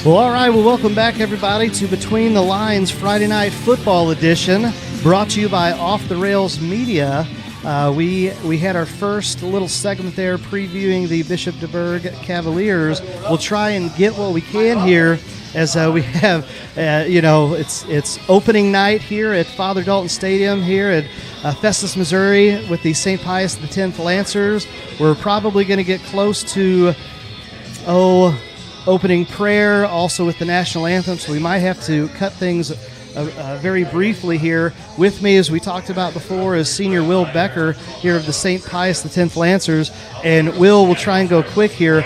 Well, all right. Well, welcome back, everybody, to Between the Lines Friday Night Football Edition, brought to you by Off the Rails Media. We had our first little segment there previewing the Bishop DuBourg Cavaliers. We'll try and get what we can here as we have, it's opening night here at Father Dalton Stadium here at Festus, Missouri with the St. Pius X Lancers. We're probably going to get close to, opening prayer, also with the national anthem, so we might have to cut things very briefly here. With me, as we talked about before, is Senior Will Becker here of the St. Pius X Lancers. And Will, we'll try and go quick here.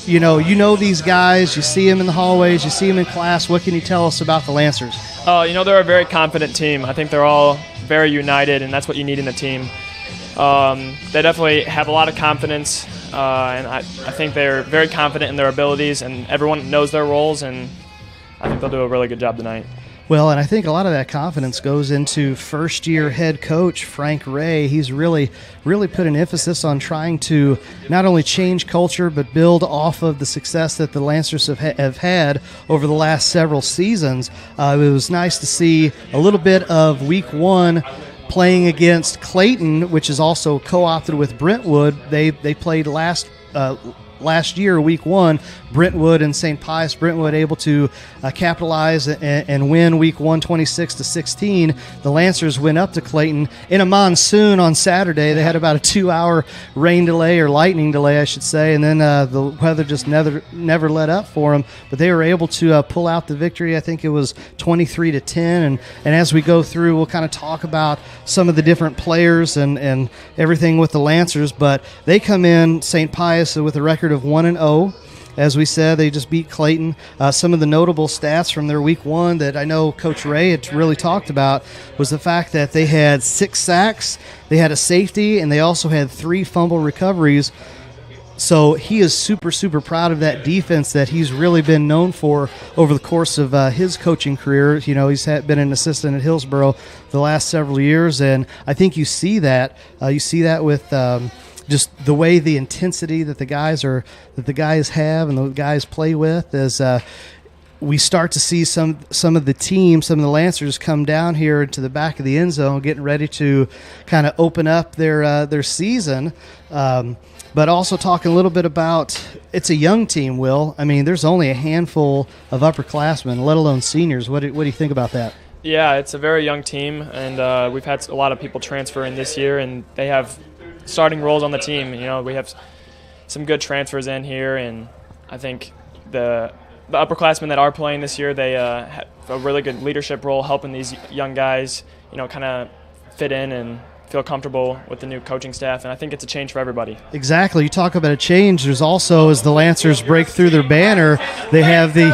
You know these guys. You see them in the hallways. You see them in class. What can you tell us about the Lancers? They're a very confident team. I think they're all very united, and that's what you need in a team. They definitely have a lot of confidence, and I think they're very confident in their abilities, and everyone knows their roles, and I think they'll do a really good job tonight. Well, and I think a lot of that confidence goes into first-year head coach Frank Ray. He's really put an emphasis on trying to not only change culture but build off of the success that the Lancers have had over the last several seasons. It was nice to see a little bit of Week 1 playing against Clayton, which is also co-opted with Brentwood. They played last year, Week 1, Brentwood and St. Pius. Brentwood able to capitalize and win Week 1, 26-16. The Lancers went up to Clayton in a monsoon on Saturday. They had about a 2-hour rain delay, or lightning delay, I should say, and then the weather just never let up for them. But they were able to pull out the victory. I think it was 23-10. And as we go through, we'll kind of talk about some of the different players and everything with the Lancers. But they come in, St. Pius, with a record of 1-0. As we said, they just beat Clayton. Some of the notable stats from their Week 1 that I know Coach Ray had really talked about was the fact that they had 6 sacks, they had a safety, and they also had 3 fumble recoveries. So he is super proud of that defense that he's really been known for over the course of his coaching career. He's been an assistant at Hillsborough the last several years, and I think you see that. You see that with just the way the intensity that the guys have and the guys play with, as we start to see some of the Lancers come down here to the back of the end zone, getting ready to kind of open up their season. But also talking a little bit about, it's a young team, Will. I mean, there's only a handful of upperclassmen, let alone seniors. What do you think about that? Yeah, it's a very young team, and we've had a lot of people transfer in this year, and they have starting roles on the team. We have some good transfers in here, and I think the upperclassmen that are playing this year, they have a really good leadership role, helping these young guys, kind of fit in and feel comfortable with the new coaching staff, and I think it's a change for everybody. Exactly. You talk about a change. There's also, as the Lancers break through their banner, they have the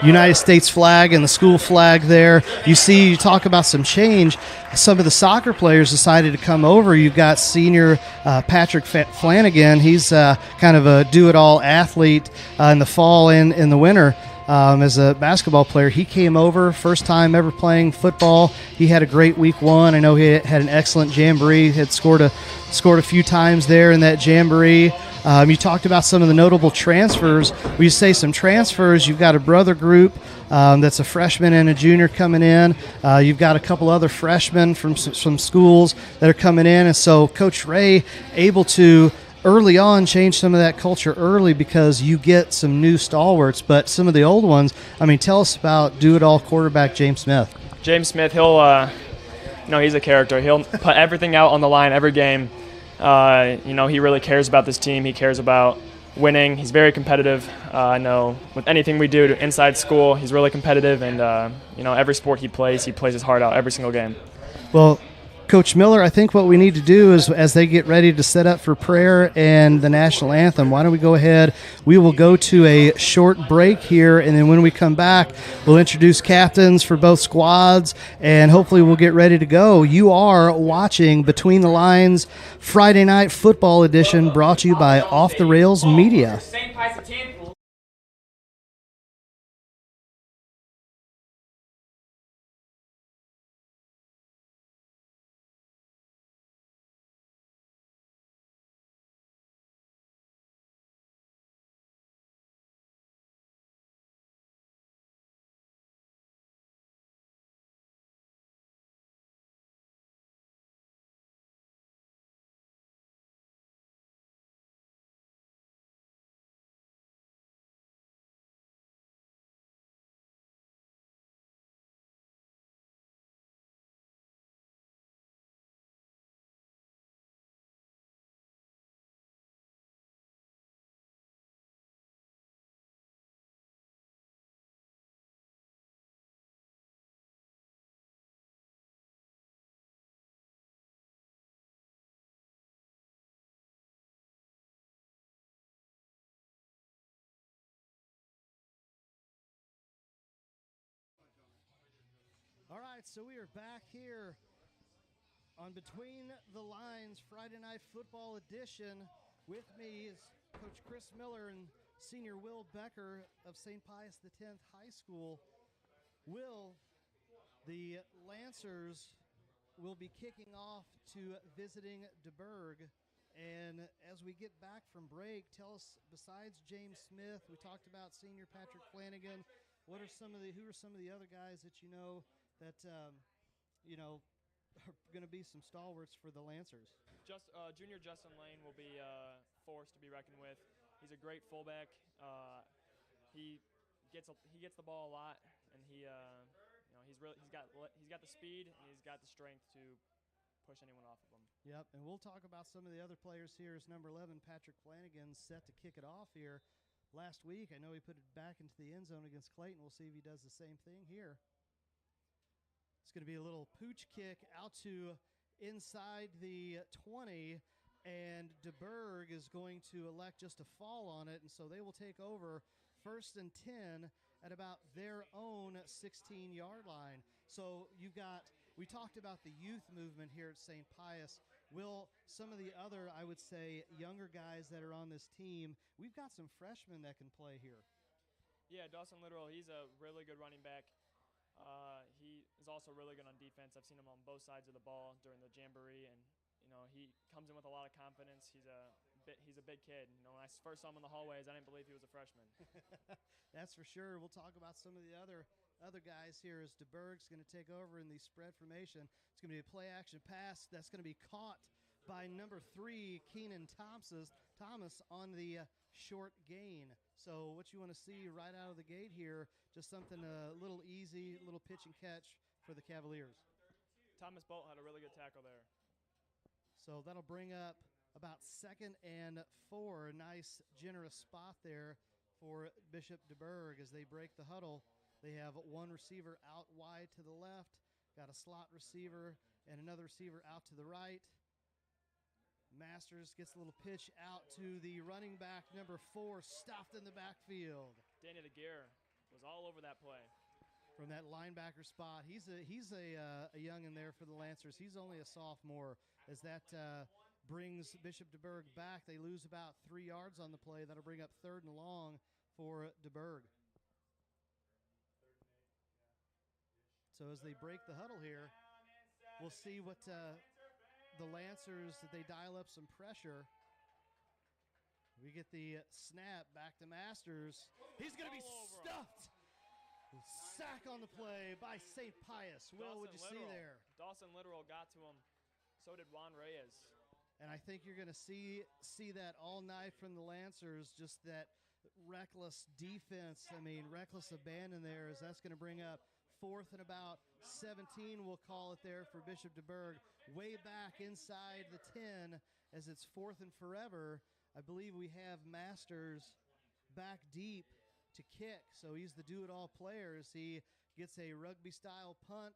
United States flag and the school flag there. You talk about some change. Some of the soccer players decided to come over. You've got senior Patrick Flanagan. He's kind of a do-it-all athlete in the fall and in the winter. As a basketball player, he came over, first time ever playing football. He had a great Week 1. I know he had an excellent jamboree. Had scored a few times there in that jamboree. You talked about some of the notable transfers. When you say some transfers, you've got a brother group that's a freshman and a junior coming in. You've got a couple other freshmen from schools that are coming in. And so Coach Ray able to early on change some of that culture early, because you get some new stalwarts, but some of the old ones. I mean, tell us about do-it-all quarterback James Smith. James Smith, he'll, he's a character. He'll put everything out on the line every game. He really cares about this team. He cares about winning. He's very competitive. I know with anything we do inside school, he's really competitive, and every sport he plays his heart out every single game. Well, Coach Miller, I think what we need to do is, as they get ready to set up for prayer and the national anthem, why don't we go ahead? We will go to a short break here, and then when we come back, we'll introduce captains for both squads, and hopefully we'll get ready to go. You are watching Between the Lines Friday Night Football Edition, brought to you by Off the Rails Media. All right, so we are back here on Between the Lines Friday Night Football edition. With me is Coach Chris Miller and Senior Will Becker of St. Pius X High School. Will, the Lancers will be kicking off to visiting DuBourg. And as we get back from break, tell us, besides James Smith, we talked about senior Patrick Flanagan, who are some of the other guys that you know that are going to be some stalwarts for the Lancers? Junior Justin Lane will be forced to be reckoned with. He's a great fullback. He gets the ball a lot, and he's got the speed and he's got the strength to push anyone off of him. Yep, and we'll talk about some of the other players here. As number 11, Patrick Flanagan, set to kick it off here. Last week, I know he put it back into the end zone against Clayton. We'll see if he does the same thing here. It's going to be a little pooch kick out to inside the 20, and DuBourg is going to elect just to fall on it, and so they will take over 1st and 10 at about their own 16-yard line. So we talked about the youth movement here at St. Pius. Will, some of the other, I would say, younger guys that are on this team, we've got some freshmen that can play here. Yeah, Dawson Littoral, he's a really good running back. He is also really good on defense. I've seen him on both sides of the ball during the jamboree, and he comes in with a lot of confidence. He's a big kid. When I first saw him in the hallways, I didn't believe he was a freshman. That's for sure. We'll talk about some of the other guys here as DuBourg's going to take over in the spread formation. It's going to be a play-action pass that's going to be caught by number 3, Keenan Thomas on the short gain. So what you want to see right out of the gate here, just something a little easy, little pitch and catch for the Cavaliers. Thomas Bolt had a really good tackle there. So that'll bring up about 2nd and 4. A nice, generous spot there for Bishop DuBourg as they break the huddle. They have one receiver out wide to the left, got a slot receiver and another receiver out to the right. Masters gets a little pitch out to the running back, number 4, stuffed in the backfield. Danny DeGear was all over that play. From that linebacker spot, he's a youngin there for the Lancers. He's only a sophomore. As that brings Bishop DuBourg back, they lose about 3 yards on the play. That'll bring up 3rd and long for DuBourg. So as they break the huddle here, we'll see what the Lancers, that they dial up some pressure. We get the snap back to Masters. He's going to be stuffed. Sack on the play by St. Pius. Will, what'd you see there? Dawson Littoral got to him. So did Juan Reyes. And I think you're going to see that all night from the Lancers, just that reckless defense. Reckless abandon there, as that's going to bring up 4th and about 17, we'll call it there for Bishop DuBourg. Way back inside the 10, as it's 4th and forever. I believe we have Masters back deep to kick, so he's the do-it-all player as he gets a rugby-style punt.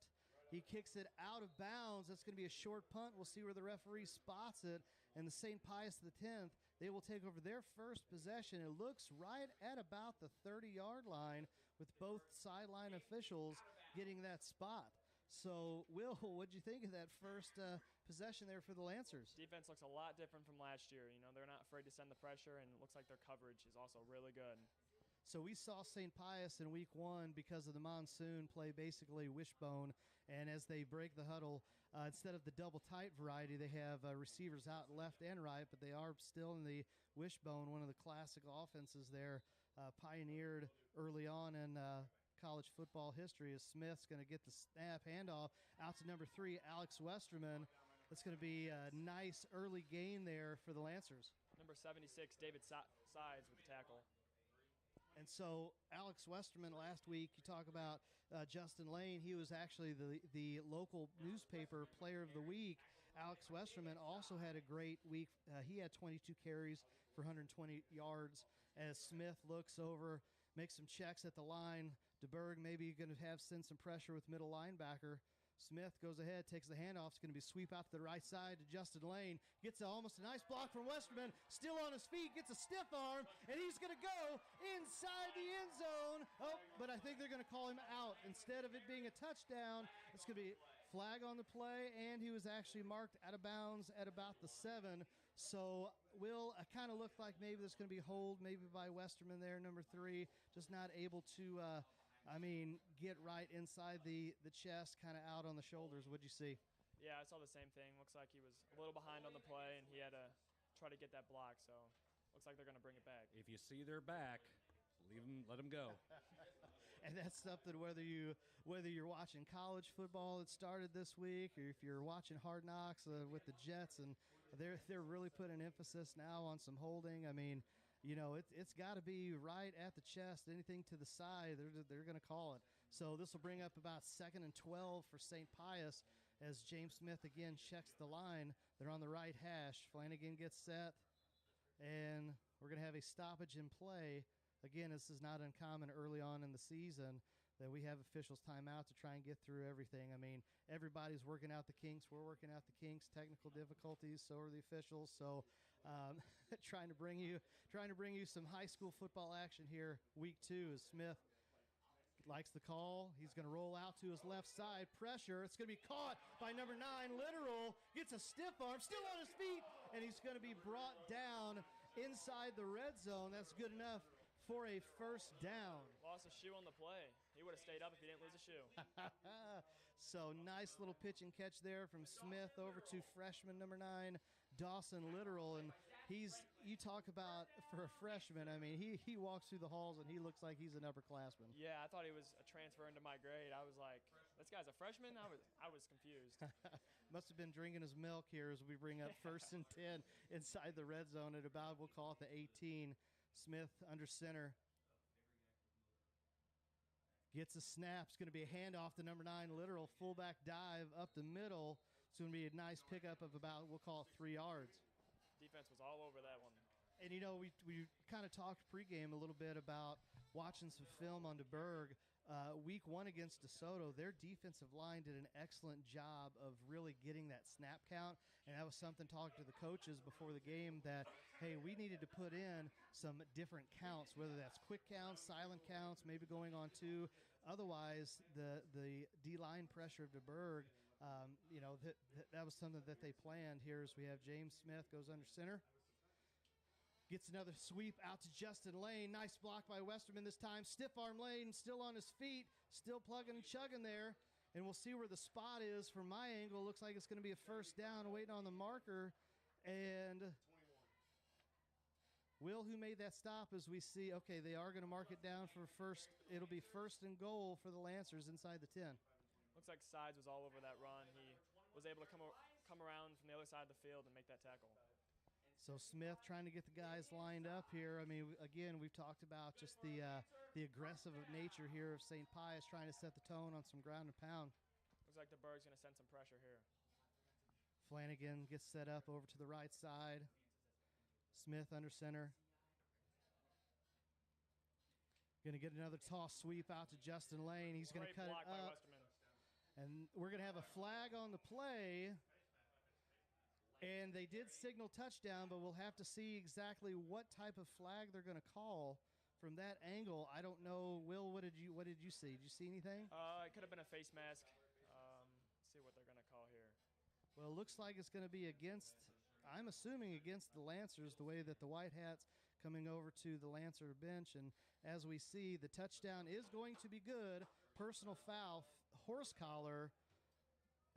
He kicks it out of bounds. That's going to be a short punt. We'll see where the referee spots it. And the St. Pius X, they will take over their first possession. It looks right at about the 30-yard line, with both sideline officials getting that spot. So, Will, what'd you think of that first possession there for the Lancers? Defense looks a lot different from last year. They're not afraid to send the pressure, and it looks like their coverage is also really good. So we saw St. Pius in week 1, because of the monsoon, play basically wishbone. And as they break the huddle, instead of the double tight variety, they have receivers out left and right, but they are still in the wishbone, one of the classic offenses there, pioneered early on in college football history. As Smith's going to get the snap handoff out to number 3, Alex Westerman. That's going to be a nice early gain there for the Lancers. Number 76, David Sides with the tackle. And so Alex Westerman, last week, you talk about Justin Lane. He was actually the local newspaper player of the week. Alex Westerman also had a great week. He had 22 carries for 120 yards. As Smith looks over, makes some checks at the line, DuBourg maybe going to send some pressure with middle linebacker. Smith goes ahead, takes the handoff. It's going to be sweep out to the right side to Justin Lane. Gets almost a nice block from Westerman. Still on his feet, gets a stiff arm, and he's going to go inside the end zone. Oh, but I think they're going to call him out. Instead of it being a touchdown, it's going to be flag on the play, and he was actually marked out of bounds at about the 7. So, Will, it kind of looked like maybe there's going to be a hold maybe by Westerman there, number 3, just not able to get right inside the chest, kind of out on the shoulders. What'd you see? Yeah, I saw the same thing. Looks like he was a little behind on the play, and he had to try to get that block. So, looks like they're going to bring it back. If you see their back, leave them, let them go. And that's something whether you're watching college football that started this week, or if you're watching Hard Knocks with the Jets, and they're really putting emphasis now on some holding. I mean, it's got to be right at the chest. Anything to the side, they're going to call it. So this will bring up about 2nd and 12 for St. Pius as James Smith again checks the line. They're on the right hash. Flanagan gets set, and we're going to have a stoppage in play. Again, this is not uncommon early on in the season that we have officials timeout to try and get through everything. I mean, everybody's working out the kinks. We're working out the kinks, technical difficulties. So are the officials. So, trying to bring you some high school football action here. Week 2 as Smith likes the call. He's going to roll out to his left side. Pressure. It's going to be caught by number 9, Literal. Gets a stiff arm. Still on his feet. And he's going to be brought down inside the red zone. That's good enough for a first down. Lost a shoe on the play. He would have stayed up if he didn't lose a shoe. So nice little pitch and catch there from Smith over to freshman number 9, Dawson Literal. And you talk about for a freshman, I mean, he walks through the halls and he looks like he's an upperclassman. Yeah, I thought he was a transfer into my grade. I was like, this guy's a freshman? I was confused. Must have been drinking his milk here as we bring up 1st and 10 inside the red zone at about, we'll call it the 18. Smith under center. Gets a snap. It's going to be a handoff to number 9, Literal. Fullback dive up the middle. It's going to be a nice pickup of about, we'll call it 3 yards. Defense was all over that one. And, we kind of talked pregame a little bit about watching some film on DuBourg. Week 1 against DeSoto, their defensive line did an excellent job of really getting that snap count. And that was something talking to the coaches before the game that, hey, we needed to put in some different counts, whether that's quick counts, silent counts, maybe going on 2. Otherwise, the D-line pressure of DuBourg, that was something that they planned here as we have James Smith goes under center. Gets another sweep out to Justin Lane. Nice block by Westerman this time. Stiff arm Lane still on his feet, still plugging and chugging there. And we'll see where the spot is from my angle. Looks like it's going to be a first down waiting on the marker. And Will, who made that stop as we see, okay, they are going to mark it down for first. It'll be 1st and goal for the Lancers inside the 10. Looks like Sides was all over that run. He was able to come around from the other side of the field and make that tackle. So Smith trying to get the guys lined up here. I mean, again, we've talked about just the aggressive nature here of St. Pius trying to set the tone on some ground and pound. Looks like DuBourg's going to send some pressure here. Flanagan gets set up over to the right side. Smith under center. Going to get another toss sweep out to Justin Lane. He's going to cut it up. By Westerman. And we're going to have a flag on the play. And they did signal touchdown, but we'll have to see exactly what type of flag they're going to call from that angle. I don't know. Will, what did you see? Did you see anything? It could have been a face mask. Let's see what they're going to call here. Well, it looks like it's going to be against, I'm assuming against the Lancers, the way that the White Hats coming over to the Lancer bench. And as we see, the touchdown is going to be good. Personal foul, horse collar.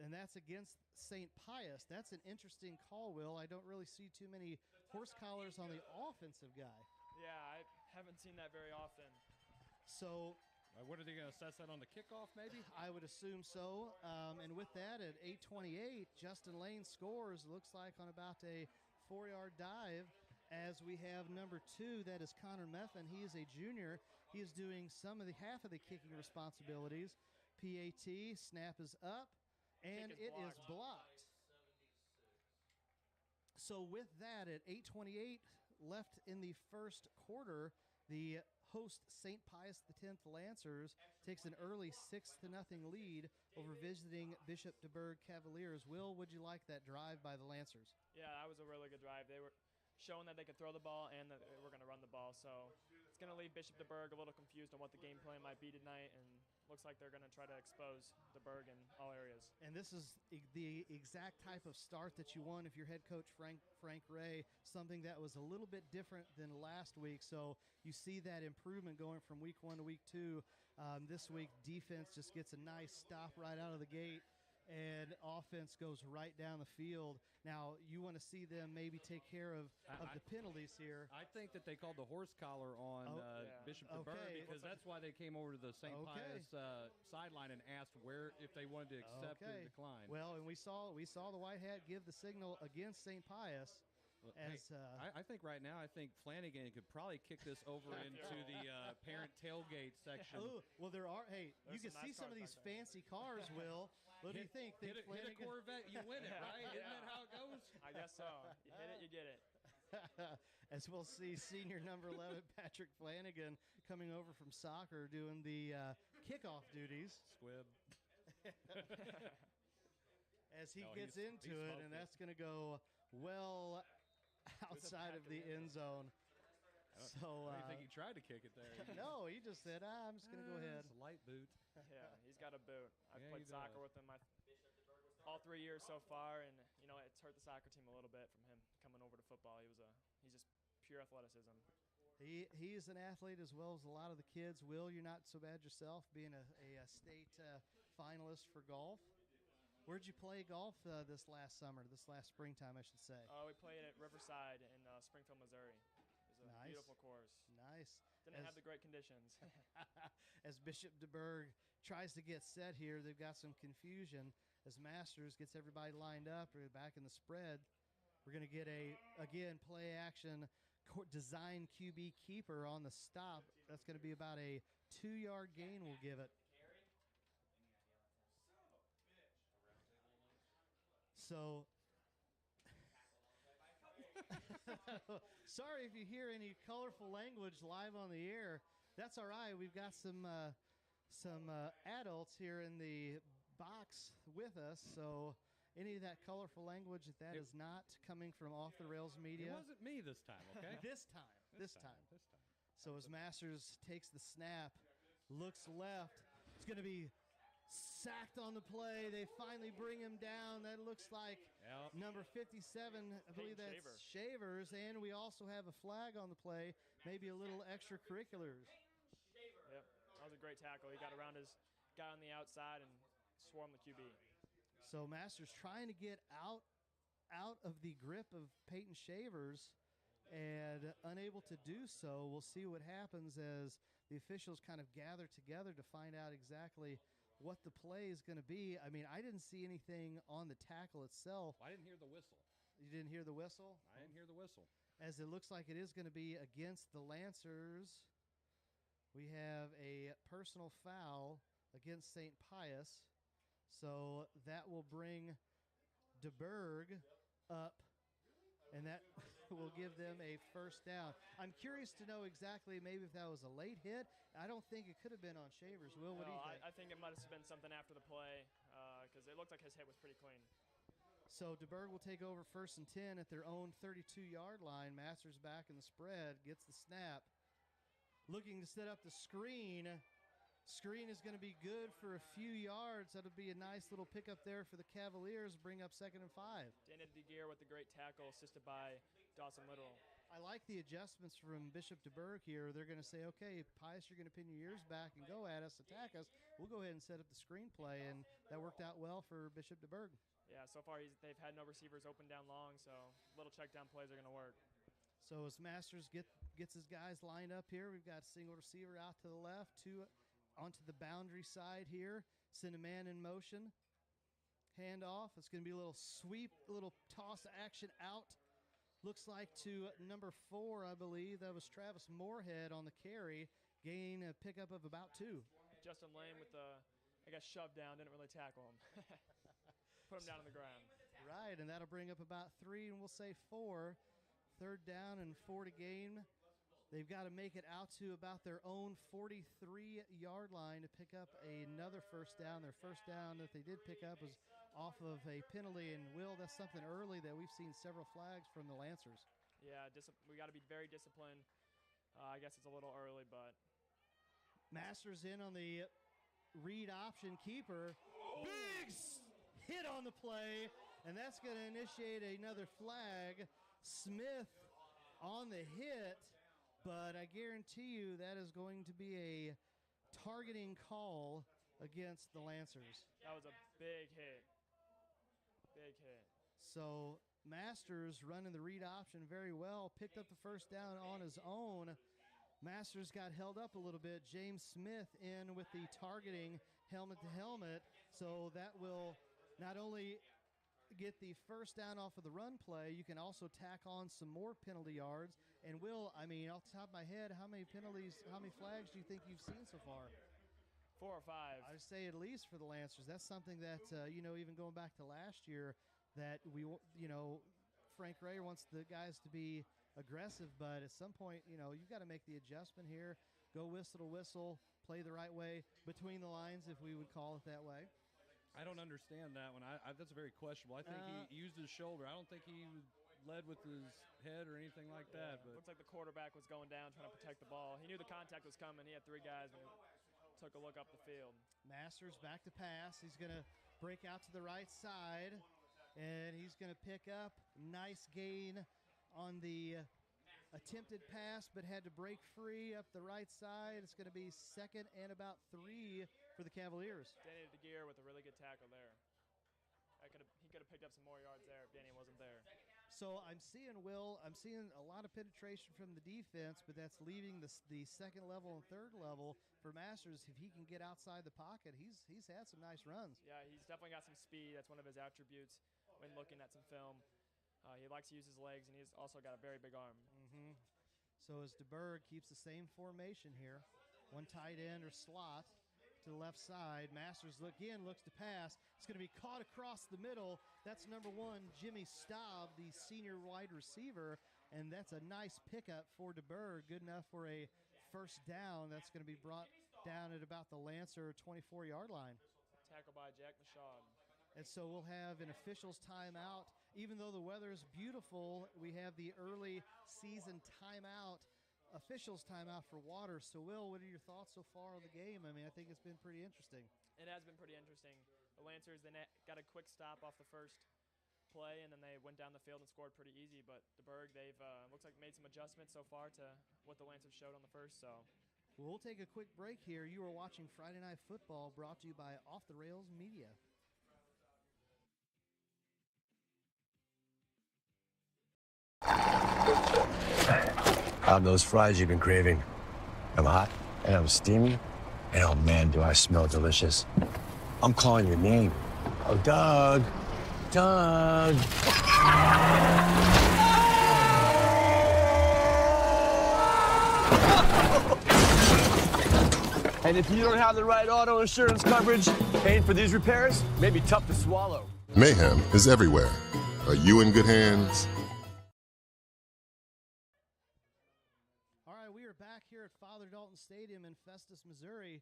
And that's against St. Pius. That's an interesting call, Will. I don't really see too many horse collars on the offensive guy. Yeah, I haven't seen that very often. So, what are they going to assess that on the kickoff, maybe? I would assume so. And with that, at 8:28, Justin Lane scores, looks like on about a 4-yard dive, as we have number 2, that is Connor Meffin. He is a junior. He is doing half of the kicking responsibilities. PAT, snap is up. And it is blocked. So with that, at 8:28 left in the first quarter, The host St. Pius X Lancers takes an early 6-0 lead over visiting Bishop DuBourg Cavaliers. Will, would you like that drive by the Lancers? Yeah, that was a really good drive. They were showing that they could throw the ball and that they were going to run the ball. So it's going to leave Bishop DuBourg a little confused on what the game plan might be tonight, and looks like they're going to try to expose DuBourg in all areas. And this is the exact type of start that you want if you're head coach Frank Ray, something that was a little bit different than last week. So you see that improvement going from week 1 to week 2. This week, defense just gets a nice stop right out of the gate, and offense goes right down the field. Now, you want to see them maybe take care of the penalties here. I think that they called the horse collar on Bishop DuBourg because that's why they came over to the St. Pius sideline and asked if they wanted to accept or decline. Well, and we saw the white hat give the signal against St. Pius. I think right now, Flanagan could probably kick this over into the parent tailgate section. Oh, well, there are. Hey, you can see some of these fancy cars, Will. What do you think? Hit a Corvette, you win it, right? Isn't that how it goes? I guess so. You hit it, you get it. As we'll see, senior number 11, Patrick Flanagan, coming over from soccer, doing the kickoff duties. Squib. As he gets into it, and that's going to go well outside of the end zone. So I think he tried to kick it there. No, he just said, I'm just going to go ahead. It's a light boot. Yeah, he's got a boot. I've played soccer with him all 3 years so far, and it's hurt the soccer team a little bit from him coming over to football. He's just pure athleticism. He's an athlete as well as a lot of the kids. Will, you're not so bad yourself, being a state finalist for golf. Where'd you play golf this last springtime, I should say? We played at Riverside in Springfield, Missouri. It was a beautiful course. Nice. Didn't have the great conditions. As Bishop DuBourg tries to get set here, they've got some confusion. As Masters gets everybody lined up, we're back in the spread. We're going to get again, play action design QB keeper on the stop. That's going to be about a 2-yard gain we'll give it. So, sorry if you hear any colorful language live on the air. That's all right. We've got some adults here in the box with us. So, any of that colorful language, that is not coming from Off the Rails Media. It wasn't me this time, okay? This time. So as Masters takes the snap, looks left, it's going to be sacked on the play. They finally bring him down. That looks like number 57. I believe that's Shavers. And we also have a flag on the play, maybe a little extracurriculars. Yep, that was a great tackle. He got around his guy on the outside and swarmed the QB. So Masters trying to get out of the grip of Peyton Shavers and unable to do so. We'll see what happens as the officials kind of gather together to find out exactly what the play is going to be. I mean, I didn't see anything on the tackle itself. I didn't hear the whistle. You didn't hear the whistle? I didn't hear the whistle. As it looks like it is going to be against the Lancers. We have a personal foul against St. Pius. So that will bring DuBourg up, and that will give them a first down. I'm curious to know exactly maybe if that was a late hit. I don't think it could have been on Shavers. Will, what do you think? I think it might have been something after the play because it looked like his hit was pretty clean. So DuBourg will take over 1st and 10 at their own 32-yard line. Masters back in the spread, gets the snap. Looking to set up the screen. Screen is going to be good for a few yards. That'll be a nice little pickup there for the Cavaliers. Bring up 2nd and 5. Dana DeGear with the great tackle, assisted by Dawson Little. I like the adjustments from Bishop DuBourg here. They're going to say, okay, Pius, you're going to pin your ears back and go at us, attack us. We'll go ahead and set up the screenplay, and that worked out well for Bishop DuBourg. Yeah, so far they've had no receivers open down long, so little check down plays are going to work. So as Masters gets his guys lined up here, we've got a single receiver out to the left, 2 onto the boundary side here. Send a man in motion. Hand off. It's going to be a little sweep, a little toss action out. Looks like to number 4, I believe. That was Travis Moorhead on the carry. Gain a pickup of about 2. Justin Lane with the, shoved down. Didn't really tackle him. Put him down on the ground. Right, and that'll bring up about 3, and we'll say 4. 3rd down and 4 to gain. They've got to make it out to about their own 43-yard line to pick up another first down. Their first down that they did pick up was off of a penalty. And, Will, that's something early that we've seen several flags from the Lancers. Yeah, we got to be very disciplined. I guess it's a little early, but. Masters in on the read option keeper. Big hit on the play, and that's going to initiate another flag. Smith on the hit, but I guarantee you that is going to be a targeting call against the Lancers. That was a big hit. Big hit. So Masters running the read option very well, picked up the first down on his own. Masters got held up a little bit. James Smith in with the targeting helmet to helmet. So that will not only get the first down off of the run play, you can also tack on some more penalty yards. And Will, I mean, off the top of my head, how many flags do you think you've seen so far? 4 or 5. I would say at least for the Lancers. That's something that, even going back to last year, that Frank Ray wants the guys to be aggressive, but at some point, you've got to make the adjustment here. Go whistle to whistle, play the right way between the lines, if we would call it that way. I don't understand that one. That's very questionable. I think he used his shoulder. I don't think he led with his head or anything like that. But looks like the quarterback was going down trying to protect the ball. He knew the contact was coming. He had 3 guys when he took a look up the field. Masters back to pass. He's going to break out to the right side, and he's going to pick up. Nice gain on the attempted pass, but had to break free up the right side. It's going to be 2nd and about 3 for the Cavaliers. Danny DeGear with a really good tackle there. He could have picked up some more yards there if Danny wasn't there. So I'm seeing a lot of penetration from the defense, but that's leaving the second level and third level for Masters. If he can get outside the pocket, he's had some nice runs. Yeah, he's definitely got some speed. That's one of his attributes when looking at some film. He likes to use his legs, and he's also got a very big arm. Mm-hmm. So as DuBourg keeps the same formation here, one tight end or slot to the left side. Masters looks to pass. It's going to be caught across the middle. That's number 1, Jimmy Staub, the senior wide receiver, and that's a nice pickup for DuBourg. Good enough for a first down. That's going to be brought down at about the Lancer 24-yard line. Tackle by Jack Mashad. And so we'll have an officials timeout. Even though the weather is beautiful, we have the early season timeout, officials timeout for water. So, Will, what are your thoughts so far on the game? I mean, I think it's been pretty interesting. It has been pretty interesting. The Lancers, they got a quick stop off the first play, and then they went down the field and scored pretty easy. But DuBourg, they've looks like made some adjustments so far to what the Lancers showed on the first. So well, we'll take a quick break here. You are watching Friday Night Football, brought to you by Off the Rails Media. How's those fries you've been craving? I'm hot, and I'm steamy, and oh man, do I smell delicious. I'm calling your name. Oh, Doug. Doug. And if you don't have the right auto insurance coverage, paying for these repairs may be tough to swallow. Mayhem is everywhere. Are you in good hands? All right, we are back here at Father Dalton Stadium in Festus, Missouri.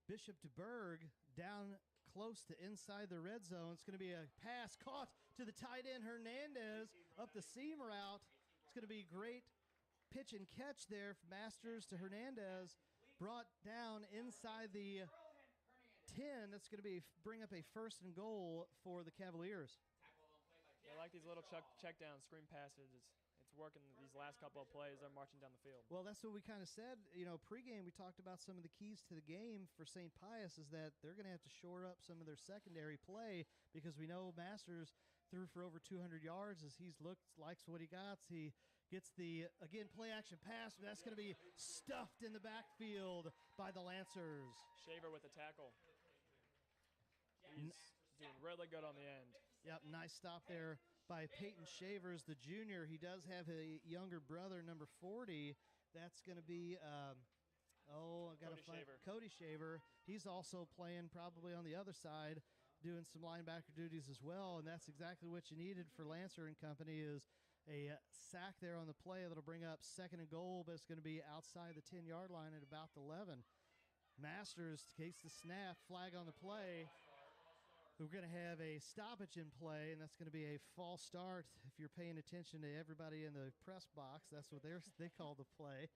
Bishop DuBourg down close to inside the red zone. It's going to be a pass caught to the tight end Hernandez up the seam route. It's going to be great pitch and catch there from Masters to Hernandez. Brought down inside the 10. That's going to bring up a 1st and goal for the Cavaliers. I like these little check down screen passes. It's working these last couple of plays. They're marching down the field. Well, that's what we kind of said. Pregame we talked about some of the keys to the game for St. Pius is that they're going to have to shore up some of their secondary play because we know Masters threw for over 200 yards as likes what he got. He gets the, again, play-action pass, but that's going to be stuffed in the backfield by the Lancers. Shaver with the tackle. He's doing really good on the end. Yep, nice stop there by Peyton Shavers, the junior. He does have a younger brother, number 40. That's going to be, Cody Shaver. He's also playing probably on the other side, doing some linebacker duties as well, and that's exactly what you needed for Lancer and company is A sack there on the play that'll bring up 2nd and goal, but it's going to be outside the 10-yard line at about the 11. Masters takes the snap, flag on the play. We're going to have a stoppage in play, and that's going to be a false start. If you're paying attention to everybody in the press box, that's what they call the play.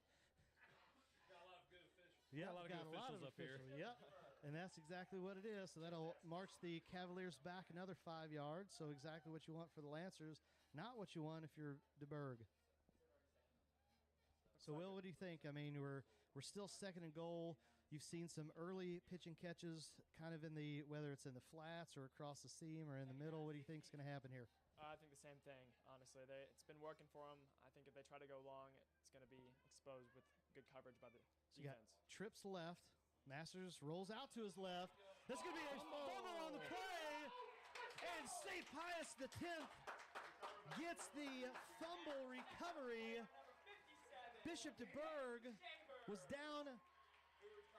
Got a lot of good officials. Yeah, a lot of good officials up here. Yep, and that's exactly what it is. So that'll march the Cavaliers back another 5 yards. So exactly what you want for the Lancers, not what you want if you're DuBourg. So, Will, what do you think? I mean, we're still 2nd and goal. You've seen some early pitching catches kind of whether it's in the flats or across the seam or in the middle. What do you think is going to happen here? I think the same thing, honestly. It's been working for them. I think if they try to go long, it's going to be exposed with good coverage by the defense. Got trips left. Masters rolls out to his left. There's going to be a fumble on the play. And St. Pius X gets the fumble recovery. Bishop DuBourg was down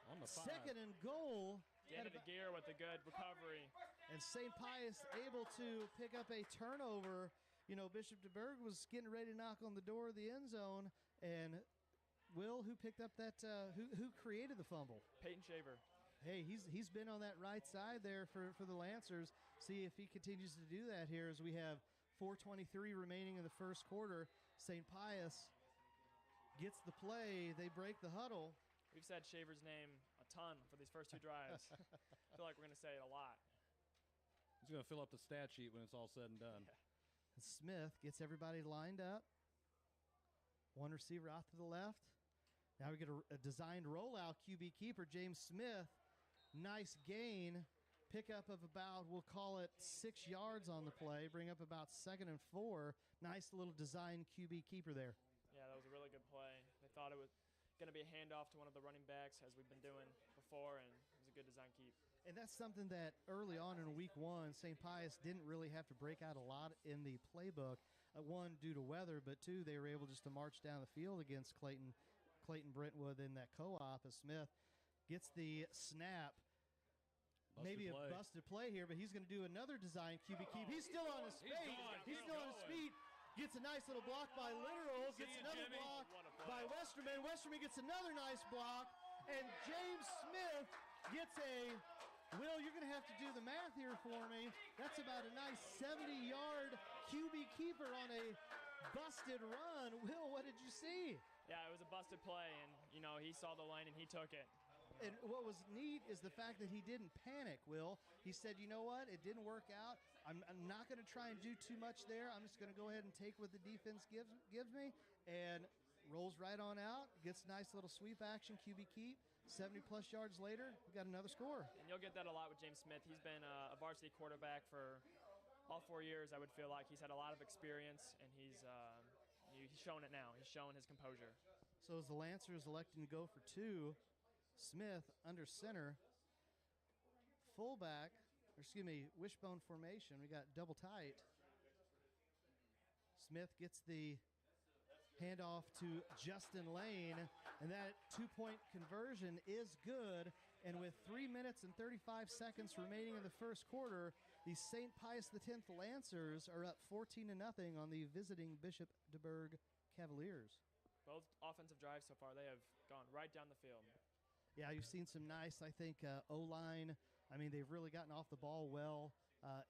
on the 2nd and goal. Get into gear with a good recovery. And St. Pius able to pick up a turnover. You know, Bishop DuBourg was getting ready to knock on the door of the end zone. And, Will, who picked up that, who created the fumble? Peyton Shaver. Hey, he's been on that right side there for the Lancers. See if he continues to do that here as we have 4:23 remaining in the first quarter. St. Pius gets the play. They break the huddle. We've said Shaver's name a ton for these first 2 drives. I feel like we're going to say it a lot. He's going to fill up the stat sheet when it's all said and done. Yeah. Smith gets everybody lined up. One receiver out to the left. Now we get a designed rollout. QB keeper James Smith. Nice gain. Pickup of about, we'll call it 6 yards on the play. Bring up about 2nd and 4. Nice little designed QB keeper there. Yeah, that was a really good play. They thought it was going to be a handoff to one of the running backs, as we've been doing before, and it was a good design keep. And that's something that early on in week 1, St. Pius didn't really have to break out a lot in the playbook. One, due to weather, but 2, they were able just to march down the field against Clayton Brentwood in that co-op as Smith gets the snap. Maybe a busted play here, but he's going to do another design QB keep. He's still on his feet. He's still on his feet. Gets a nice little block by Literal. Gets another block by Westerman. Westerman gets another nice block. And James Smith gets a, Will, you're going to have to do the math here for me. That's about a nice 70-yard QB keeper on a busted run. Will, what did you see? Yeah, it was a busted play, and, you know, he saw the lane and he took it. And what was neat is the fact that he didn't panic, Will. He said, you know what, it didn't work out. I'm not going to try and do too much there. I'm just going to go ahead and take what the defense gives me, and rolls right on out, gets a nice little sweep action, QB keep. 70-plus yards later, we got another score. And you'll get that a lot with James Smith. He's been a varsity quarterback for all 4 years, I would feel like. He's had a lot of experience, and he's showing it now. He's showing his composure. So as the Lancers electing to go for 2, Smith under center, wishbone formation. We got double tight. Smith gets the handoff to Justin Lane, and that 2-point conversion is good. And with 3 minutes and 35 seconds remaining in the first quarter, the St. Pius X Lancers are up 14-0 on the visiting Bishop DuBourg Cavaliers. Both offensive drives so far, they have gone right down the field. Yeah, you've seen some nice, I think, O-line. I mean, they've really gotten off the ball well,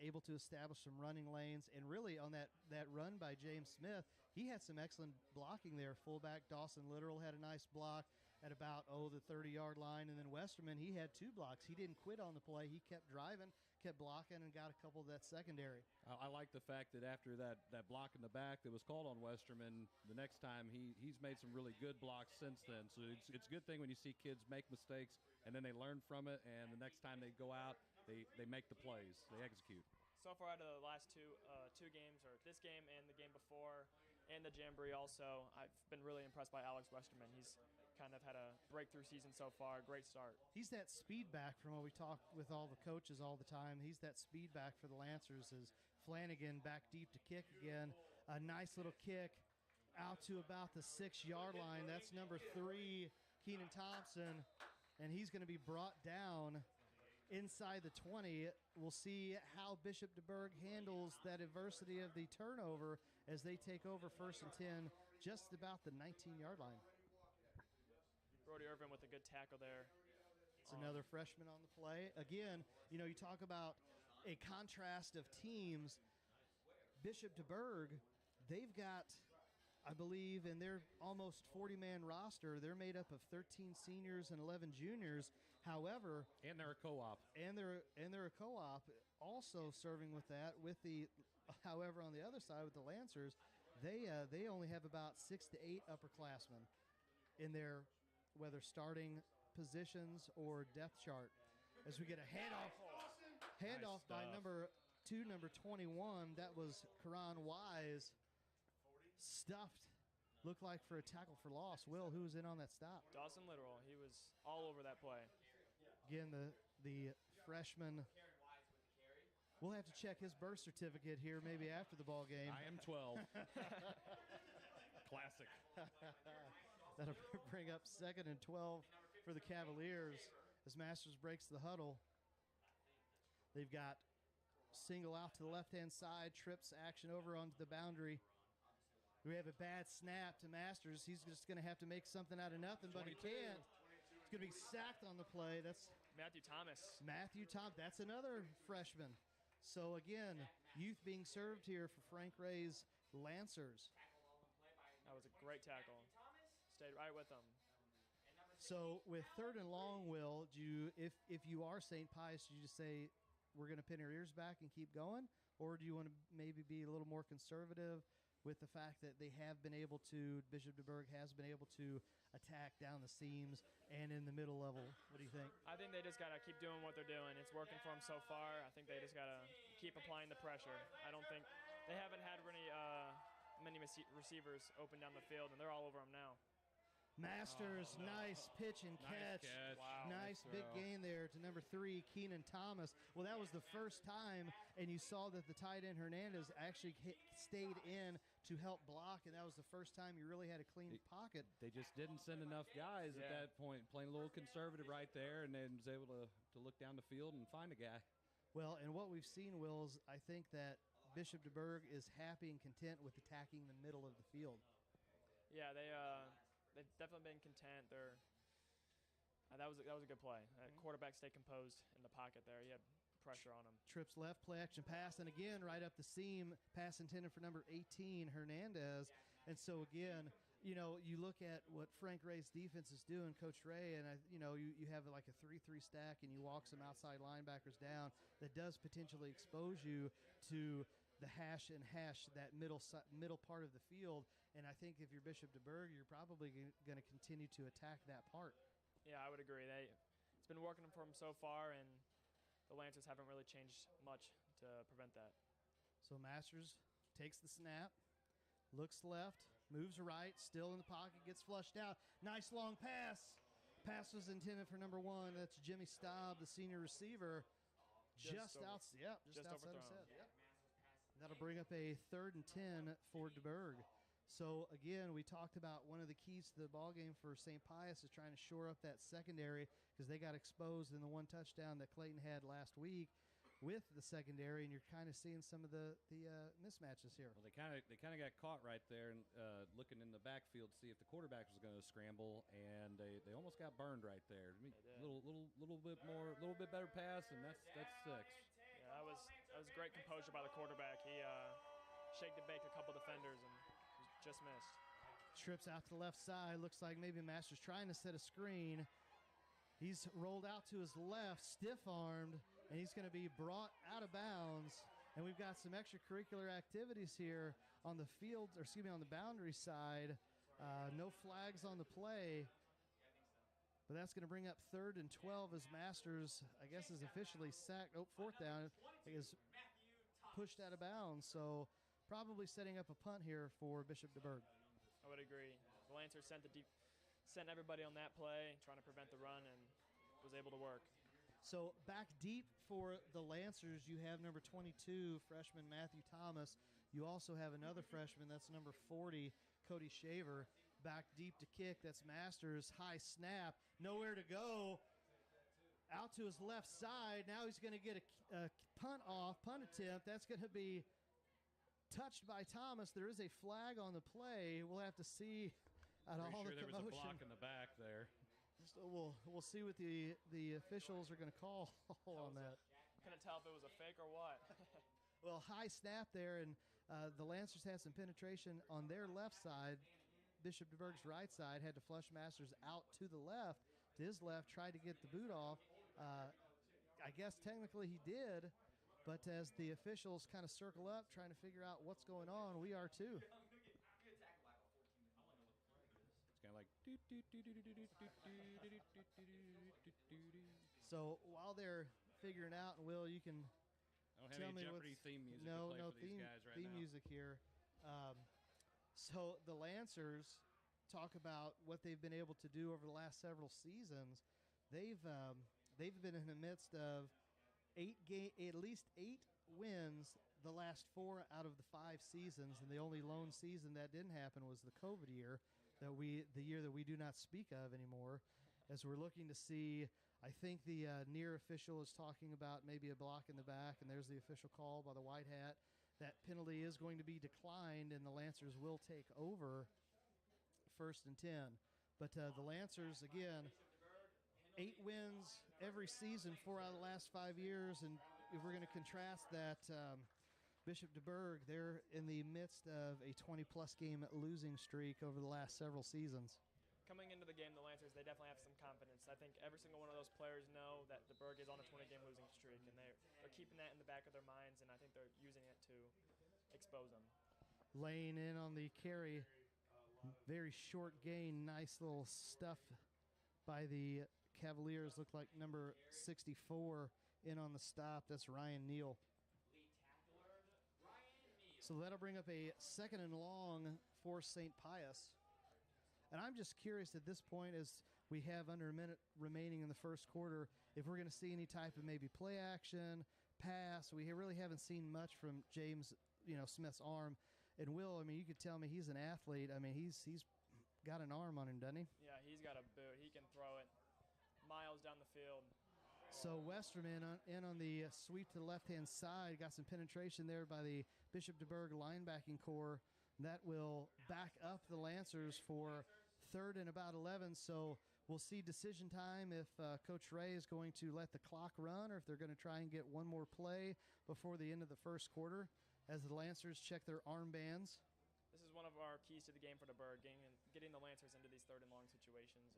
able to establish some running lanes. And really on that run by James Smith, he had some excellent blocking there. Fullback Dawson Literal had a nice block at about, the 30-yard line. And then Westerman, he had 2 blocks. He didn't quit on the play. He kept driving, kept blocking, and got a couple of that secondary. I like the fact that after that block in the back that was called on Westerman, the next time he's made some really good blocks since then. So it's a good thing when you see kids make mistakes and then they learn from it, and the next time they go out, they make the plays, they execute. So far out of the last two games, or this game and the game before, and the Jamboree also, I've been really impressed by Alex Westerman. He's kind of had a breakthrough season so far. Great start. He's that speed back from what we talk with all the coaches all the time. He's that speed back for the Lancers as Flanagan back deep to kick again. A nice little kick out to about the 6-yard line. That's number 3, Keenan Thompson, and he's going to be brought down inside the 20. We'll see how Bishop DuBourg handles that adversity of the turnover as they take over 1st and 10, just about the 19-yard line. Brody Irvin with a good tackle there. It's another freshman on the play. Again, you talk about a contrast of teams. Bishop DuBourg, they've got, I believe, in their almost 40-man roster, they're made up of 13 seniors and 11 juniors. However, and they're a co-op. And they're a co-op. Also serving with that, however, on the other side with the Lancers, they only have about 6 to 8 upperclassmen in their whether starting positions or depth chart. As we get a handoff by number 21, that was Karan Wise, stuffed, looked like for a tackle for loss. Will, who was in on that stop? Dawson Literal. He was all over that play. Again, the freshman. We'll have to check his birth certificate here maybe after the ball game. I am 12. Classic. That'll bring up 2nd and 12 for the Cavaliers as Masters breaks the huddle. They've got single out to the left-hand side, trips action over onto the boundary. We have a bad snap to Masters. He's just going to have to make something out of nothing, but he can't. He's going to be sacked on the play. That's Matthew Thomas. That's another freshman. So, again, youth being served here for Frank Ray's Lancers. That was a great tackle. Stayed right with them. So, with 3rd and long, Will, if you are St. Pius, do you just say, we're going to pin our ears back and keep going? Or do you want to maybe be a little more conservative with the fact that they have been able to, Bishop DuBourg has been able to attack down the seams and in the middle level? What do you think? I think they just got to keep doing what they're doing. It's working for them so far. I think they just got to keep applying the pressure. I don't think they haven't had many receivers open down the field, and they're all over them now. Masters, nice pitch and catch. Wow, nice big gain there to number 3, Keenan Thomas. Well, that was the first time, and you saw that the tight end Hernandez actually stayed in to help block, and that was the first time you really had a clean pocket. They just didn't send enough guys at that point, playing a little conservative right there, and then was able to look down the field and find a guy. Well, and what we've seen, Wills, I think that Bishop DuBourg is happy and content with attacking the middle of the field. Yeah, they've definitely been content. That was a good play. Quarterback stayed composed in the pocket there. He had pressure on him. Trips left, play action pass, and again right up the seam, pass intended for number 18, Hernandez. And so again, you look at what Frank Ray's defense is doing, Coach Ray, and you have like a 3-3 stack, and you walk some outside linebackers down. That does potentially expose you to the hash, that middle part of the field. And I think if you're Bishop DuBourg, you're probably going to continue to attack that part. Yeah, I would agree. It's been working for them so far, and the Lancers haven't really changed much to prevent that. So Masters takes the snap, looks left, moves right, still in the pocket, gets flushed out. Nice long pass. Pass was intended for number 1. That's Jimmy Staub, the senior receiver. Just outside his head. Yep. That'll bring up a 3rd and 10 for DuBourg. So, again, we talked about one of the keys to the ballgame for St. Pius is trying to shore up that secondary because they got exposed in the one touchdown that Clayton had last week with the secondary, and you're kind of seeing some of the mismatches here. Well, they kind of got caught right there and looking in the backfield to see if the quarterback was going to scramble, and they almost got burned right there. Little bit better pass, and that's 6. Yeah, that was great composure by the quarterback. He shaked and baked a couple defenders and just missed. Trips out to the left side. Looks like maybe Masters trying to set a screen. He's rolled out to his left, stiff-armed, and he's going to be brought out of bounds. And we've got some extracurricular activities here on the field, on the boundary side. No flags on the play. But that's going to bring up 3rd and 12 as Masters, I guess, is officially sacked. 4th down. Is pushed out of bounds. So probably setting up a punt here for Bishop DuBourg. I would agree. The Lancers sent everybody on that play, trying to prevent the run, and was able to work. So back deep for the Lancers, you have number 22, freshman Matthew Thomas. You also have another freshman, that's number 40, Cody Shaver. Back deep to kick, that's Masters. High snap, nowhere to go. Out to his left side. Now he's going to get a punt attempt. That's going to be touched by Thomas. There is a flag on the play. We'll have to see out of all the there commotion. was a block in the back there. So we'll see what the officials are going to call on that. Couldn't tell if it was a fake or what. Well, high snap there, and the Lancers had some penetration on their left side. Bishop DuBourg's right side had to flush Masters out to the left. To his left, tried to get the boot off. I guess technically he did, but as the officials kind of circle up, trying to figure out what's going on, we are too. It's kind of like. So while they're figuring out, and Will, you can I don't have tell any me Jeopardy what's theme music no to play no for these theme guys right theme now. music here. So the Lancers talk about what they've been able to do over the last several seasons. They've been in the midst of at least 8 wins the last 4 out of the 5 seasons, and the only lone season that didn't happen was the COVID year, the year that we do not speak of anymore. As we're looking to see, I think the near official is talking about maybe a block in the back, and there's the official call by the white hat. That penalty is going to be declined, and the Lancers will take over 1st and 10. But the Lancers, again, 8 wins every season, 4 out of the last 5 years. And if we're going to contrast that, Bishop DuBourg, they're in the midst of a 20-plus game losing streak over the last several seasons. Coming into the game, the Lancers, they definitely have some confidence. I think every single one of those players know that DuBourg is on a 20-game losing streak, and they're keeping that in the back of their minds, and I think they're using it to expose them. Laying in on the carry, very short gain, nice little stuff by the Cavaliers. Looked like number 64 in on the stop. That's Ryan Neal. So that'll bring up a 2nd and long for St. Pius. And I'm just curious at this point, as we have under a minute remaining in the first quarter, if we're going to see any type of maybe play action, pass. We really haven't seen much from James, Smith's arm. And Will, I mean, you could tell me he's an athlete. I mean, he's got an arm on him, doesn't he? Yeah, he's got a boot. He can throw it miles down the field. So Westerman in on the sweep to the left-hand side. Got some penetration there by the Bishop DuBourg linebacking core. That will back up the Lancers for 3rd and about 11. So we'll see decision time if Coach Ray is going to let the clock run or if they're going to try and get one more play before the end of the first quarter as the Lancers check their armbands. This is one of our keys to the game for DuBourg, getting the Lancers into these 3rd and long situations, and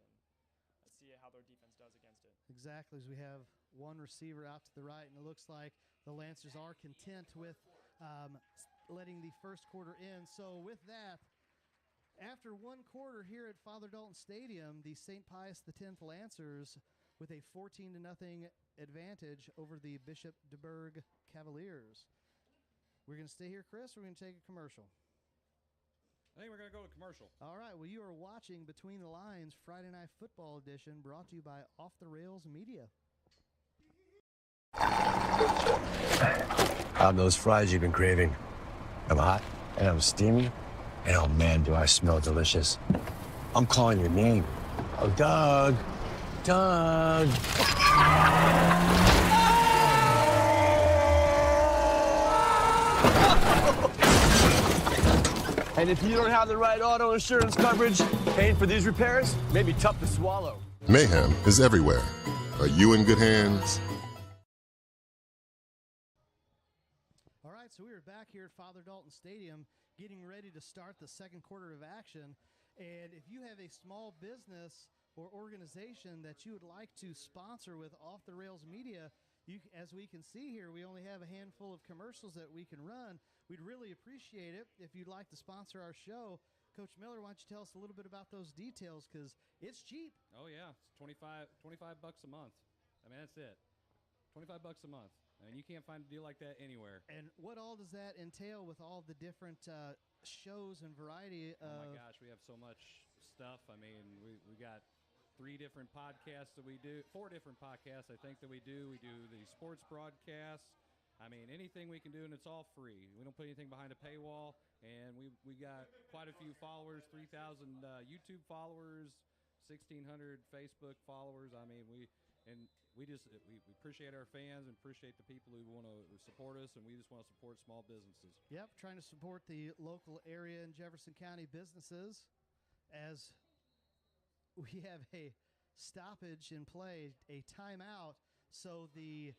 let's see how their defense does against it. Exactly, as we have one receiver out to the right, and it looks like the Lancers are content with letting the first quarter end. So with that, after one quarter here at Father Dalton Stadium, the St. Pius X Lancers with a 14-0 advantage over the Bishop DuBourg Cavaliers. We're going to stay here, Chris, or we're going to take a commercial? I think we're going to go to commercial. All right. Well, you are watching Between the Lines Friday Night Football Edition, brought to you by Off the Rails Media. I'm those fries you've been craving. I'm hot, and I'm steamy, and oh man, do I smell delicious. I'm calling your name. Oh, Doug. Doug. And if you don't have the right auto insurance coverage, paying for these repairs may be tough to swallow. Mayhem is everywhere. Are you in good hands? All right, so we are back here at Father Dalton Stadium getting ready to start the second quarter of action. And if you have a small business or organization that you would like to sponsor with Off the Rails Media, as we can see here, we only have a handful of commercials that we can run. We'd really appreciate it if you'd like to sponsor our show. Coach Miller, why don't you tell us a little bit about those details, because it's cheap. Oh, yeah. It's $25 a month. I mean, that's it. $25 a month. I mean, you can't find a deal like that anywhere. And what all does that entail with all the different shows and variety of... Oh, my gosh. We have so much stuff. I mean, we got 3 different podcasts that we do. 4 different podcasts, I think, that we do. We do the sports broadcasts. I mean, anything we can do, and it's all free. We don't put anything behind a paywall. And we got quite a few followers, 3,000 YouTube followers, 1,600 Facebook followers. I mean, And we appreciate our fans and appreciate the people who want to support us, and we just want to support small businesses. Yep, trying to support the local area and Jefferson County businesses as we have a stoppage in play, a timeout. So the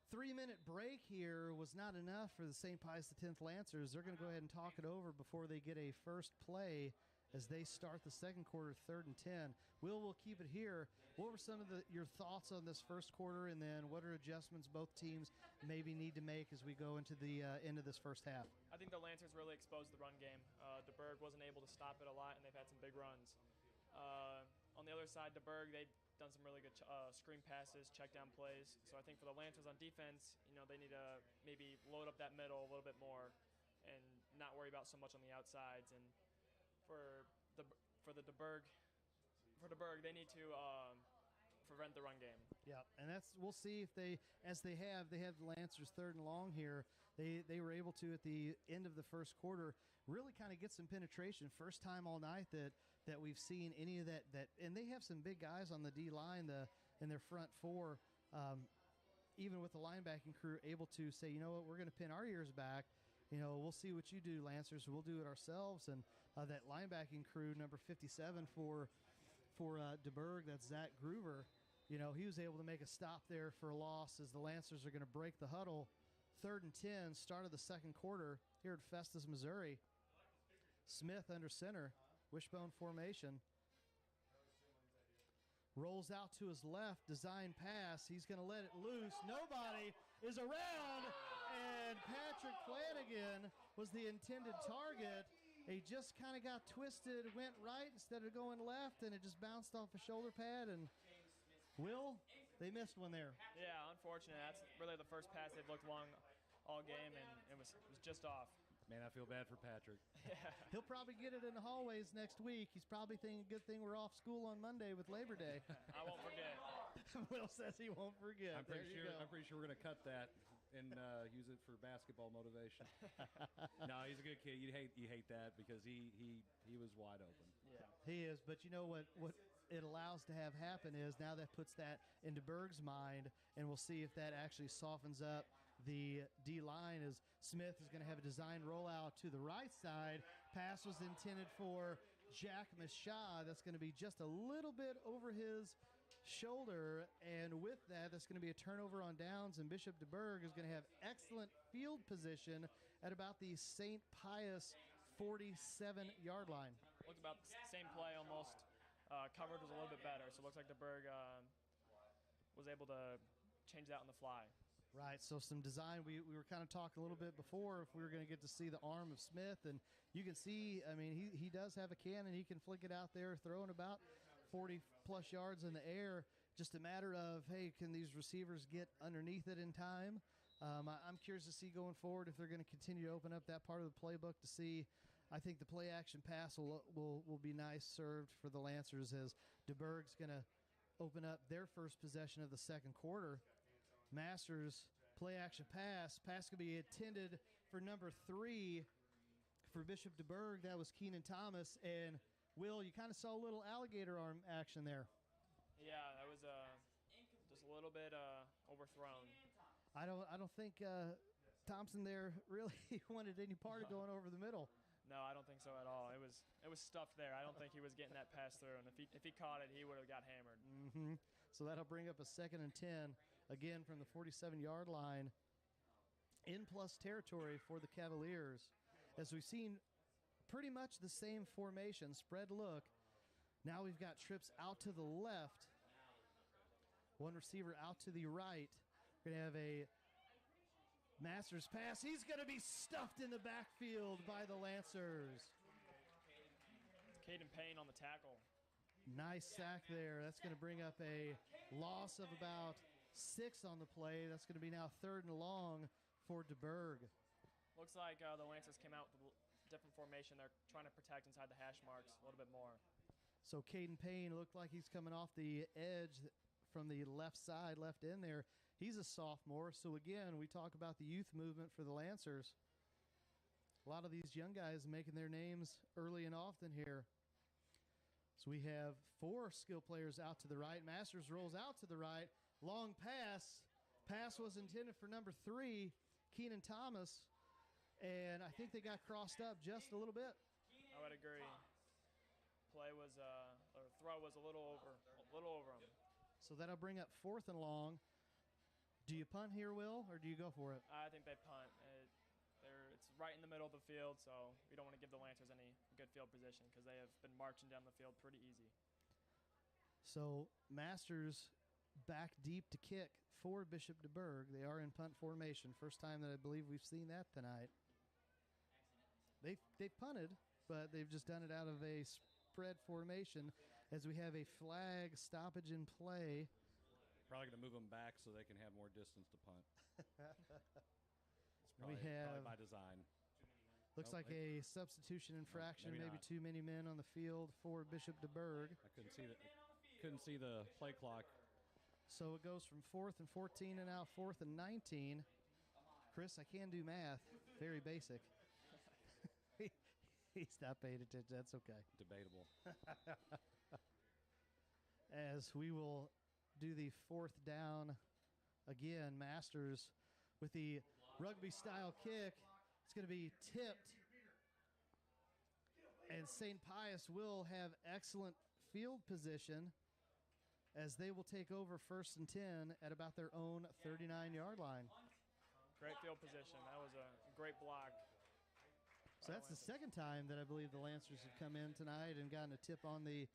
3-minute break here was not enough for the St. Pius X Lancers. They're going to go ahead and talk it over before they get a first play as they start the second quarter, 3rd and 10. We'll keep it here. What were some of your thoughts on this first quarter, and then what are adjustments both teams maybe need to make as we go into the end of this first half? I think the Lancers really exposed the run game. DuBourg wasn't able to stop it a lot, and they've had some big runs. On the other side, DuBourg, they've done some really good screen passes, check down plays. So I think for the Lancers on defense, they need to maybe load up that middle a little bit more and not worry about so much on the outsides. And for DuBourg, they need to prevent the run game. Yeah, and we'll see if they have the Lancers 3rd and long here. They were able to, at the end of the first quarter, really kind of get some penetration. First time all night that we've seen any of that, and they have some big guys on the D line, in their front four, even with the linebacking crew able to say, you know what, we're going to pin our ears back. We'll see what you do, Lancers. We'll do it ourselves. And that linebacking crew, number 57 for DuBourg, that's Zach Groover. He was able to make a stop there for a loss as the Lancers are going to break the huddle. 3rd and 10, start of the second quarter here at Festus, Missouri. Smith under center, wishbone formation. Rolls out to his left, design pass. He's going to let it loose. Nobody is around, and Patrick Flanagan was the intended target. He just kind of got twisted, went right instead of going left, and it just bounced off a shoulder pad. And they missed one there. Yeah, unfortunate. That's really the first pass they've looked long all game, and it was just off. Man, I feel bad for Patrick. Yeah. He'll probably get it in the hallways next week. He's probably thinking, good thing we're off school on Monday with Labor Day. I won't forget. Will says he won't forget. I'm pretty sure we're going to cut that and use it for basketball motivation. No, he's a good kid. You hate that because he was wide open. Yeah, he is. But you know what it allows to have happen is now that puts that in DuBourg's mind, and we'll see if that actually softens up the D line as Smith is going to have a design rollout to the right side. Pass was intended for Jack Mashah. That's going to be just a little bit over his shoulder, and with that's going to be a turnover on downs, and Bishop DuBourg is going to have excellent field position at about the St. Pius 47-yard line. Looked about the same play almost. Coverage was a little bit better, so it looks like DuBourg was able to change that on the fly. Right, so some design. We were kind of talking a little bit before if we were going to get to see the arm of Smith, and you can see, I mean, he does have a cannon. He can flick it out there, throwing about 40-plus yards in the air. Just a matter of, hey, can these receivers get underneath it in time? I'm curious to see going forward if they're going to continue to open up that part of the playbook to see. I think the play-action pass will be nice served for the Lancers as DuBourg's going to open up their first possession of the second quarter. Masters play-action pass. Pass could be intended for number 3 for Bishop DuBourg. That was Keenan Thomas. And, Will, you kind of saw a little alligator arm action there. Yeah, that was just a little bit overthrown. I don't think Thompson there really wanted any part of going over the middle. No, I don't think so at all. It was stuffed there. I don't think he was getting that pass through, and if he caught it, he would have got hammered. Mm-hmm. So that'll bring up a 2nd and 10, again from the 47-yard line, in plus territory for the Cavaliers. As we've seen pretty much the same formation, spread look. Now we've got trips out to the left, one receiver out to the right. We're going to have a Masters pass. He's going to be stuffed in the backfield by the Lancers. Caden Payne on the tackle. Nice sack there. That's going to bring up a loss of about 6 on the play. That's going to be now 3rd and long for DuBourg. Looks like the Lancers came out with a different formation. They're trying to protect inside the hash marks a little bit more. So Caden Payne looked like he's coming off the edge from the left side, left in there. He's a sophomore. So, again, we talk about the youth movement for the Lancers. A lot of these young guys making their names early and often here. So we have 4 skill players out to the right. Masters rolls out to the right. Long pass. Pass was intended for number 3, Keenan Thomas. And I think they got crossed up just a little bit. I would agree. Play was, or throw was a little over him. So that'll bring up 4th and long. Do you punt here, Will, or do you go for it? I think they punt. It's right in the middle of the field, so we don't want to give the Lancers any good field position because they have been marching down the field pretty easy. So Masters back deep to kick for Bishop DuBourg. They are in punt formation. First time that I believe we've seen that tonight. They've punted, but they've just done it out of a spread formation as we have a flag stoppage in play. Probably going to move them back so they can have more distance to punt. It's probably by design. Looks like a substitution infraction, maybe too many men on the field for Bishop DuBourg. I couldn't see the play clock. So it goes from 4th and 14 and now 4th and 19. Chris, I can do math. Very basic. He's not paying attention. That's okay. Debatable. As we will do the 4th down again, Masters with the rugby-style kick. It's going to be tipped. And St. Pius will have excellent field position as they will take over 1st and 10 at about their own 39-yard line. Great field position. That was a great block. So that's the second time that I believe the Lancers have come in tonight and gotten a tip on the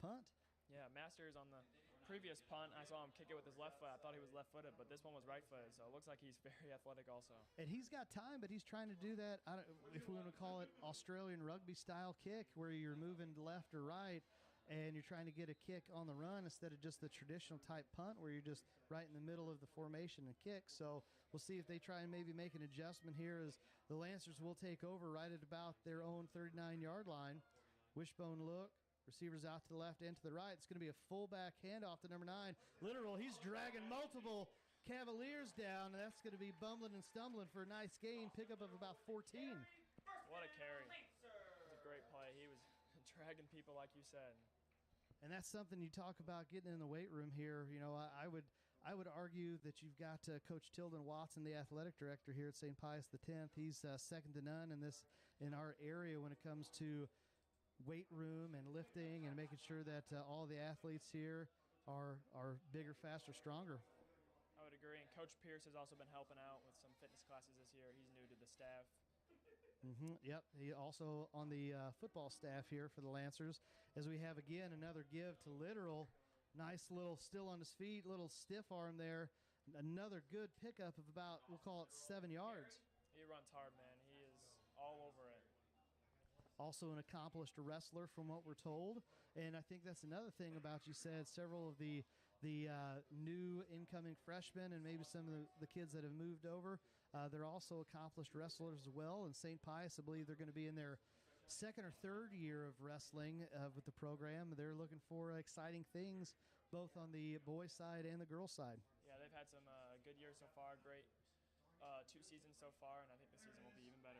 punt. Yeah, Masters on the previous punt, I saw him kick it with his left foot. I thought he was left-footed, but this one was right-footed, so it looks like he's very athletic also. And he's got time, but he's trying to do that, if we want to call it Australian rugby-style kick, where you're moving left or right, and you're trying to get a kick on the run instead of just the traditional type punt where you're just right in the middle of the formation and kick. So we'll see if they try and maybe make an adjustment here as the Lancers will take over right at about their own 39-yard line. Wishbone look. Receivers out to the left and to the right. It's going to be a fullback handoff to number 9. Literal, he's dragging multiple Cavaliers down, and that's going to be bumbling and stumbling for a nice gain, pickup of about 14. What a carry. It was a great play. He was dragging people like you said. And that's something you talk about getting in the weight room here. You know, I would argue that you've got Coach Tilden Watson, the athletic director here at St. Pius X. He's second to none in our area when it comes to weight room and lifting and making sure that all the athletes here are bigger, faster, stronger. I would agree. And Coach Pierce has also been helping out with some fitness classes this year. He's new to the staff. Yep. He also on the football staff here for the Lancers. As we have again another give to Literal. Nice little still on his feet, little stiff arm there. Another good pickup of about, we'll call it 7 yards. He runs hard, man. He is all over it. Also an accomplished wrestler from what we're told. And I think that's another thing about you said several of the new incoming freshmen and maybe some of the kids that have moved over, they're also accomplished wrestlers as well. And St. Pius, I believe they're going to be in their second or third year of wrestling with the program. They're looking for exciting things both on the boys' side and the girls' side. Yeah, they've had some good years so far. Great 2 seasons so far, and I think the season will be even better.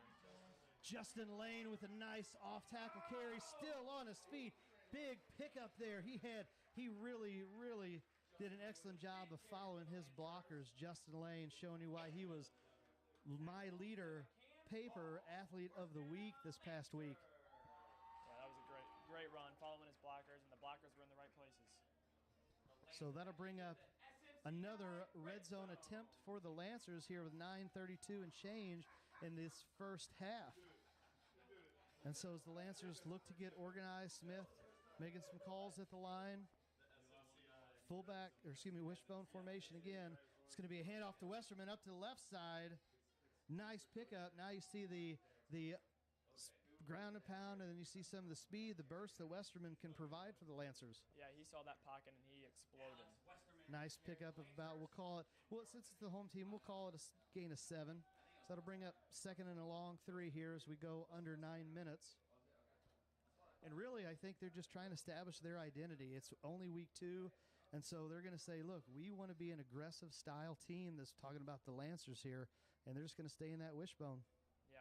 Justin Lane with a nice off-tackle carry, still on his feet. Big pickup there. He really did an excellent job of following his blockers. Justin Lane showing you why he was my leader paper athlete of the week this past week. Yeah, that was a great run, following his blockers, and the blockers were in the right places. So that'll bring up another red zone attempt for the Lancers here with 9:32 and change in this first half. And so as the Lancers look to get organized, Smith making some calls at the line. Wishbone formation again. It's going to be a handoff to Westerman up to the left side. Nice pickup. Now you see the ground and pound, and then you see some of the speed, the burst that Westerman can provide for the Lancers. Yeah, he saw that pocket, and he exploded. Nice pickup of about, since it's the home team, we'll call it a gain of 7. So that'll bring up second and a long 3 here as we go under 9 minutes. And really, I think they're just trying to establish their identity. It's only week 2, and so they're going to say, look, we want to be an aggressive style team that's talking about the Lancers here, and they're just going to stay in that wishbone. Yeah,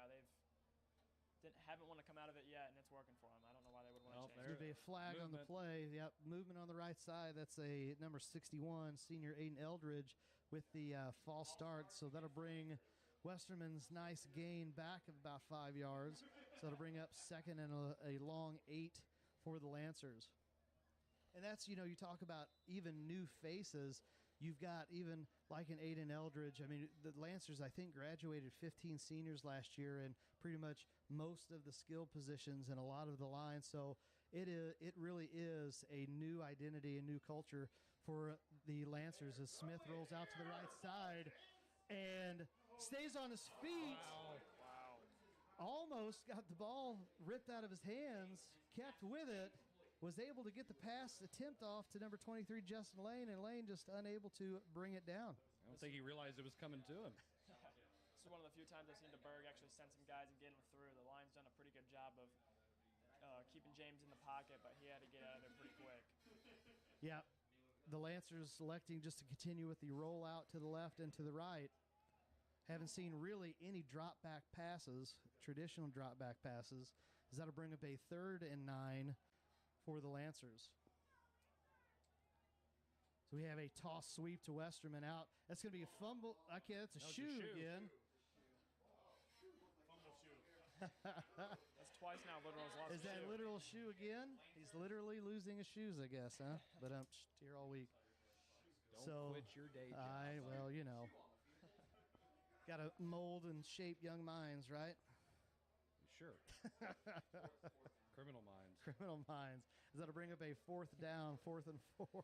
haven't want to come out of it yet, and it's working for them. I don't know why they would want to change. There's going to be a flag on the play. Yep, movement on the right side. That's a number 61, senior Aiden Eldridge with the false start. So that'll bring Westerman's nice gain back of about 5 yards. So that'll bring up second and a long 8 for the Lancers. And that's, you talk about even new faces. You've got even like an Aiden Eldridge. I mean, the Lancers, I think, graduated 15 seniors last year and pretty much most of the skill positions and a lot of the lines. So it really is a new identity, a new culture for the Lancers as Smith rolls out to the right side and stays on his feet. Wow. Almost got the ball ripped out of his hands, kept with it. Was able to get the pass attempt off to number 23, Justin Lane, and Lane just unable to bring it down. I don't think he realized it was coming to him. This is one of the few times I've seen DuBourg actually send some guys and get him through. The line's done a pretty good job of keeping James in the pocket, but he had to get out of there pretty quick. Yeah, the Lancers selecting just to continue with the rollout to the left and to the right. Haven't seen really any drop-back passes, traditional drop-back passes. That'll bring up a 3rd and 9 for the Lancers. So we have a toss sweep to Westerman out. That's going to be a fumble. Okay, that's a shoe again. That's twice now Literal's lost Is that literal shoe again? He's literally losing his shoes, I guess, huh? But I'm here all week. Don't quit your day job. Well, got to mold and shape young minds, right? Sure. Criminal minds. Criminal minds. That'll bring up a 4th down, 4th and 4.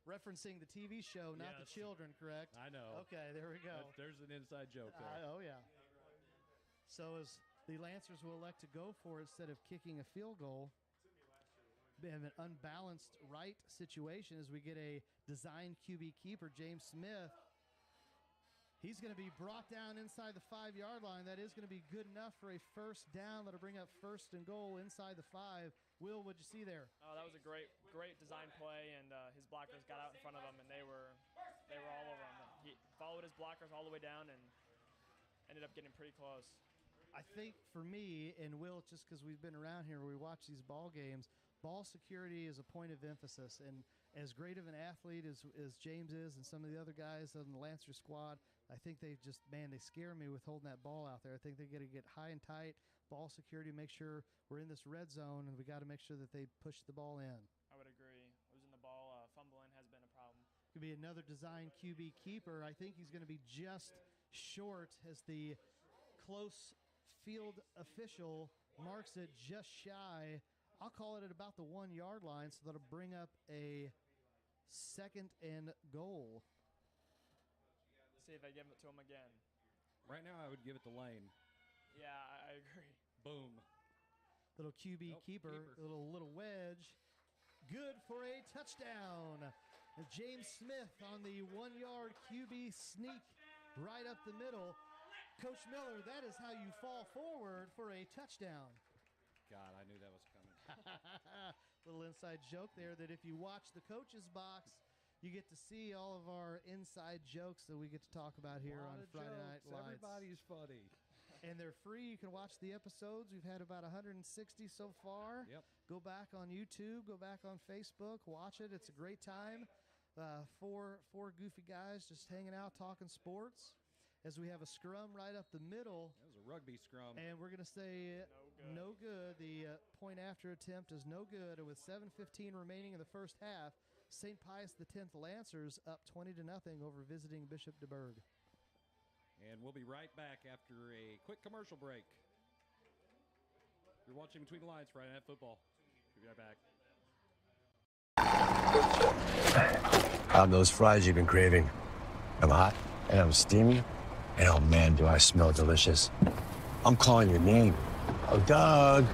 Referencing the TV show, not the children, correct? I know. Okay, there we go. There's an inside joke there. Oh, yeah. So as the Lancers will elect to go for it instead of kicking a field goal, we have an unbalanced right situation as we get a design QB keeper, James Smith. He's going to be brought down inside the 5-yard line. That is going to be good enough for a 1st down. That'll bring up 1st and goal inside the 5. Will, what'd you see there? Oh, that was a great design play, and his blockers got out in front of him, and they were all over him. He followed his blockers all the way down and ended up getting pretty close. I think for me and Will, just because we've been around here, we watch these ball games, ball security is a point of emphasis. And as great of an athlete as James is and some of the other guys on the Lancer squad, I think they scare me with holding that ball out there. I think they got to get high and tight, ball security, make sure we're in this red zone, and we got to make sure that they push the ball in. I would agree. Losing the ball, fumbling has been a problem. Could be another design QB keeper. I think he's going to be just short as the close field official marks it just shy. I'll call it at about the 1-yard line, so that'll bring up a 2nd and goal. See if they give it to him again. Right now, I would give it to Lane. Yeah, I agree. Boom. Little QB keeper, little wedge. Good for a touchdown. And James Smith on the 1-yard QB sneak right up the middle. Coach Miller, that is how you fall forward for a touchdown. God, I knew that was coming. Little inside joke there that if you watch the coach's box, you get to see all of our inside jokes that we get to talk about here on Friday Night Lights. Everybody's funny. And they're free. You can watch the episodes. We've had about 160 so far. Yep. Go back on YouTube. Go back on Facebook. Watch it. It's a great time. Four goofy guys just hanging out, talking sports. As we have a scrum right up the middle. That was a rugby scrum. And we're going to say no good. The point after attempt is no good. And with 7:15 remaining in the first half, St. Pius X Lancers up 20-0 over visiting Bishop DuBourg. And we'll be right back after a quick commercial break. You're watching Between the Lines Friday Night Football. We'll be right back. I'm those fries you've been craving. I'm hot, and I'm steamy, and oh man, do I smell delicious. I'm calling your name. Oh, Doug.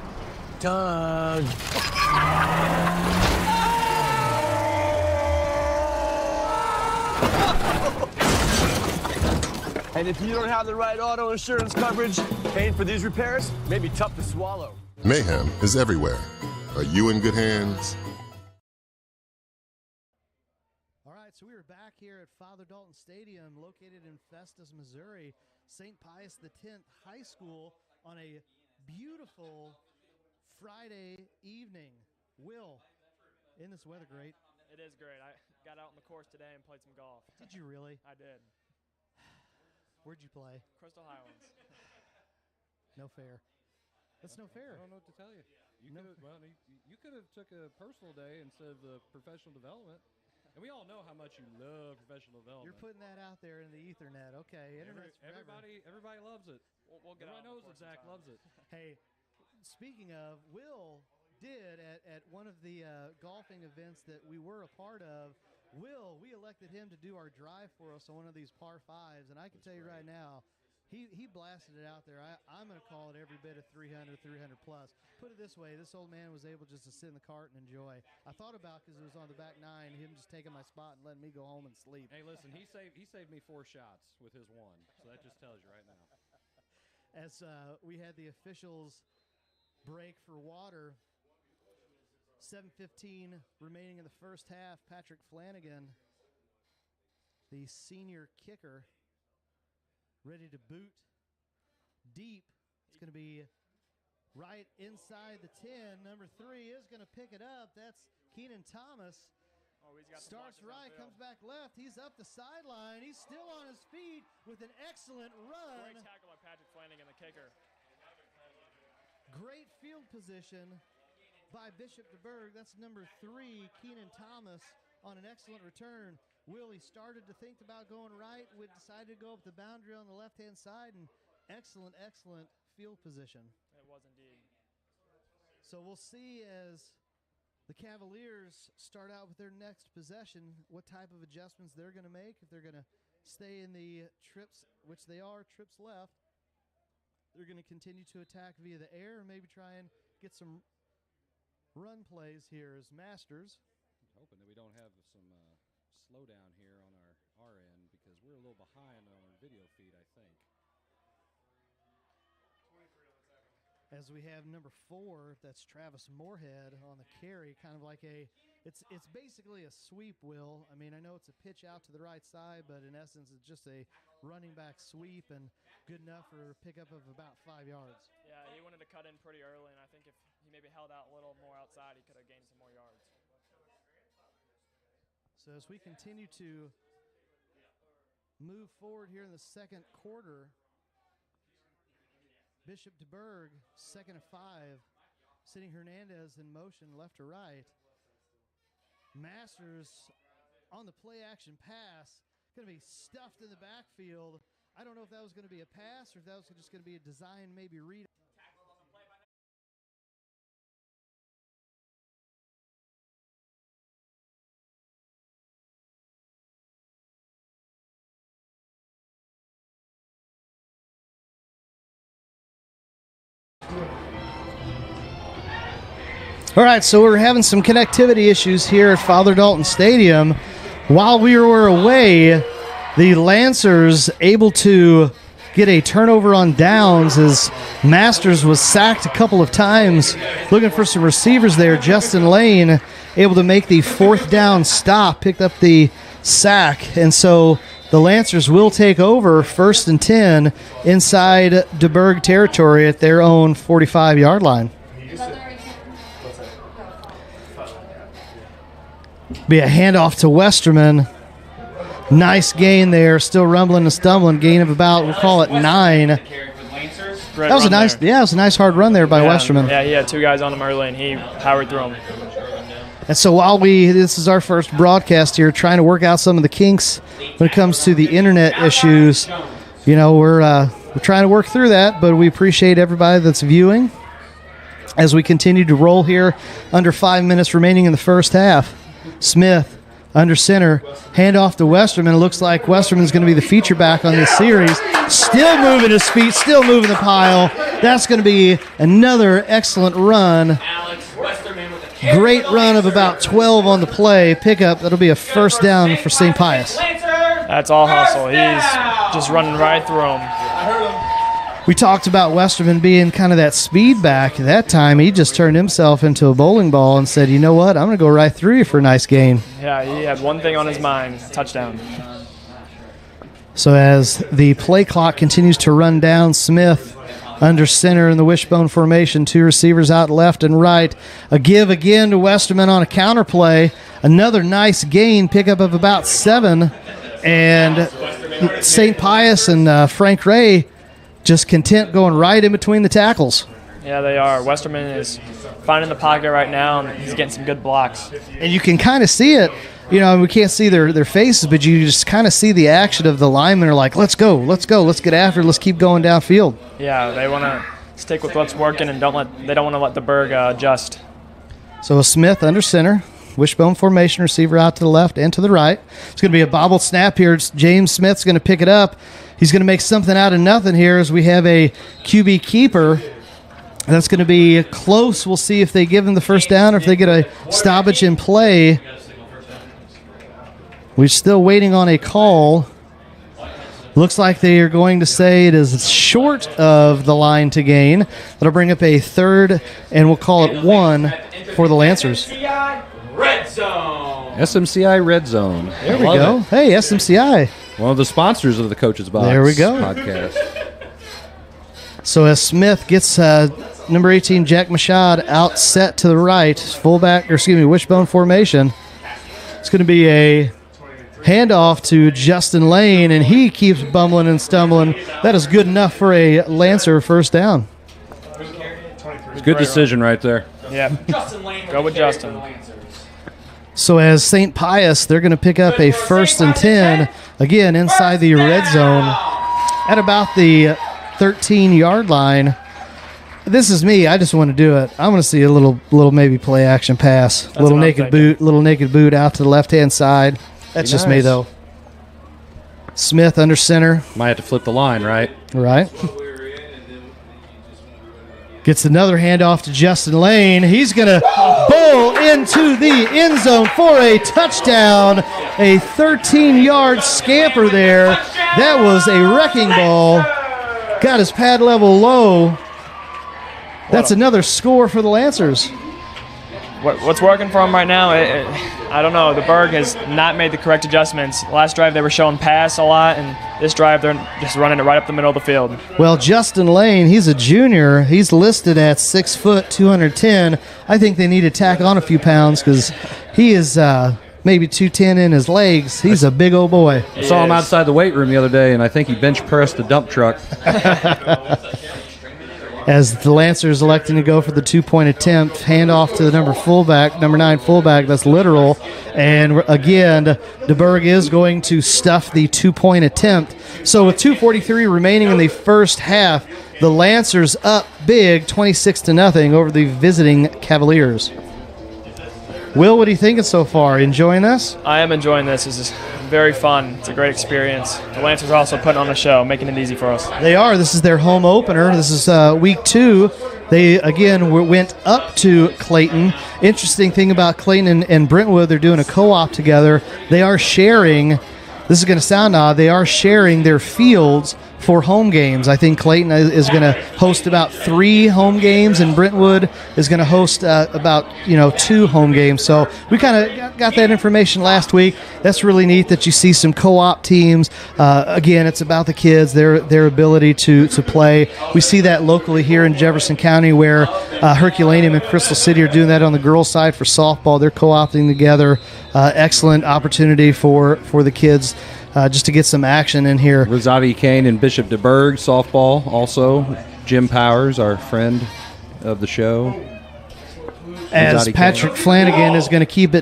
Doug. And if you don't have the right auto insurance coverage, paying for these repairs may be tough to swallow. Mayhem is everywhere. Are you in good hands? All right, so we are back here at Father Dalton Stadium, located in Festus, Missouri, St. Pius X High School on a beautiful Friday evening. Will, isn't this weather great? It is great. I got out on the course today and played some golf. Did you really? I did. Where'd you play? Crystal Highlands. No fair. That's no fair. I don't know what to tell you. You could have took a personal day instead of the professional development. And we all know how much you love professional development. You're putting that out there in the Ethernet. Okay. Everybody loves it. We'll get Everybody knows that Zach loves it. Hey, speaking of, Will did at one of the golfing events that we were a part of. Will, we elected him to do our drive for us on one of these par fives, and I can tell you right now, he blasted it out there. I'm going to call it every bit of 300 plus. Put it this way, this old man was able just to sit in the cart and enjoy. I thought about, because it was on the back nine, him just taking my spot and letting me go home and sleep. Hey, listen, he saved me 4 shots with his one, so that just tells you right now. As we had the officials break for water, 7:15 remaining in the first half. Patrick Flanagan, the senior kicker, ready to boot deep. It's going to be right inside the 10. Number 3 is going to pick it up. That's Keenan Thomas. Oh, he's got starts right, comes back left. He's up the sideline. He's still on his feet with an excellent run. Great tackle by Patrick Flanagan, the kicker. Great field position by Bishop DuBourg. That's number 3, Keenan Thomas, on an excellent return. Willie started to think about going right, would decide to go up the boundary on the left-hand side, and excellent field position. It was indeed. So we'll see as the Cavaliers start out with their next possession what type of adjustments they're going to make, if they're going to stay in the trips, which they are, trips left. They're going to continue to attack via the air and maybe try and get some run plays here as Masters. I'm hoping that we don't have some slowdown here on our end, because we're a little behind on our video feed, I think. As we have number 4, that's Travis Moorhead on the carry, kind of like it's basically a sweep, Will. I mean, I know it's a pitch out to the right side, but in essence, it's just a running back sweep and good enough for a pickup of about 5 yards. Yeah, he wanted to cut in pretty early, and I think if he maybe held out a little more outside, he could have gained some more yards. So as we continue to move forward here in the second quarter, Bishop DuBourg, 2nd and 5, sitting Hernandez in motion left to right. Masters on the play action pass, going to be stuffed in the backfield. I don't know if that was going to be a pass or if that was just going to be a design, maybe read. All right, so we're having some connectivity issues here at Father Dalton Stadium. While we were away, the Lancers able to get a turnover on downs as Masters was sacked a couple of times. Looking for some receivers there. Justin Lane able to make the 4th down stop, picked up the sack. And so the Lancers will take over 1st and 10 inside DuBourg territory at their own 45-yard line. Be a handoff to Westerman. Nice gain there. Still rumbling and stumbling. Gain of about, we'll call it 9. That was a nice, it was a nice hard run there by Westerman. Yeah, he had 2 guys on him early, and he powered through them. And so while this is our first broadcast here, trying to work out some of the kinks when it comes to the internet issues. You know, we're trying to work through that, but we appreciate everybody that's viewing as we continue to roll here. Under 5 minutes remaining in the first half. Smith under center, handoff to Westerman. It looks like Westerman's going to be the feature back on this series. Still moving his feet, still moving the pile. That's going to be another excellent run. Great run of about 12 on the play. Pickup, that'll be a 1st down for St. Pius. That's all hustle. He's just running right through him. We talked about Westerman being kind of that speed back. That time, he just turned himself into a bowling ball and said, you know what, I'm going to go right through you for a nice gain. Yeah, he had one thing on his mind, touchdown. So as the play clock continues to run down, Smith under center in the wishbone formation. 2 receivers out left and right. A give again to Westerman on a counter play. Another nice gain, pickup of about 7. And St. Pius and Frank Ray just content going right in between the tackles. Yeah, they are. Westerman is finding the pocket right now, and he's getting some good blocks. And you can kind of see it. You know, we can't see their faces, but you just kind of see the action of the linemen are like, let's go, let's get after it, let's keep going downfield. Yeah, they want to stick with what's working and they don't want to let DuBourg adjust. So Smith under center, wishbone formation, receiver out to the left and to the right. It's going to be a bobbled snap here. James Smith's going to pick it up. He's going to make something out of nothing here as we have a QB keeper. That's going to be close. We'll see if they give him the first down or if they get a stoppage in play. We're still waiting on a call. Looks like they are going to say it is short of the line to gain. That'll bring up a 3rd, and we'll call it 1 for the Lancers. Red Zone. SMCI Red Zone. There we go. It. Hey, SMCI. One of the sponsors of the Coach's Box there we go. podcast. So as Smith gets number 18, Jack Mashad, out set to the right, wishbone formation. It's going to be a handoff to Justin Lane, and he keeps bumbling and stumbling. That is good enough for a Lancer first down. It's a good decision right there. Yeah, go with Justin. So as St. Pius, they're going to pick up a 1st and 10, again inside the red zone at about the 13-yard line. This is me. I just want to do it. I want to see a little maybe play action pass. That's little naked boot out to the left-hand side. That's just me, though. Smith under center. Might have to flip the line, right? Right. Gets another handoff to Justin Lane. He's going to bowl into the end zone for a touchdown. A 13-yard scamper there. That was a wrecking ball. Got his pad level low. That's another score for the Lancers. What's working for him right now, I don't know. DuBourg has not made the correct adjustments. Last drive they were showing pass a lot, and this drive they're just running it right up the middle of the field. Well, Justin Lane, he's a junior. He's listed at 6 foot, 210. I think they need to tack on a few pounds because he is maybe 210 in his legs. He's a big old boy. I saw him outside the weight room the other day, and I think he bench pressed the dump truck. As the Lancers electing to go for the 2-point attempt, handoff to the number 9 fullback, that's literal. And again, DuBourg is going to stuff the 2-point attempt. So with 2:43 remaining in the first half, the Lancers up big, 26-0 over the visiting Cavaliers. Will, what are you thinking so far? Enjoying this? I am enjoying this. This is very fun. It's a great experience. The Lancers are also putting on a show, making it easy for us. They are. This is their home opener. This is week 2. They, again, went up to Clayton. Interesting thing about Clayton and Brentwood, they're doing a co-op together. They are sharing, this is going to sound odd, they are sharing their fields for home games. I think Clayton is going to host about 3 home games, and Brentwood is going to host about 2 home games. So we kind of got that information last week. That's really neat that you see some co-op teams. Again, it's about the kids, their ability to play. We see that locally here in Jefferson County, where Herculaneum and Crystal City are doing that on the girls' side for softball. They're co-opting together. Excellent opportunity for the kids. Just to get some action in here. Rosati Kane and Bishop DuBourg softball also. Jim Powers, our friend of the show. As Patrick Flanagan is going to kick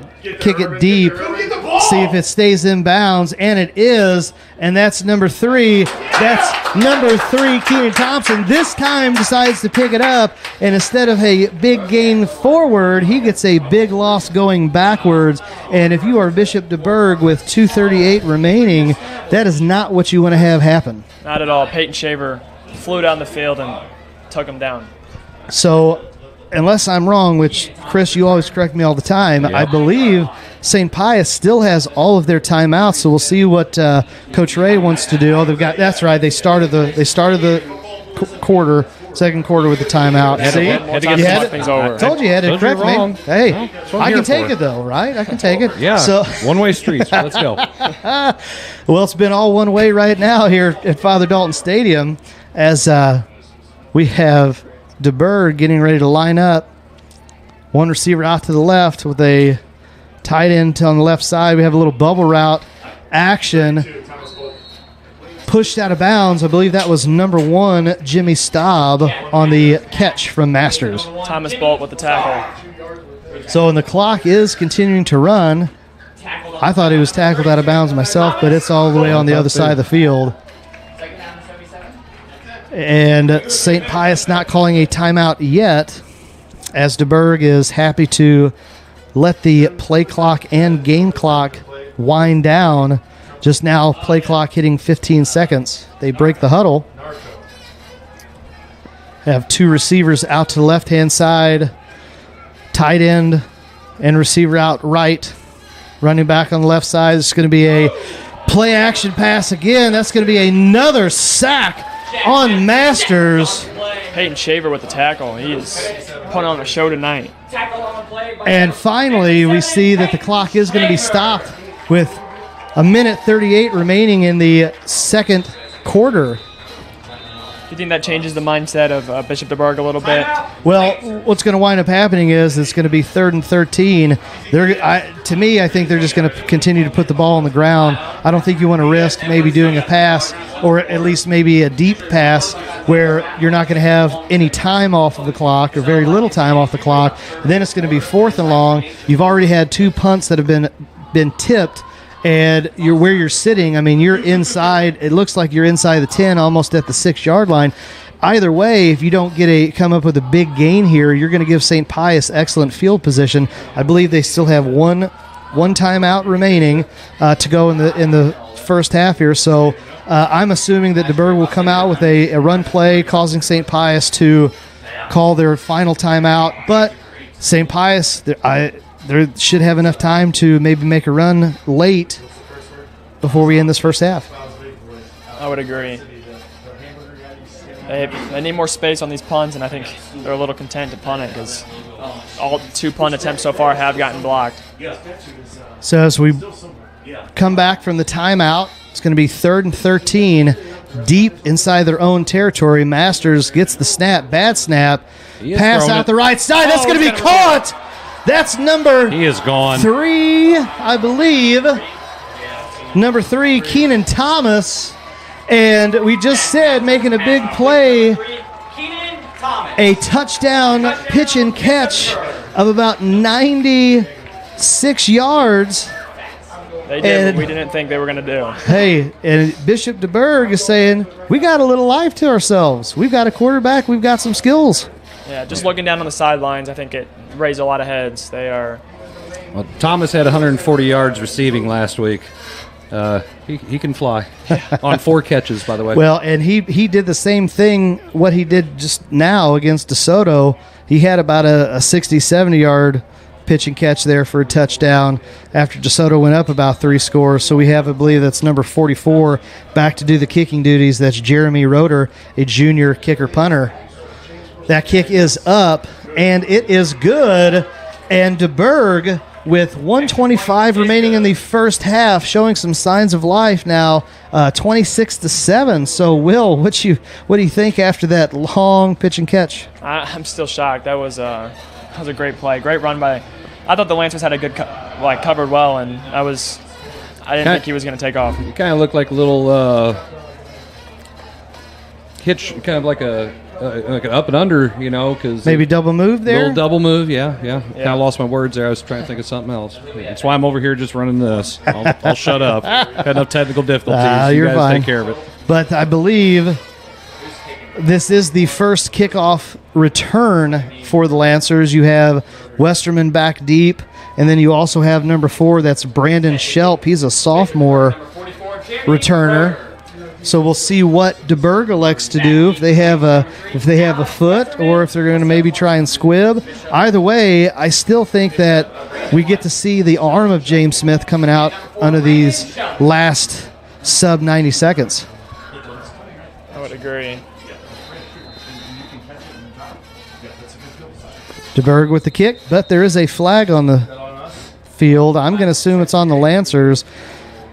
it deep, see if it stays in bounds, and it is, and that's number 3. That's number 3, Keenan Thompson. This time decides to pick it up, and instead of a big gain forward, he gets a big loss going backwards. And if you are Bishop DuBourg with 2:38 remaining, that is not what you want to have happen. Not at all. Peyton Shaver flew down the field and took him down. So, unless I'm wrong, which, Chris, you always correct me all the time, I believe St. Pius still has all of their timeouts, so we'll see what Coach Ray wants to do. Oh, that's right. They started the second quarter with the timeout. See? I told you had to correct me. Hey, I can take it, though, right? I can take it. Yeah, so, one-way streets. Let's go. Well, it's been all one way right now here at Father Dalton Stadium as we have DuBourg getting ready to line up. One receiver out to the left with a tight end on the left side. We have a little bubble route action. Pushed out of bounds. I believe that was number 1, Jimmy Staub, on the catch from Masters. Thomas Bolt with the tackle. So, and the clock is continuing to run. I thought he was tackled out of bounds myself, but it's all the way on the other side of the field. And St. Pius not calling a timeout yet, as DuBourg is happy to let the play clock and game clock wind down. Just now, play clock hitting 15 seconds. They break the huddle. Have 2 receivers out to the left-hand side, tight end and receiver out right. Running back on the left side. It's going to be a play-action pass again. That's going to be another sack on Masters. Peyton Shaver with the tackle. He is putting on a show tonight. And finally, we see that the clock is going to be stopped with 1:38 remaining in the second quarter. Do you think that changes the mindset of Bishop DuBourg a little bit? Well, what's going to wind up happening is it's going to be 3rd and 13. To me, I think they're just going to continue to put the ball on the ground. I don't think you want to risk maybe doing a pass, or at least maybe a deep pass where you're not going to have any time off of the clock or very little time off the clock. Then it's going to be 4th and long. You've already had 2 punts that have been tipped. And where you're sitting, I mean, you're inside. It looks like you're inside the 10, almost at the 6-yard line. Either way, if you don't come up with a big gain here, you're going to give St. Pius excellent field position. I believe they still have one timeout remaining to go in the first half here. So I'm assuming that DuBourg will come out with a run play, causing St. Pius to call their final timeout. But St. Pius, they should have enough time to maybe make a run late before we end this first half. I would agree. They need more space on these punts, and I think they're a little content to punt it because all 2 punt attempts so far have gotten blocked. So as we come back from the timeout, it's going to be 3rd and 13, deep inside their own territory. Masters gets the snap, bad snap, pass out the right side. That's going to be caught. That's number He is gone. 3, I believe. Number 3, Keenan Thomas. And we just said making a big play, a touchdown pitch and catch of about 96 yards. They did what we didn't think they were going to do. Hey, and Bishop DuBourg is saying, we got a little life to ourselves. We've got a quarterback. We've got some skills. Yeah, just looking down on the sidelines, I think it raised a lot of heads. They are. Well, Thomas had 140 yards receiving last week. He can fly on 4 catches, by the way. Well, and he did the same thing, what he did just now against DeSoto. He had about a 60, 70-yard pitch and catch there for a touchdown after DeSoto went up about 3 scores. So we have, I believe that's number 44, back to do the kicking duties. That's Jeremy Roeder, a junior kicker-punter. That kick is up, and it is good. And DuBourg, with 1:25 remaining in the first half, showing some signs of life now, 26-7. So, Will, what do you think after that long pitch and catch? I'm still shocked. That was a great play, great run by. I thought the Lancers had a good covered well, and I didn't think he was going to take off. It kind of looked like a little hitch, kind of like an up and under, because maybe double move there. Little double move, yeah. Kind of lost my words there. I was trying to think of something else. That's why I'm over here just running this. I'll shut up. Had enough technical difficulties. You you're guys fine. Take care of it. But I believe this is the first kickoff return for the Lancers. You have Westerman back deep, and then you also have number 4. That's Brandon Shelp. He's a sophomore returner. So we'll see what DuBourg elects to do, if they have a foot, or if they're going to maybe try and squib. Either way, I still think that we get to see the arm of James Smith coming out under these last sub 90 seconds. I would agree. DuBourg with the kick, but there is a flag on the field. I'm going to assume it's on the Lancers.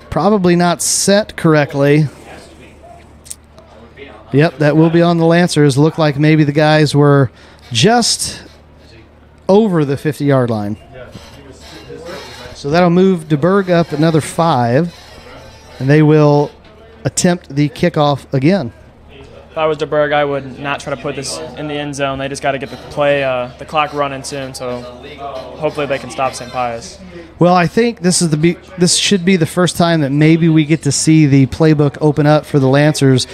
Probably not set correctly. Yep, that will be on the Lancers. Looked like maybe the guys were just over the 50-yard line. So that'll move DuBourg up another 5, and they will attempt the kickoff again. If I was DuBourg, I would not try to put this in the end zone. They just got to get the clock running soon, so hopefully they can stop St. Pius. Well, I think this should be the first time that maybe we get to see the playbook open up for the Lancers,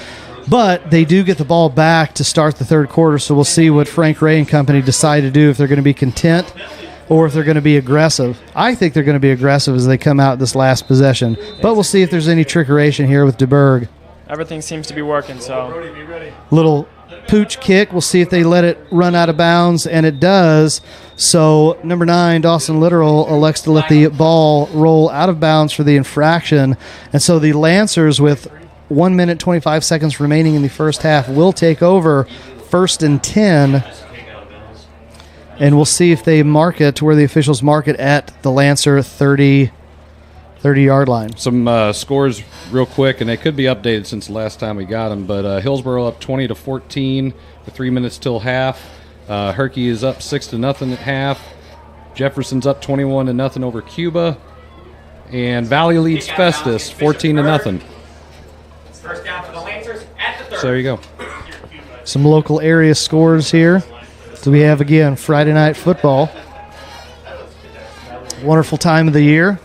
but they do get the ball back to start the third quarter, so we'll see what Frank Ray and company decide to do, if they're going to be content or if they're going to be aggressive. I think they're going to be aggressive as they come out this last possession, but we'll see if there's any trickeration here with DuBourg. Everything seems to be working, so. Little pooch kick. We'll see if they let it run out of bounds, and it does. So number 9, Dawson Littoral, elects to let the ball roll out of bounds for the infraction. And so the Lancers, with 1 minute, 25 seconds remaining in the first half, will take over 1st and 10. And we'll see if they mark it to where the officials mark it at the Lancer 30-yard line. Some scores real quick, and they could be updated since the last time we got them. But Hillsborough up 20-14 with 3 minutes till half. Herky is up 6-0 at half. Jefferson's up 21-0 over Cuba, and Valley leads Festus 14-0. First down for the Lancers at the 30. So there you go. Some local area scores here. So we have, again, Friday night football. Wonderful time of the year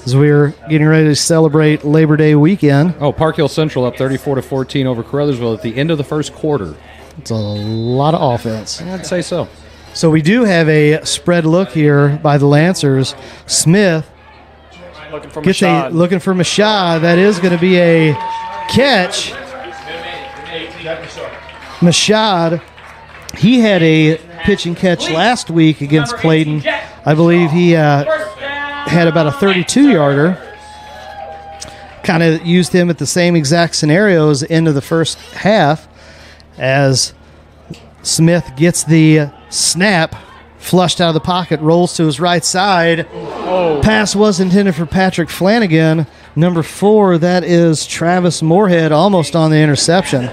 as we're getting ready to celebrate Labor Day weekend. Oh, Park Hill Central up 34-14 over Caruthersville at the end of the first quarter. It's a lot of offense. I'd say so. So we do have a spread look here by the Lancers. Smith Looking for gets Mashad. looking for Mashad. That is going to be a catch. Mashad, he had a pitch and catch last week against Clayton. I believe he had about a 32-yarder. Kind of used him at the same exact scenarios into the first half as Smith gets the snap, flushed out of the pocket, rolls to his right side. Pass was intended for Patrick Flanagan. Number 4, that is Travis Moorhead, almost on the interception.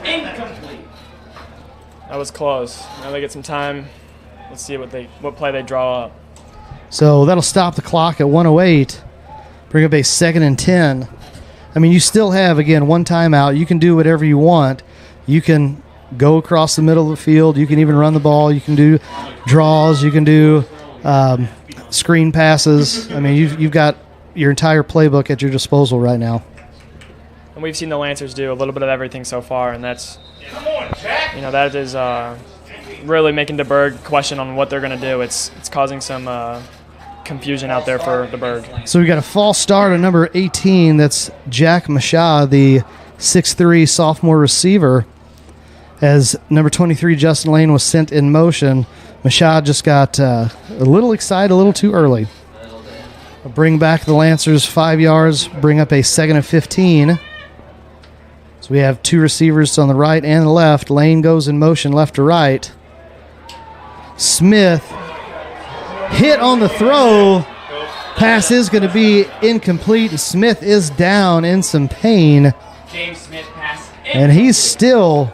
That was close. Now they get some time. Let's see what play they draw up. So that'll stop the clock at 1:08. Bring up a 2nd and 10. I mean, you still have, again, one timeout. You can do whatever you want. You can go across the middle of the field. You can even run the ball. You can do draws. You can do screen passes. I mean, you've got your entire playbook at your disposal right now. And we've seen the Lancers do a little bit of everything so far, and that's, that is really making DuBourg question on what they're going to do. It's causing some confusion out there for DuBourg. So we got a false start on number 18. That's Jack Mashad, the 6'3" sophomore receiver. As number 23, Justin Lane, was sent in motion, Mashad just got a little excited a little too early. Bring back the Lancers 5 yards, bring up a 2nd and 15. So we have 2 receivers on the right and the left. Lane goes in motion left to right. Smith hit on the throw. Pass is going to be incomplete, and Smith is down in some pain. James Smith pass. And he's still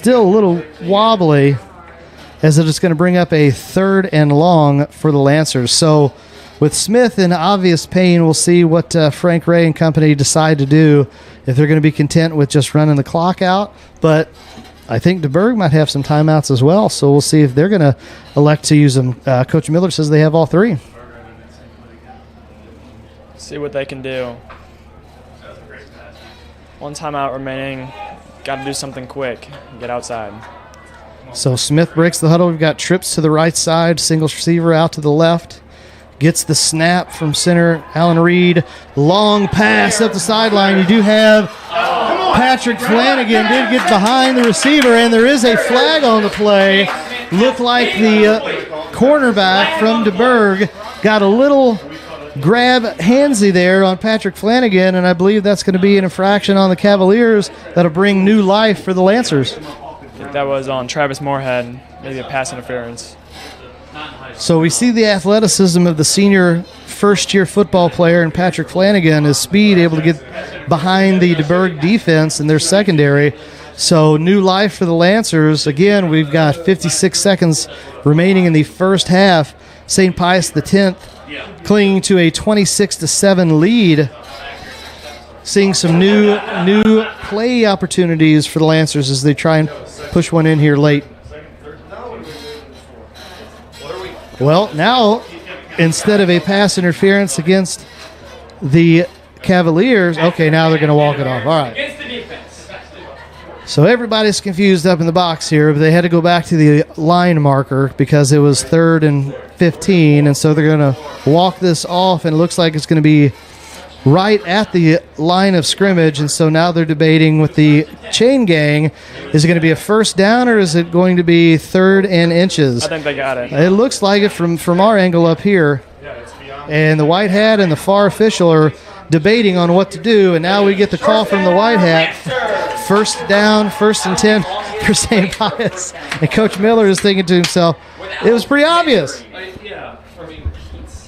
a little wobbly, as it is going to bring up a 3rd and long for the Lancers. So with Smith in obvious pain, we'll see what Frank Ray and company decide to do, if they're going to be content with just running the clock out. But I think DuBourg might have some timeouts as well, so we'll see if they're going to elect to use them. Coach Miller says they have all 3. See what they can do. One timeout remaining. Got to do something quick. Get outside. So Smith breaks the huddle. We've got trips to the right side, single receiver out to the left. Gets the snap from center, Alan Reed. Long pass up the sideline. You do have Patrick Flanagan did get behind the receiver, and there is a flag on the play. Looked like the cornerback from DuBourg got a little grab handsy there on Patrick Flanagan, and I believe that's going to be an infraction on the Cavaliers that'll bring new life for the Lancers. I think that was on Travis Moorhead, maybe a pass interference. So we see the athleticism of the senior first-year football player, and Patrick Flanagan, his speed, able to get behind the DuBourg defense in their secondary. So new life for the Lancers. Again, we've got 56 seconds remaining in the first half. St. Pius X clinging to a 26-7 lead. Seeing some new play opportunities for the Lancers as they try and push one in here late. Well, now, instead of a pass interference against the Cavaliers, okay, now they're going to walk it off. All right. So everybody's confused up in the box here, but they had to go back to the line marker because it was 3rd and 15, and so they're going to walk this off, and it looks like it's going to be right at the line of scrimmage, and so now they're debating with the chain gang, is it going to be a first down or is it going to be 3rd and inches? I think they got it. It looks like it from our angle up here, and the white hat and the FAR official are debating on what to do, and now we get the call from the white hat. First down, 1st and 10 for St. Pius, and Coach Miller is thinking to himself, it was pretty obvious.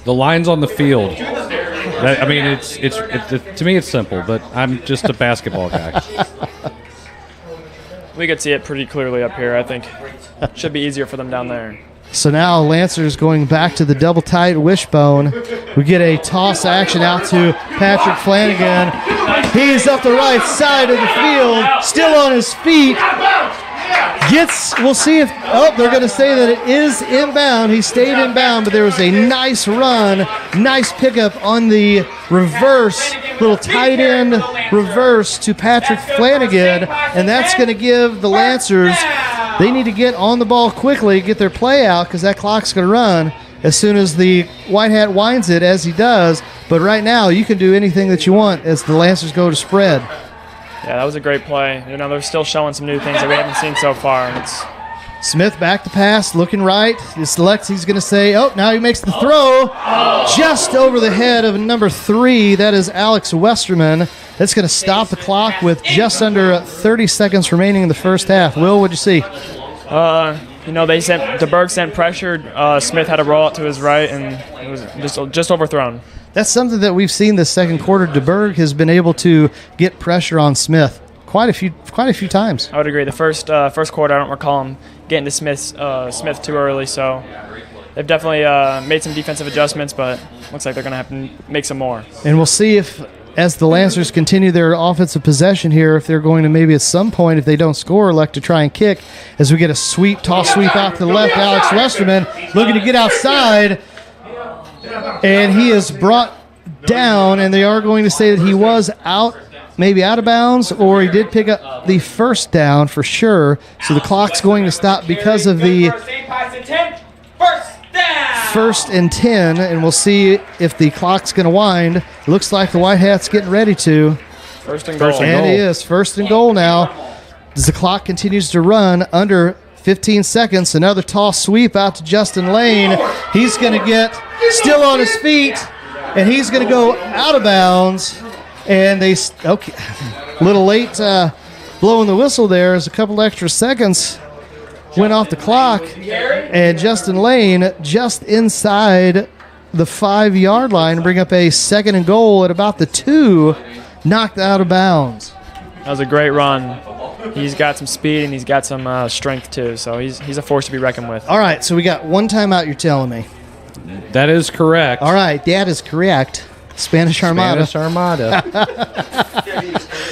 The line's on the field. I mean, it's to me it's simple, but I'm just a basketball guy. We could see it pretty clearly up here. I think it should be easier for them down there. So now Lancers going back to the double tight wishbone. We get a toss action out to Patrick Flanagan. He's up the right side of the field, still on his feet. We'll see if, they're going to say that it is inbound. He stayed inbound, but there was a nice run, nice pickup on the reverse, little tight end reverse to Patrick Flanagan, and that's going to give the Lancers, they need to get on the ball quickly, get their play out, because that clock's going to run as soon as the white hat winds it, as he does. But right now, you can do anything that you want as the Lancers go to spread. Yeah, that was a great play. You know, they're still showing some new things that we haven't seen so far. Smith back to pass, looking right. He selects, he's going to say, now he makes the throw just over the head of number 3. That is Alex Westerman. That's going to stop the clock with just under 30 seconds remaining in the first half. Will, what'd you see? DuBourg sent pressure. Smith had a roll out to his right, and it was just overthrown. That's something that we've seen this second quarter. DuBourg has been able to get pressure on Smith quite a few times. I would agree. The first quarter, I don't recall him getting to Smith too early, so they've definitely made some defensive adjustments, but looks like they're going to have to make some more. And we'll see if, as the Lancers continue their offensive possession here, if they're going to maybe at some point, if they don't score, elect to try and kick, as we get a toss sweep out to the left. Alex Westerman looking to get outside, and he is brought down, and they are going to say that he was maybe out of bounds, or he did pick up the first down for sure. So the clock's going to stop because of the 1st and 10, and we'll see if the clock's going to wind. Looks like the white hat's getting ready to. First and goal. And he is. 1st and goal now. As the clock continues to run under 15 seconds, another toss sweep out to Justin Lane. He's going to get still on his feet, and he's going to go out of bounds. And little late blowing the whistle there as a couple extra seconds went off the clock, and Justin Lane just inside the 5-yard line, bring up a 2nd and goal at about the 2, knocked out of bounds. That was a great run. He's got some speed and he's got some strength too, so he's a force to be reckoned with. All right, so we got one timeout, you're telling me. That is correct. All right, that is correct. Spanish Armada.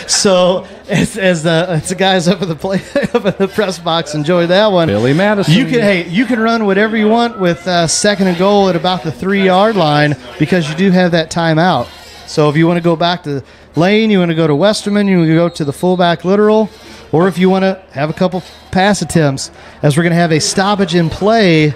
So as the guys up in the press box enjoy that one. Billy Madison. You can run whatever you want with 2nd and goal at about the 3-yard line, because you do have that timeout. So if you want to go back to Lane, you want to go to Westerman, you want to go to the fullback literal, or if you want to have a couple pass attempts, as we're going to have a stoppage in play.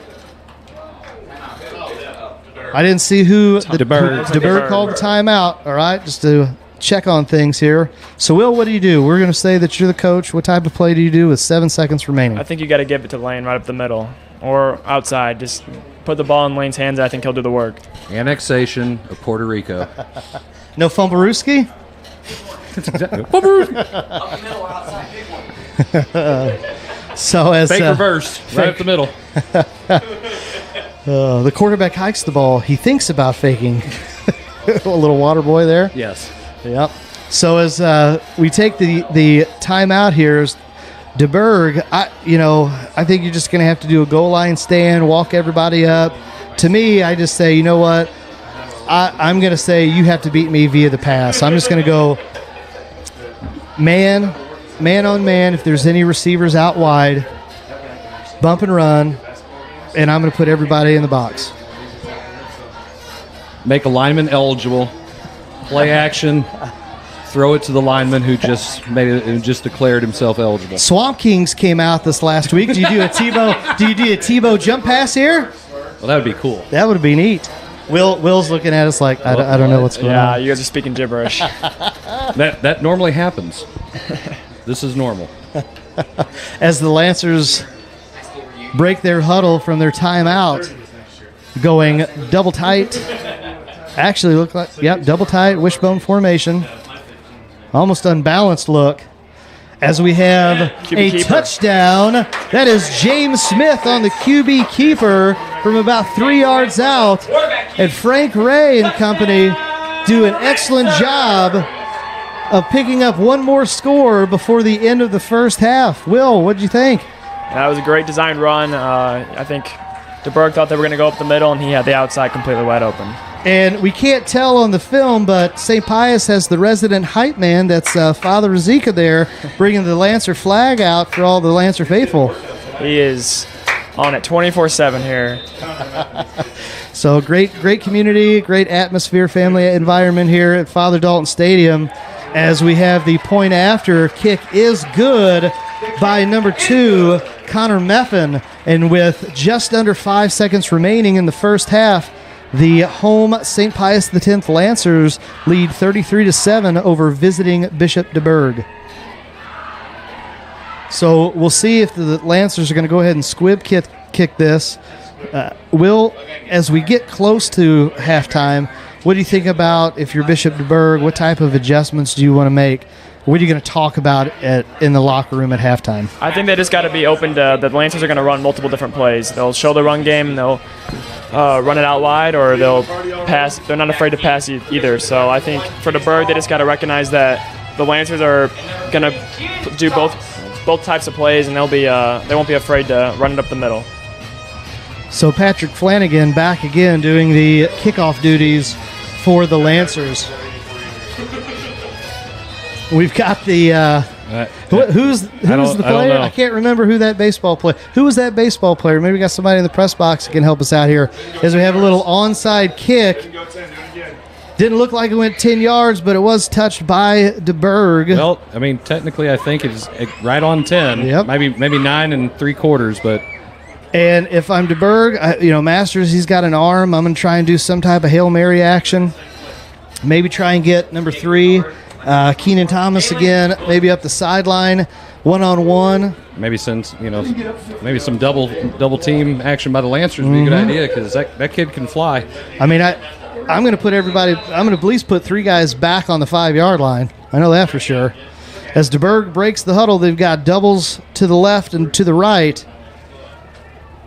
I didn't see who DuBourg called the timeout. All right, just to check on things here. So, Will, what do you do? We're going to say that you're the coach. What type of play do you do with 7 seconds remaining? I think you got to give it to Lane right up the middle or outside. Just put the ball in Lane's hands, and I think he'll do the work. Annexation of Puerto Rico. No Fumblerooski? Up the middle, outside, big one. So as fake reversed, right up the middle. The quarterback hikes the ball. He thinks about faking. A little water boy there. Yes. Yep. So as we take the timeout here, DuBourg, I think you're just going to have to do a goal line stand, walk everybody up. To me, I just say, you know what? I'm going to say you have to beat me via the pass. I'm just going to go man on man. If there's any receivers out wide, bump and run, and I'm going to put everybody in the box. Make a lineman eligible. Play action. Throw it to the lineman who just declared himself eligible. Swamp Kings came out this last week. Do you do a Tebow jump pass here? Well, that would be cool. That would be neat. Will's looking at us like I don't know what's going on. Yeah, you guys are speaking gibberish. That normally happens. This is normal. As the Lancers break their huddle from their timeout, going double tight. Actually, look like double tight wishbone formation. Almost unbalanced look. As we have a keeper. touchdown. That is James Smith on the QB keeper from about 3 yards out. And Frank Ray and company do an excellent job of picking up one more score before the end of the first half. Will, what did you think? That was a great design run. I think DuBourg thought they were going to go up the middle, and he had the outside completely wide open. And we can't tell on the film, but St. Pius has the resident hype man. That's Father Razika there, bringing the Lancer flag out for all the Lancer faithful. He is on it 24/7 here. So great community, great atmosphere, family environment here at Father Dalton Stadium. As we have the point after kick is good by number 2, Connor Meffin. And with just under 5 seconds remaining in the first half, the home St. Pius X Lancers lead 33-7 over visiting Bishop DuBourg. So we'll see if the Lancers are going to go ahead and squib kick this. Will, as we get close to halftime, what do you think about, if you're Bishop DuBourg, what type of adjustments do you want to make? What are you going to talk about in the locker room at halftime? I think they just got to be open to the Lancers are going to run multiple different plays. They'll show the run game, and they'll run it out wide, or they'll pass. They're not afraid to pass either. So I think for DuBourg, they just got to recognize that the Lancers are going to do both types of plays, and they won't be afraid to run it up the middle. So Patrick Flanagan back again doing the kickoff duties for the Lancers. We've got the who's the player? I can't remember who that baseball player. Who was that baseball player? Maybe we got somebody in the press box that can help us out here as we have a little onside kick. Didn't look like it went 10 yards, but it was touched by DuBourg. Well, I mean, technically, I think it's right on 10. Yep. Maybe 9 3/4, but. And if I'm DuBourg, Masters, he's got an arm. I'm going to try and do some type of Hail Mary action. Maybe try and get number 3. Keenan Thomas again, maybe up the sideline, one-on-one. Maybe maybe some double team action by the Lancers would be a good idea, because that kid can fly. I mean, I'm going to put everybody. I'm going to at least put 3 guys back on the 5-yard line. I know that for sure. As DuBourg breaks the huddle, they've got doubles to the left and to the right.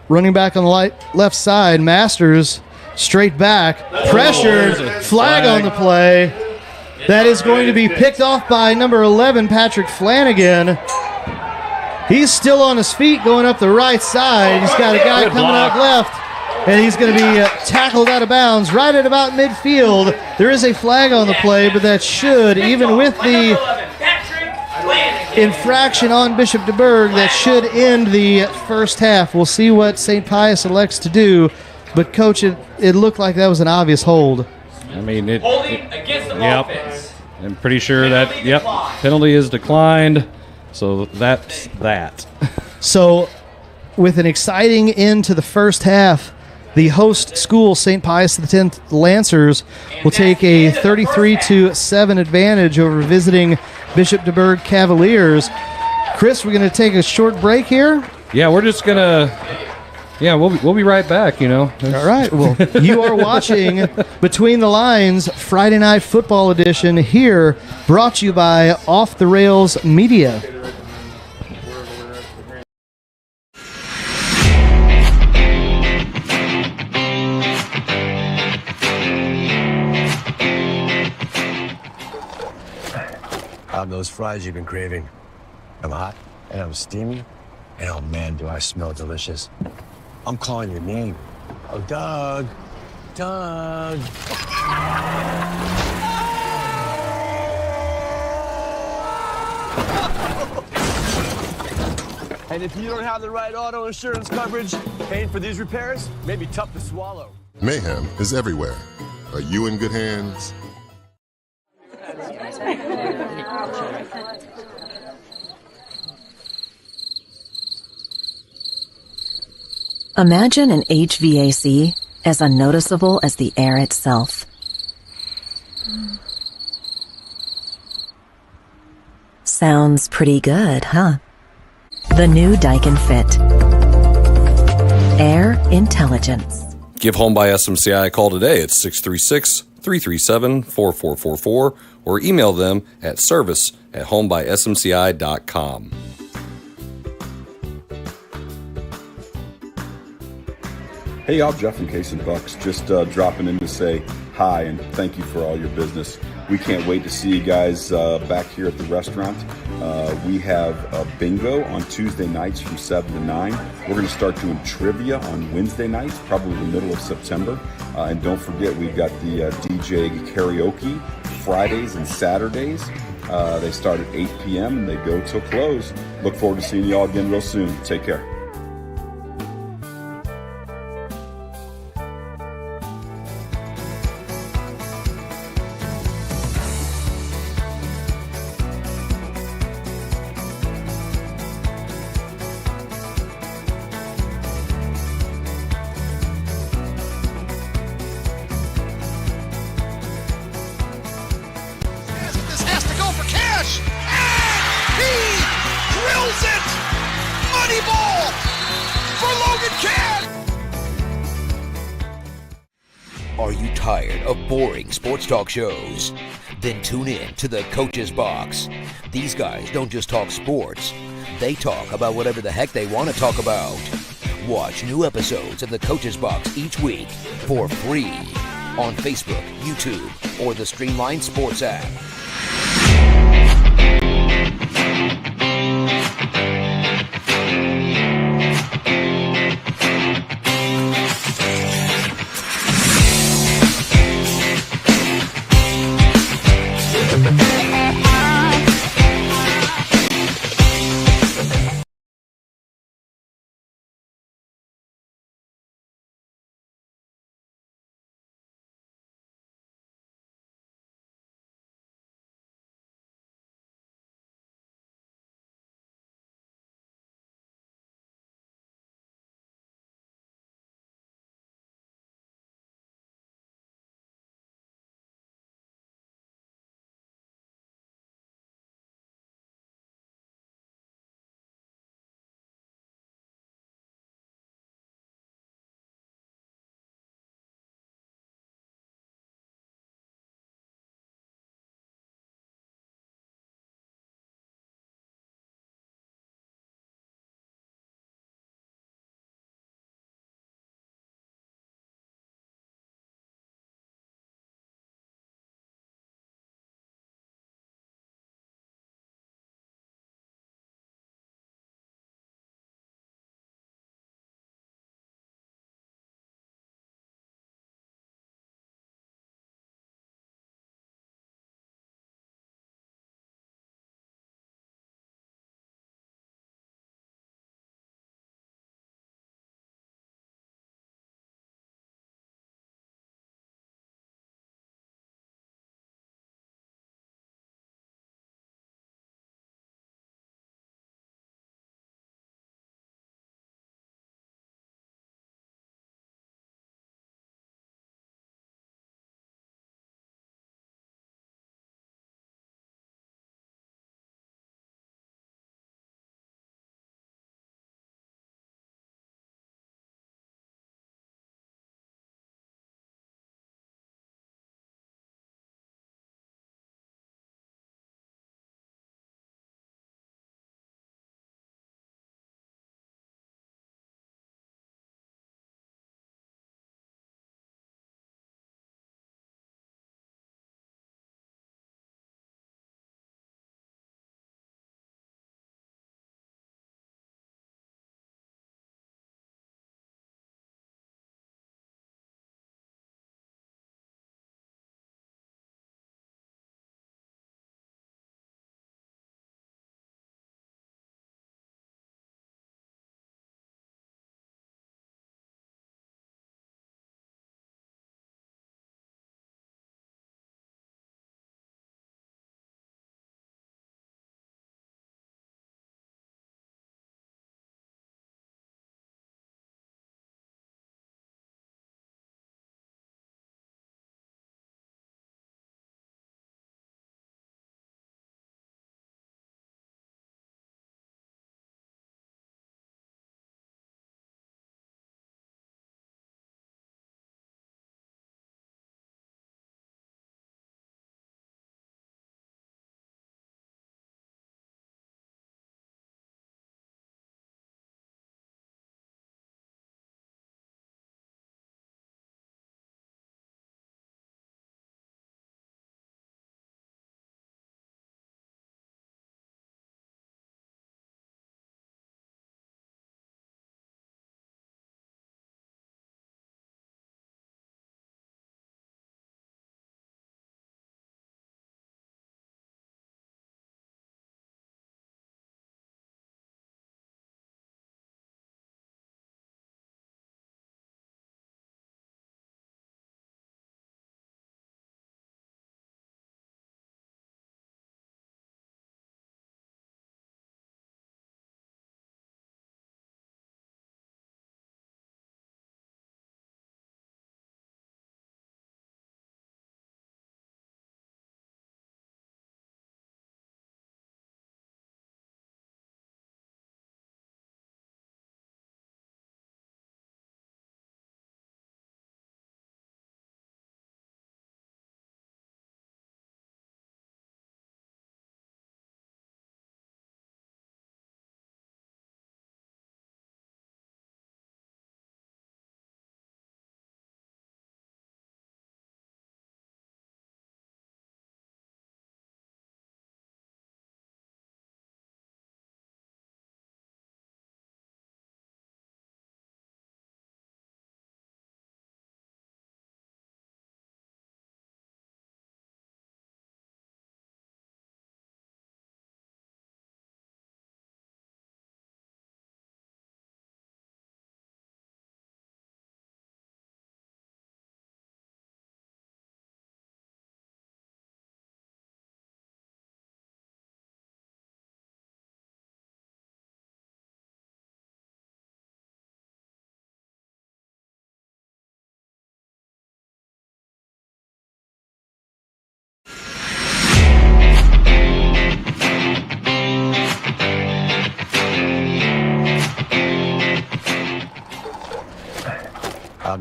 Running back on the left side, Masters straight back, pressured, flag on the play. That is going to be picked off by number 11, Patrick Flanagan. He's still on his feet going up the right side. He's got a guy coming out left, and he's going to be tackled out of bounds right at about midfield. There is a flag on the play, but that should, even with the infraction on Bishop DuBourg, that should end the first half. We'll see what St. Pius elects to do, but, Coach, it looked like that was an obvious hold. I mean, Holding against the offense. I'm pretty sure that, penalty is declined, so that's that. So, with an exciting end to the first half, the host school, St. Pius X Lancers, will take a 33-7 advantage over visiting Bishop DuBourg Cavaliers. Chris, we're going to take a short break here. Yeah, we're just going to... Yeah, we'll be right back, All right. Well, you are watching Between the Lines Friday Night Football Edition here, brought to you by Off the Rails Media. I'm those fries you've been craving. I'm hot, and I'm steamy, and oh man, do I smell delicious. I'm calling your name. Oh, Doug. Doug. And if you don't have the right auto insurance coverage, paying for these repairs may be tough to swallow. Mayhem is everywhere. Are you in good hands? Imagine an HVAC as unnoticeable as the air itself. Sounds pretty good, huh? The new Daikin Fit. Air intelligence. Give Home by SMCI a call today at 636-337-4444 or email them at service@homebysmci.com. Hey y'all, Jeff from Case and Bucks. Just dropping in to say hi and thank you for all your business. We can't wait to see you guys back here at the restaurant. We have a bingo on Tuesday nights from 7 to 9. We're going to start doing trivia on Wednesday nights, probably the middle of September. And don't forget, we've got the DJ karaoke Fridays and Saturdays. They start at 8 p.m. and they go till close. Look forward to seeing you all again real soon. Take care. Are you tired of boring sports talk shows? Then tune in to the Coach's Box. These guys don't just talk sports. They talk about whatever the heck they want to talk about. Watch new episodes of the Coach's Box each week for free on Facebook, YouTube, or the Streamline Sports app.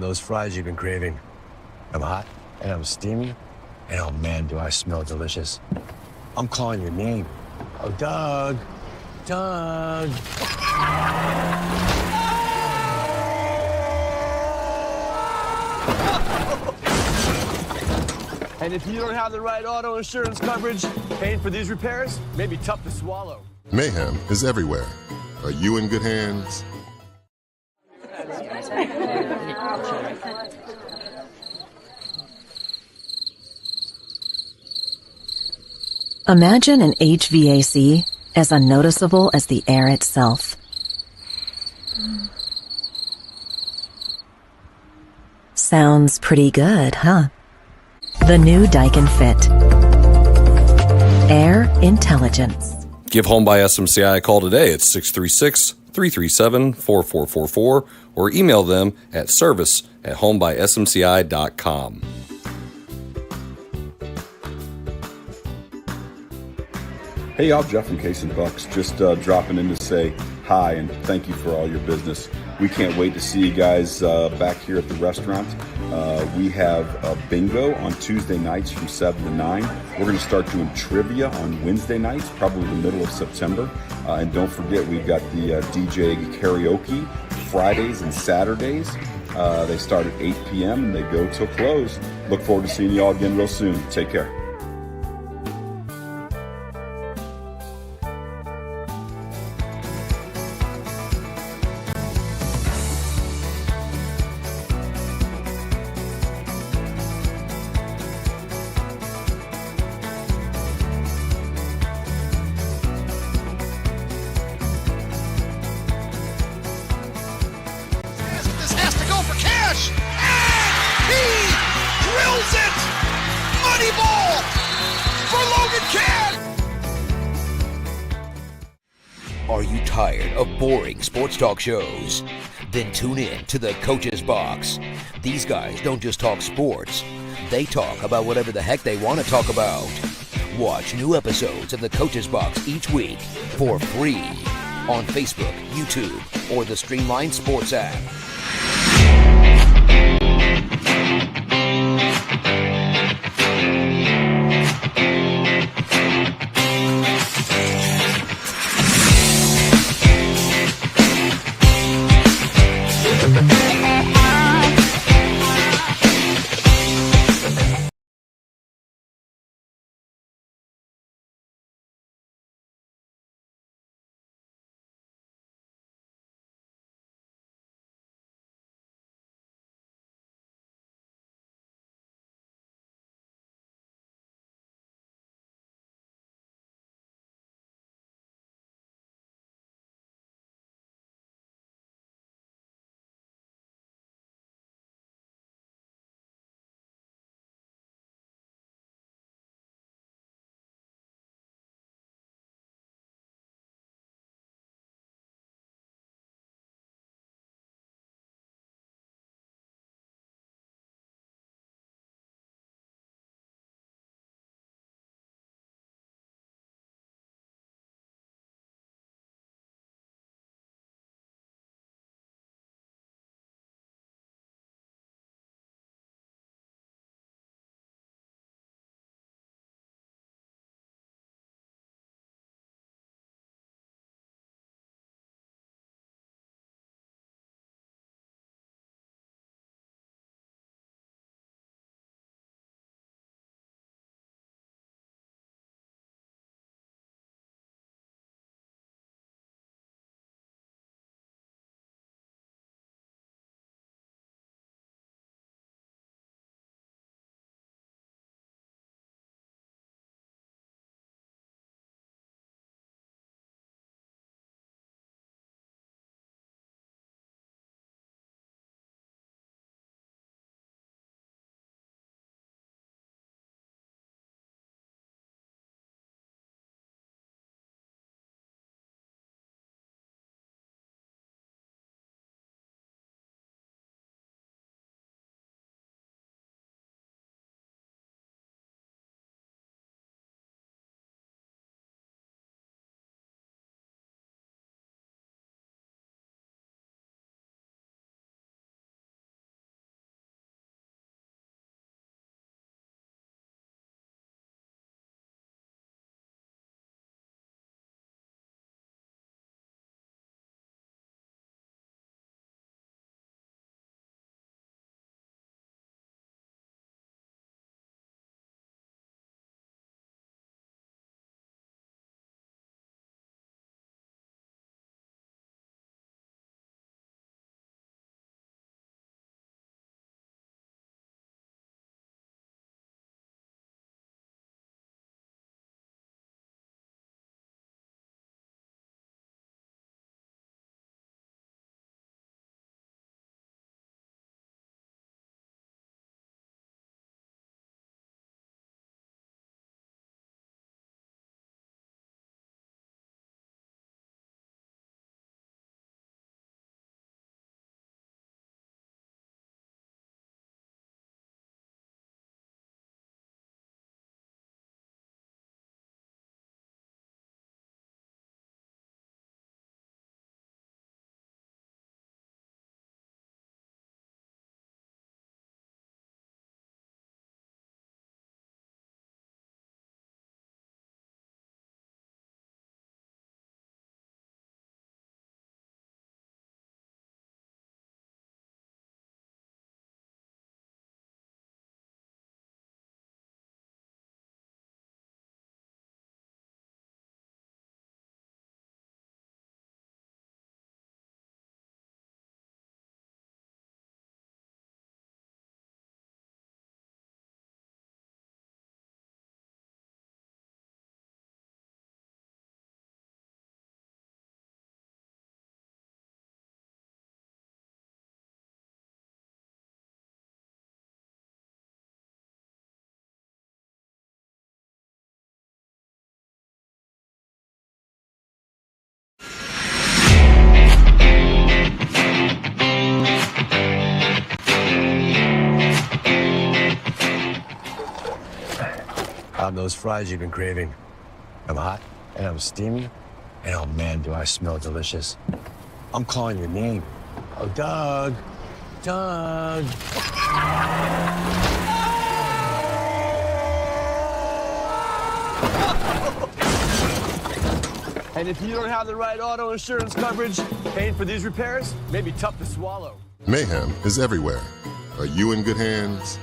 those fries you've been craving. I'm hot, and I'm steamy, and oh man, do I smell delicious. I'm calling your name. Oh, Doug. Doug. And if you don't have the right auto insurance coverage, paying for these repairs may be tough to swallow. Mayhem is everywhere. Are you in good hands? Imagine an HVAC as unnoticeable as the air itself. Sounds pretty good, huh? The new Daikin Fit. Air intelligence. Give Home by SMCI a call today at 636-337-4444 or email them at service@homebysmci.com. Hey y'all, Jeff from Case and Bucks, just dropping in to say hi and thank you for all your business. We can't wait to see you guys back here at the restaurant. We have a bingo on Tuesday nights from 7 to 9. We're going to start doing trivia on Wednesday nights, probably the middle of September. And don't forget, we've got the DJ karaoke Fridays and Saturdays. They start at 8 p.m. and they go till close. Look forward to seeing you all again real soon. Take care. Are you tired of boring sports talk shows? Then tune in to the Coach's Box. These guys don't just talk sports, they talk about whatever the heck they want to talk about. Watch new episodes of the Coach's Box each week for free on Facebook, YouTube, or the Streamline Sports app. I'm those fries you've been craving. I'm hot, and I'm steamy, and oh man, do I smell delicious. I'm calling your name. Oh, Doug. Doug. And if you don't have the right auto insurance coverage, paying for these repairs may be tough to swallow. Mayhem is everywhere. Are you in good hands?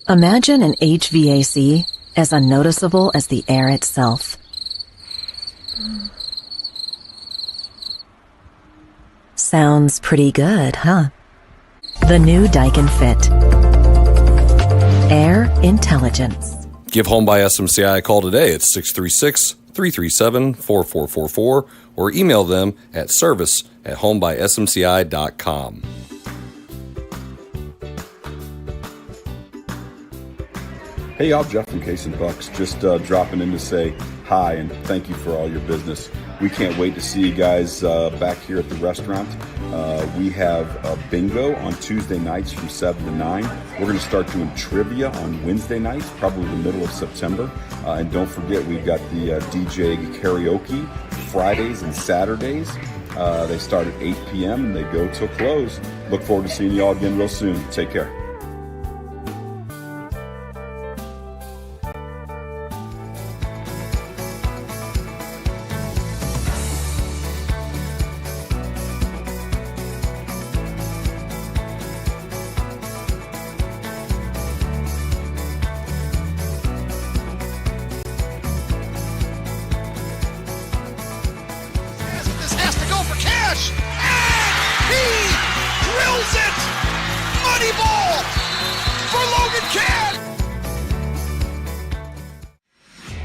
Imagine an HVAC as unnoticeable as the air itself. Sounds pretty good, huh? The new Daikin Fit. Air intelligence. Give Home by SMCI a call today at 636-337-4444 or email them at service@homebysmci.com. Hey, I'm Jeff from Bucks, just dropping in to say hi and thank you for all your business. We can't wait to see you guys back here at the restaurant. We have a bingo on Tuesday nights from 7 to 9. We're going to start doing trivia on Wednesday nights, probably the middle of September. And don't forget, we've got the DJ karaoke Fridays and Saturdays. They start at 8 p.m. and they go till close. Look forward to seeing you all again real soon. Take care.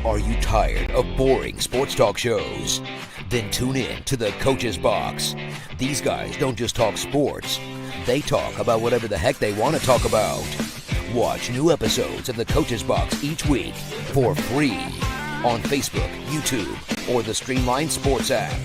Are you tired of boring sports talk shows? Then tune in to the Coach's Box. These guys don't just talk sports, they talk about whatever the heck they want to talk about. Watch new episodes of the Coach's Box each week for free on Facebook, YouTube, or the Streamline Sports app.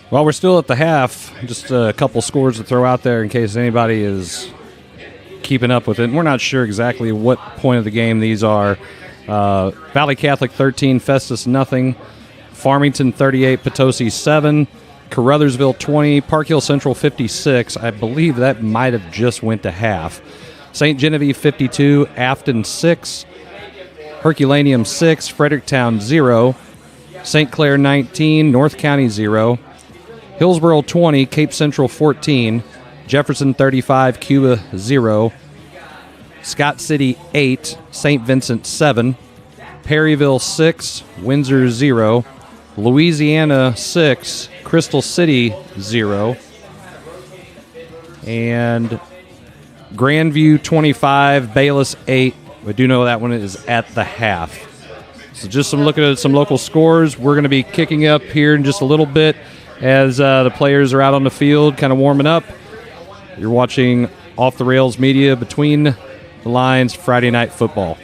Well, we're still at the half. Just a couple scores to throw out there in case anybody is keeping up with it. And we're not sure exactly what point of the game these are. Valley Catholic 13, Festus nothing. Farmington 38, Potosi 7. Caruthersville 20, Park Hill Central 56. I believe that might have just went to half. St. Genevieve 52, Afton 6. Herculaneum 6, Fredericktown 0. St. Clair 19, North County 0. Hillsboro 20, Cape Central 14, Jefferson 35, Cuba 0, Scott City 8, St. Vincent 7, Perryville 6, Windsor 0, Louisiana 6, Crystal City 0, and Grandview 25, Bayless 8. We do know that one is at the half. So just some looking at some local scores. We're going to be kicking up here in just a little bit as the players are out on the field kind of warming up. You're watching Off the Rails Media Between the Lines Friday Night Football.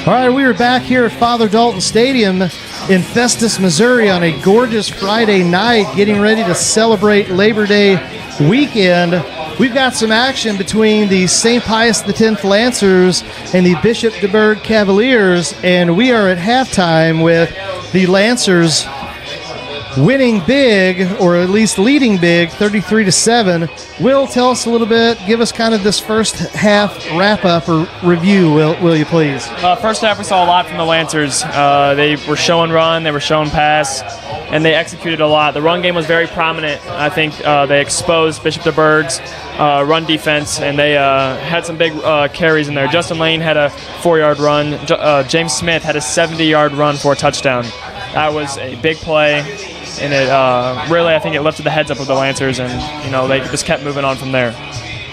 All right, we are back here at Father Dalton Stadium in Festus, Missouri on a gorgeous Friday night, getting ready to celebrate Labor Day weekend. We've got some action between the St. Pius X Lancers and the Bishop DuBourg Cavaliers, and we are at halftime with the Lancers winning big, or at least leading big, 33-7. Will, tell us a little bit, give us kind of this first half wrap-up or review, will you please? First half, we saw a lot from the Lancers. They were showing run, they were showing pass, and they executed a lot. The run game was very prominent. I think they exposed Bishop DuBourg's run defense, and they had some big carries in there. Justin Lane had a 4-yard run. James Smith had a 70-yard run for a touchdown. That was a big play, and it really, I think it lifted the heads up of the Lancers, and they just kept moving on from there.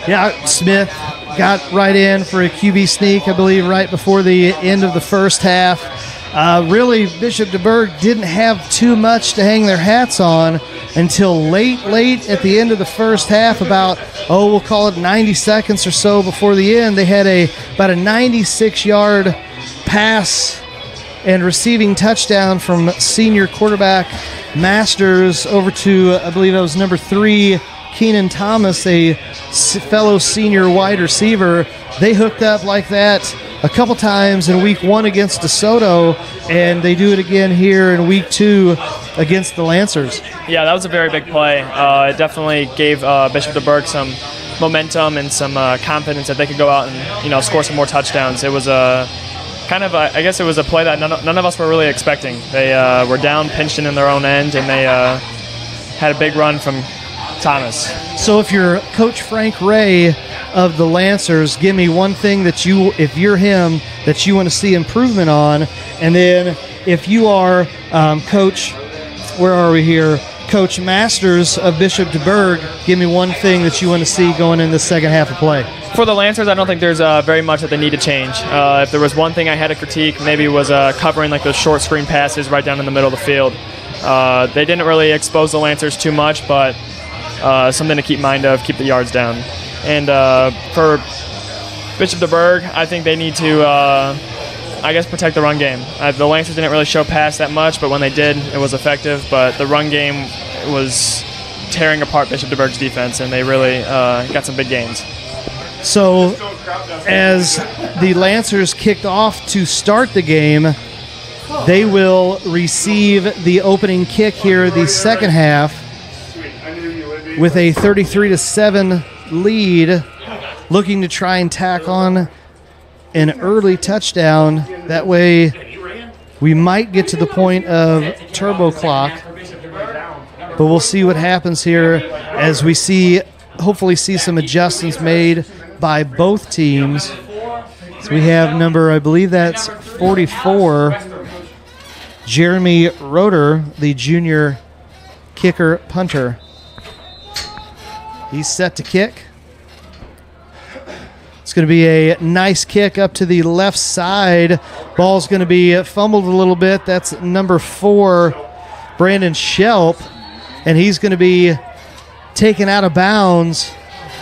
Yeah, Smith got right in for a QB sneak, I believe, right before the end of the first half. Really, Bishop DuBourg didn't have too much to hang their hats on until late at the end of the first half, about, we'll call it 90 seconds or so before the end. They had about a 96-yard pass and receiving touchdown from senior quarterback Masters over to, I believe it was number 3, Keenan Thomas, a fellow senior wide receiver. They hooked up like that a couple times in week 1 against DeSoto, and they do it again here in week 2 against the Lancers. Yeah, that was a very big play. It definitely gave Bishop DuBourg some momentum and some confidence that they could go out and score some more touchdowns. It was I guess it was a play that none of us were really expecting. They were down, pinched in their own end, and they had a big run from Thomas. So if you're Coach Frank Ray of the Lancers, give me one thing that if you're him, that you want to see improvement on. And then if you are Coach, where are we here? Coach Masters of Bishop DuBourg, give me one thing that you want to see going in the second half of play. For the Lancers, I don't think there's very much that they need to change. If there was one thing I had to critique, maybe it was covering like those short screen passes right down in the middle of the field. They didn't really expose the Lancers too much, but something to keep mind of, keep the yards down. And for Bishop DuBourg, I think they need to protect the run game. The Lancers didn't really show pass that much, but when they did, it was effective. But the run game was tearing apart Bishop DuBourg's defense, and they really got some big gains. So as the Lancers kicked off to start the game, they will receive the opening kick here the second half with a 33-7 lead, looking to try and tack on an early touchdown. That way we might get to the point of turbo clock, but we'll see what happens here as we hopefully see some adjustments made by both teams. So we have number, I believe that's 44, Jeremy Roeder, the junior kicker punter. He's set to kick. It's going to be a nice kick up to the left side. Ball's going to be fumbled a little bit. That's number 4, Brandon Shelp, and he's going to be taken out of bounds,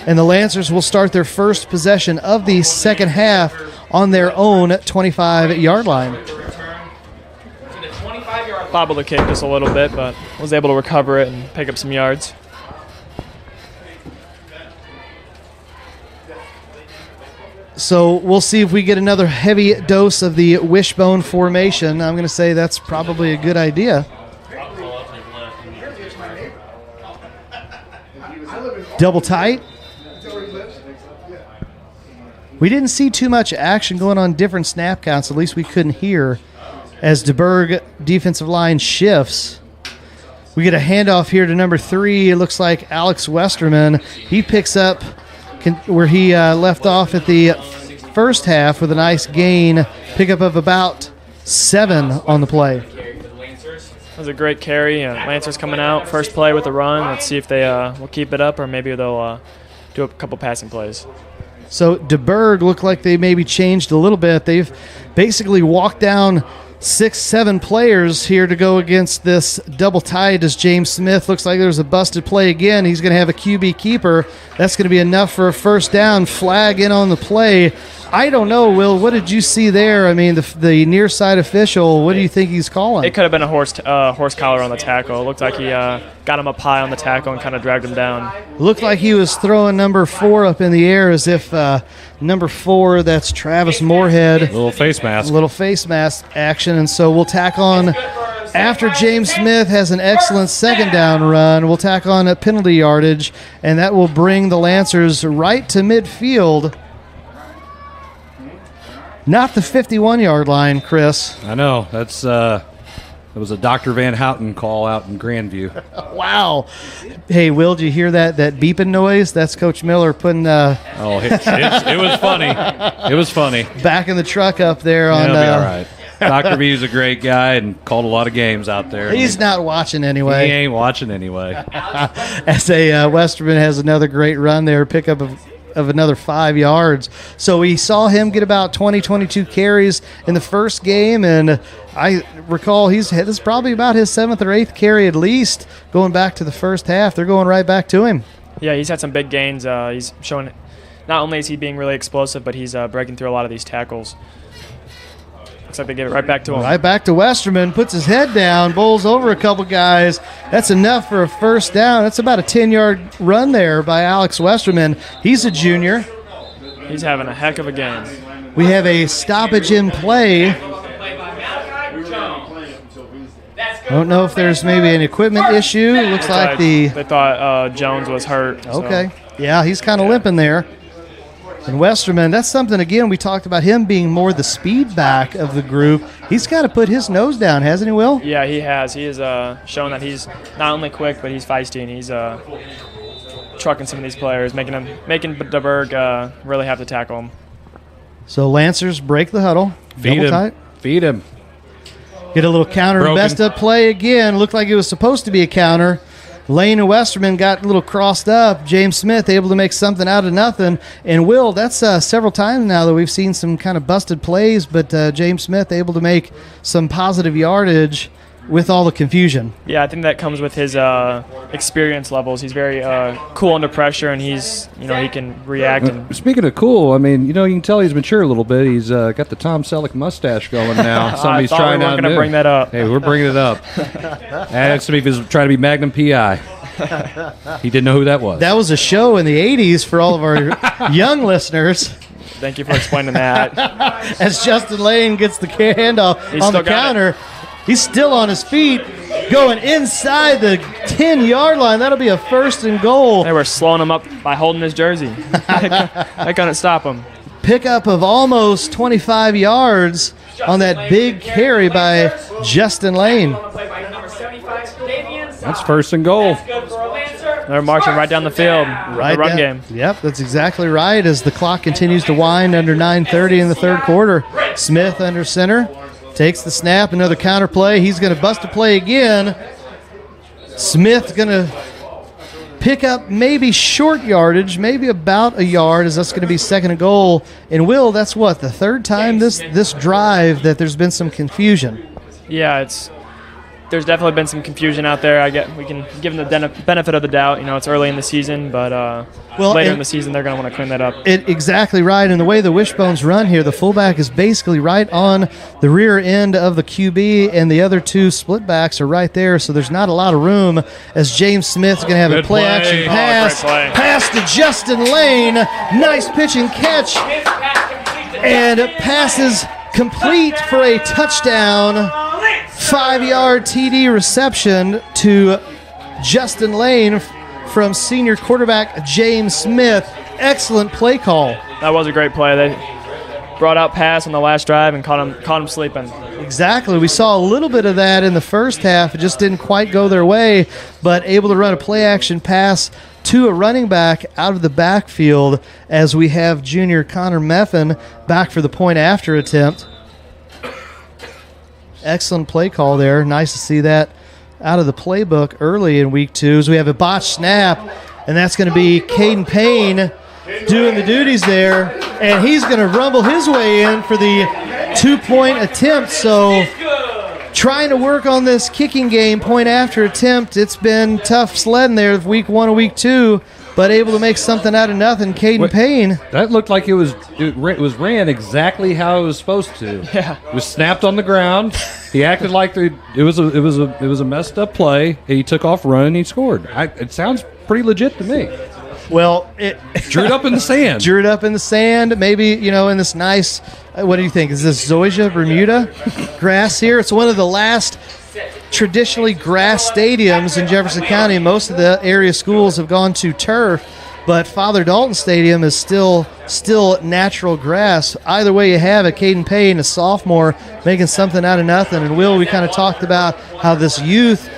and the Lancers will start their first possession of the second half on their own 25-yard line. Bobbled the kick just a little bit, but was able to recover it and pick up some yards. So we'll see if we get another heavy dose of the wishbone formation. I'm going to say that's probably a good idea. Double tight. We didn't see too much action going on different snap counts. At least we couldn't hear as DuBourg defensive line shifts. We get a handoff here to number 3. It looks like Alex Westerman. He picks up where he left off at the first half with a nice gain, pickup of about 7 on the play. That was a great carry. Lancers coming out, first play with a run. Let's see if they will keep it up, or maybe they'll do a couple passing plays. So DuBourg looked like they maybe changed a little bit. They've basically walked down 6-7 players here to go against this double tight as James Smith looks like there's a busted play again. He's going to have a QB keeper. That's going to be enough for a first down. Flag in on the play I don't know, Will. What did you see there? I mean, the near side official, what do you think he's calling? It could have been a horse collar on the tackle. It looked like he got him up high on the tackle and kind of dragged him down. Looked like he was throwing number 4 up in the air as if number 4, that's Travis Moorhead. Little face mask action. And so we'll tack on, after James Smith has an excellent second down run, we'll tack on a penalty yardage, and that will bring the Lancers right to midfield. Not the 51-yard line, Chris. I know. That's it was a Dr. Van Houten call out in Grandview. Wow. Hey, Will, did you hear that beeping noise? That's Coach Miller putting it was funny. It was funny. Back in the truck up there on It'll be all right. Dr. V is a great guy and called a lot of games out there. He's not watching anyway. He ain't watching anyway. As a Westerman has another great run there, pickup of another 5 yards. So we saw him get about 22 carries in the first game, and I recall this is probably about his 7th or 8th carry at least going back to the first half. They're going right back to him. Yeah, he's had some big gains. He's showing not only is he being really explosive, but he's breaking through a lot of these tackles. Looks like they give it right back to him. Right back to Westerman, puts his head down, bowls over a couple guys. That's enough for a first down. That's about a 10-yard run there by Alex Westerman. He's a junior. He's having a heck of a game. We have a stoppage in play. I don't know if there's maybe an equipment issue. It looks like they thought Jones was hurt. Okay. So. Yeah, he's kind of limping there. And Westerman, that's something, again, we talked about him being more the speed back of the group. He's got to put his nose down, hasn't he, Will? Yeah, he has. He has shown that he's not only quick, but he's feisty, and he's trucking some of these players, making DuBourg really have to tackle him. So Lancers break the huddle. Feed him. Get a little counter and messed up play again. Looked like it was supposed to be a counter. Lane and Westerman got a little crossed up. James Smith able to make something out of nothing. And Will, that's several times now that we've seen some kind of busted plays, but James Smith able to make some positive yardage with all the confusion. Yeah, I think that comes with his experience levels. He's very cool under pressure, and he can react. Speaking of cool, I mean, you can tell he's mature a little bit. He's got the Tom Selleck mustache going now. I thought we weren't going to bring that up. Hey, we're bringing it up. Ask me if he's trying to be Magnum P.I. He didn't know who that was. That was a show in the 80s for all of our young listeners. Thank you for explaining that. As Justin Lane gets the handoff on the counter. He's still on his feet, going inside the 10-yard line. That'll be a 1st and goal. They were slowing him up by holding his jersey. They couldn't stop him. Pickup of almost 25 yards on that big carry by Justin Lane. That's 1st and goal. They're marching right down the field. Right, the run game. Yep, that's exactly right. As the clock continues to wind under 9:30 in the third quarter, Smith under center. Takes the snap, another counter play. He's going to bust a play again. Smith's going to pick up maybe short yardage, maybe about a yard, as that's going to be 2nd and goal. And Will, that's what, the 3rd time this drive that there's been some confusion. Yeah, there's definitely been some confusion out there. We can give them the benefit of the doubt. It's early in the season, but later in the season they're going to want to clean that up. Exactly right. And the way the wishbones run here, the fullback is basically right on the rear end of the QB, and the other 2 split backs are right there. So there's not a lot of room as James Smith's going to have a play-action pass. Pass to Justin Lane. Nice pitch and catch. And it passes complete for a touchdown. 5-yard TD reception to Justin Lane from senior quarterback James Smith. Excellent play call. That was a great play. They brought out pass on the last drive and caught him sleeping. Exactly. We saw a little bit of that in the first half. It just didn't quite go their way, but able to run a play-action pass to a running back out of the backfield as we have junior Connor Meffin back for the point-after attempt. Excellent play call there. Nice to see that out of the playbook early in week 2. As we have a botched snap, and that's going to be Caden Payne doing the duties there, and he's going to rumble his way in for the 2-point attempt. So trying to work on this kicking game, point after attempt. It's been tough sledding there week 1 and week 2. but able to make something out of nothing. Caden Payne. That looked like it was ran exactly how it was supposed to. Yeah. It was snapped on the ground. He acted like it was a messed up play. He took off running. He scored. It sounds pretty legit to me. Well, it drew it up in the sand. Drew it up in the sand. Maybe, in this nice, what do you think? Is this Zoysia, Bermuda grass here? It's one of the last traditionally grass stadiums in Jefferson County. Most of the area schools have gone to turf, but Father Dalton Stadium is still natural grass. Either way you have it, Caden Payne, a sophomore, making something out of nothing. And Will, we kind of talked about how this youth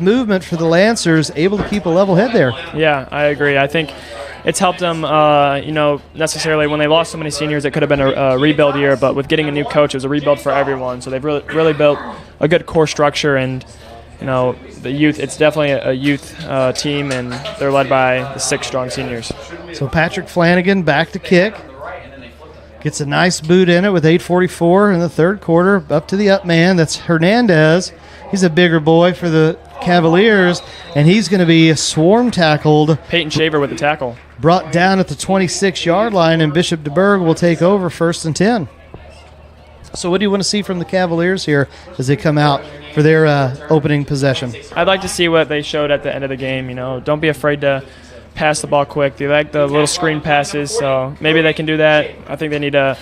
movement for the Lancers able to keep a level head there. Yeah, I agree. I think it's helped them, necessarily when they lost so many seniors, it could have been a rebuild year, but with getting a new coach, it was a rebuild for everyone. So they've really built a good core structure, and, the youth, it's definitely a youth team, and they're led by the 6 strong seniors. So Patrick Flanagan back to kick. Gets a nice boot in it with 8:44 in the third quarter. Up to the up man. That's Hernandez. He's a bigger boy for the Cavaliers, and he's going to be swarm tackled. Peyton Shaver with the tackle. Brought down at the 26-yard line, and Bishop DuBourg will take over 1st and 10. So what do you want to see from the Cavaliers here as they come out for their opening possession? I'd like to see what they showed at the end of the game. Don't be afraid to pass the ball quick. They like the little screen passes, so maybe they can do that. I think they need to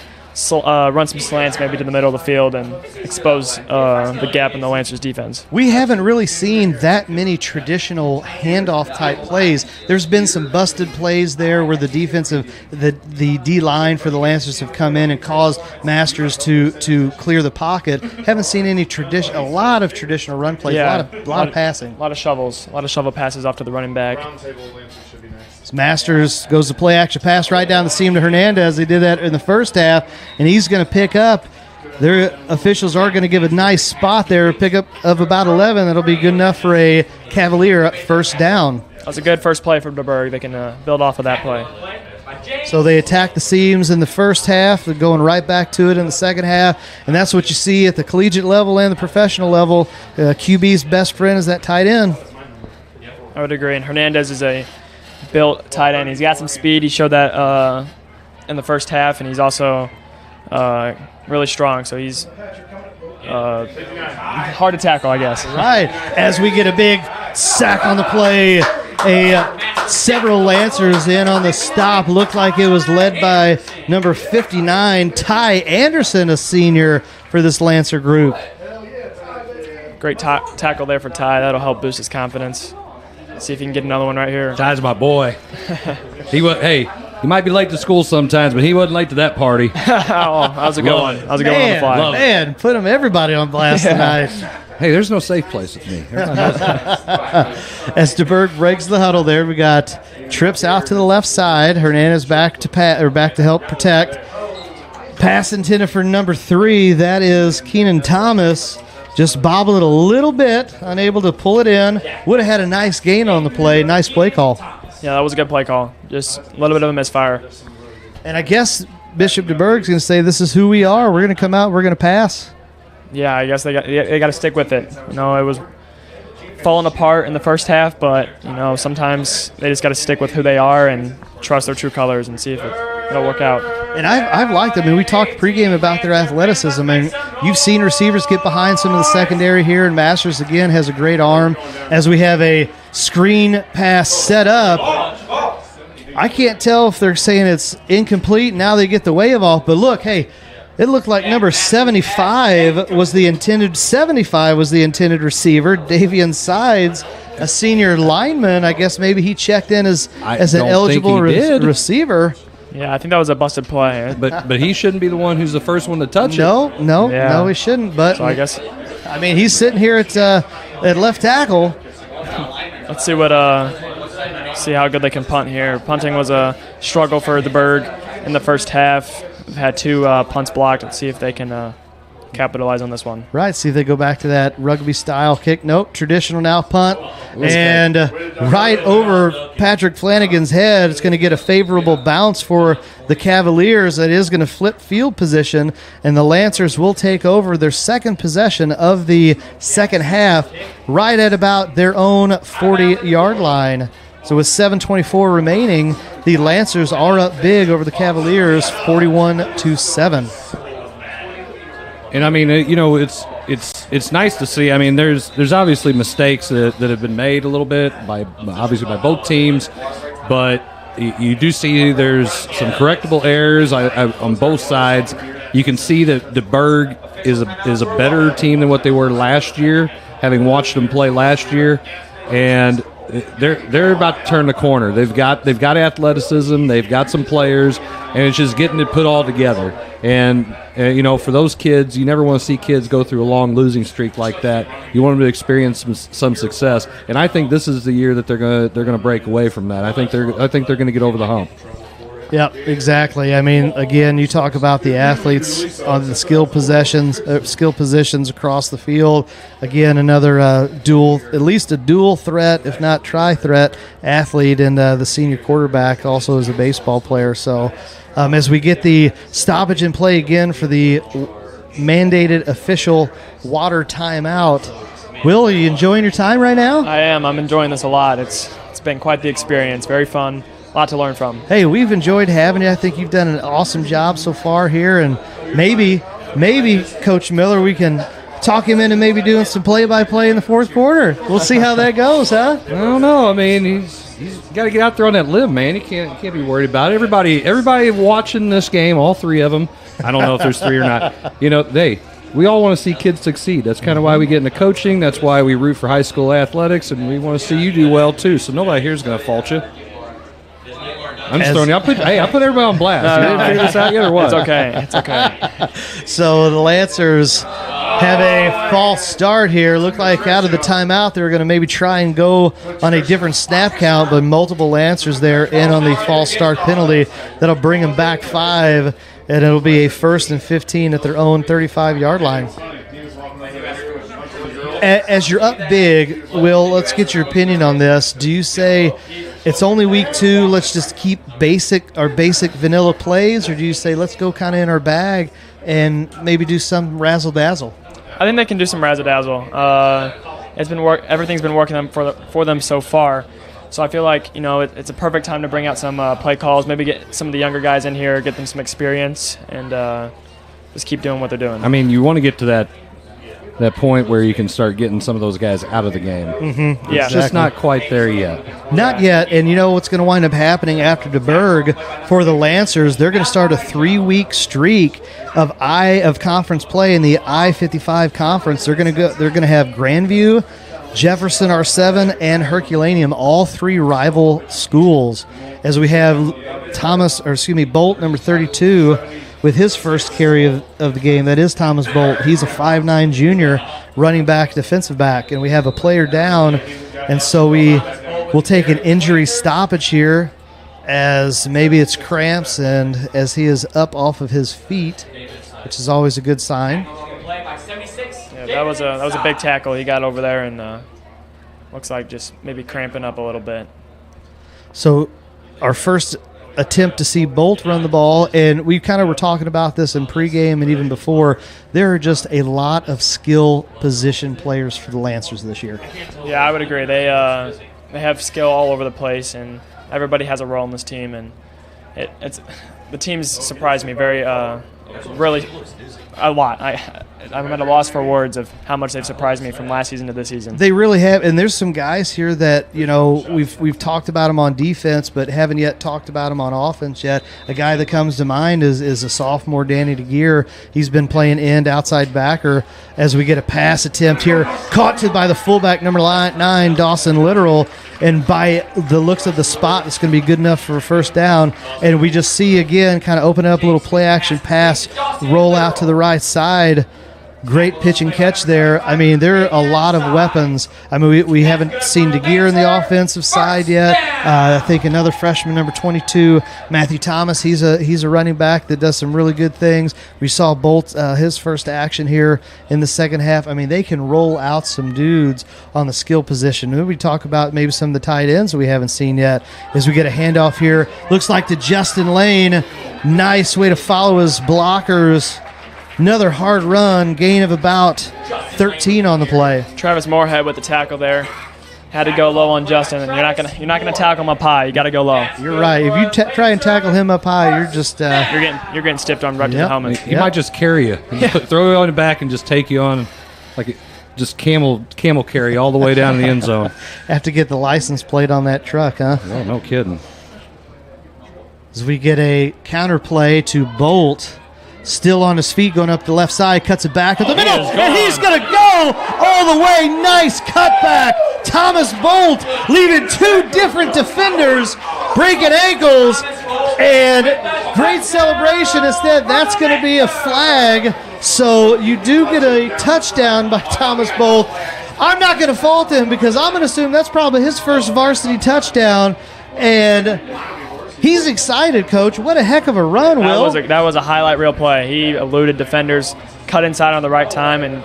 run some slants maybe to the middle of the field and expose the gap in the Lancers defense. We haven't really seen that many traditional handoff type plays. There's been some busted plays there where the the D-line for the Lancers have come in and caused Masters to clear the pocket. Haven't seen a lot of traditional run plays, yeah, a lot of passing. A lot of shovel passes off to the running back. Masters goes to play action pass right down the seam to Hernandez. They did that in the first half, and he's going to pick up. Their officials are going to give a nice spot there, pick up of about 11. That'll be good enough for a Cavalier first down. That's a good first play from DuBourg. They can build off of that play. So they attack the seams in the first half. They're going right back to it in the second half, and that's what you see at the collegiate level and the professional level. QB's best friend is that tight end. I would agree, and Hernandez is a built tight end. He's got some speed. He showed that in the first half, and he's also really strong. So he's hard to tackle, I guess. Right. As we get a big sack on the play, several Lancers in on the stop. Looked like it was led by number 59, Ty Anderson, a senior for this Lancer group. Great tackle there for Ty. That'll help boost his confidence. See if he can get another one right here. Ty's my boy. He might be late to school sometimes, but he wasn't late to that party. Oh, that was a good one. That was a good one on the fly. Man, put everybody on blast tonight. Hey, there's no safe place with me. As DuBourg breaks the huddle there, we got trips out to the left side. Hernandez back to help protect. Pass intended for number 3. That is Keenan Thomas. Just bobble it a little bit, unable to pull it in. Would have had a nice gain on the play. Nice play call. Yeah, that was a good play call. Just a little bit of a misfire. And I guess Bishop DuBourg's going to say, this is who we are. We're going to come out. We're going to pass. Yeah, I guess they got to stick with it. It was falling apart in the first half, but sometimes they just got to stick with who they are and trust their true colors and see if it'll work out. And I've liked them. I mean, we talked pregame about their athleticism, and you've seen receivers get behind some of the secondary here, and Masters, again, has a great arm. As we have a screen pass set up, I can't tell if they're saying it's incomplete. Now they get the wave off, but look, hey, it looked like number 75 was the intended receiver, Davian Sides, a senior lineman. I guess maybe he checked in as an eligible receiver. Yeah, I think that was a busted play. But he shouldn't be the one who's the first one to touch it. No, he shouldn't. But so I guess, he's sitting here at left tackle. Let's see see how good they can punt here. Punting was a struggle for DuBourg in the first half. We've had 2 punts blocked. Let's see if they can capitalize on this one. Right, see if they go back to that rugby-style kick. Nope, traditional now punt. And right over Patrick Flanagan's head. It's going to get a favorable bounce for the Cavaliers. That is going to flip field position, and the Lancers will take over their second possession of the second half right at about their own 40-yard line. So with 7:24 remaining, the Lancers are up big over the Cavaliers, 41-7. And I mean, it's nice to see. I mean, there's obviously mistakes that have been made a little bit by both teams, but you do see there's some correctable errors on both sides. You can see that DuBourg is a better team than what they were last year, having watched them play last year, and they're about to turn the corner. They've got athleticism, they've got some players, and it's just getting it put all together. And for those kids, you never want to see kids go through a long losing streak like that. You want them to experience some success, and I think this is the year that they're gonna break away from that. I think they're gonna get over the hump. Yep, exactly. I mean, again, you talk about the athletes on the skill positions across the field. Again, another at least a dual threat, if not tri-threat athlete, and the senior quarterback also is a baseball player. So as we get the stoppage in play again for the mandated official water timeout, Will, are you enjoying your time right now? I am. I'm enjoying this a lot. It's been quite the experience. Very fun. A lot to learn from. Hey, we've enjoyed having you. I think you've done an awesome job so far here, and maybe Coach Miller, we can talk him into maybe doing some play-by-play in the fourth quarter. We'll see how that goes, huh? I don't know. I mean, he's got to get out there on that limb, man. He can't be worried about it. Everybody watching this game, all three of them. I don't know if there's three or not. We all want to see kids succeed. That's kind of why we get into coaching. That's why we root for high school athletics, and we want to see you do well too. So nobody here is going to fault you. I'm just throwing you. I put everybody on blast. You didn't figure this out yet or what? It's okay. So the Lancers have a false start here. Looked like out of the timeout they were going to maybe try and go on a different snap count, but multiple Lancers there in on the false start penalty. That'll bring them back 5, and it'll be a 1st and 15 at their own 35-yard line. As you're up big, Will, let's get your opinion on this. Do you say it's only week 2, let's just keep basic vanilla plays, or do you say let's go kind of in our bag and maybe do some razzle-dazzle? I think they can do some razzle-dazzle. Everything's been working for them so far. So I feel like it's a perfect time to bring out some play calls, maybe get some of the younger guys in here, get them some experience, and just keep doing what they're doing. I mean, you want to get to that point where you can start getting some of those guys out of the game. Mm-hmm. Yeah, it's just not quite there yet. Not yet, and you know what's going to wind up happening after DuBourg for the Lancers? They're going to start a 3-week streak of conference play in the I-55 conference. They're going to have Grandview, Jefferson R7, and Herculaneum, all 3 rival schools. As we have Bolt, number 32. With his first carry of the game, that is Thomas Bolt. He's a 5'9 junior, running back, defensive back, and we have a player down, and so we will take an injury stoppage here as maybe it's cramps and as he is up off of his feet, which is always a good sign. Yeah, that was a big tackle he got over there, and looks like just maybe cramping up a little bit. So our first attempt to see Bolt run the ball, and we kind of were talking about this in pregame and even before. There are just a lot of skill position players for the Lancers this year. Yeah, I would agree. They have skill all over the place, and everybody has a role in this team. And the teams surprised me really a lot. I'm at a loss for words of how much they've surprised me from last season to this season. They really have, and there's some guys here that we've talked about them on defense, but haven't yet talked about them on offense yet. A guy that comes to mind is a sophomore, Danny DeGear. He's been playing end, outside backer. As we get a pass attempt here, caught by the fullback, number 9, Dawson Literal, and by the looks of the spot, it's going to be good enough for a first down. And we just see again, kind of open up a little play action pass, roll out to the right side. Great pitch and catch there. I mean, there are a lot of weapons. I mean, we haven't seen DeGear in the offensive side yet. I think another freshman, number 22, Matthew Thomas. He's a running back that does some really good things. We saw Bolt his first action here in the second half. I mean, they can roll out some dudes on the skill position. Maybe we talk about maybe some of the tight ends that we haven't seen yet. As we get a handoff here, looks like to Justin Lane. Nice way to follow his blockers. Another hard run, gain of about 13 on the play. Travis Moorhead with the tackle there. had to go low on Justin, and you're not gonna tackle him up high. You got to go low. You're right. If you try and tackle him up high, you're just you're getting stiffed on right to the helmet. He might just carry you, throw you on the back, and just take you on like just camel carry all the way down to the end zone. Have to get the license plate on that truck, huh? Oh, no kidding. As we get a counter play to Bolt. Still on his feet, going up the left side, cuts it back at the middle, and he's going to go all the way. Nice cutback. Thomas Bolt leaving two different defenders breaking ankles, and great celebration. Instead, that's going to be a flag. So you do get a touchdown by Thomas Bolt. I'm not going to fault him because I'm going to assume that's probably his first varsity touchdown, and he's excited, Coach. What a heck of a run, Will. That was a highlight reel play. He eluded defenders, cut inside on the right time, and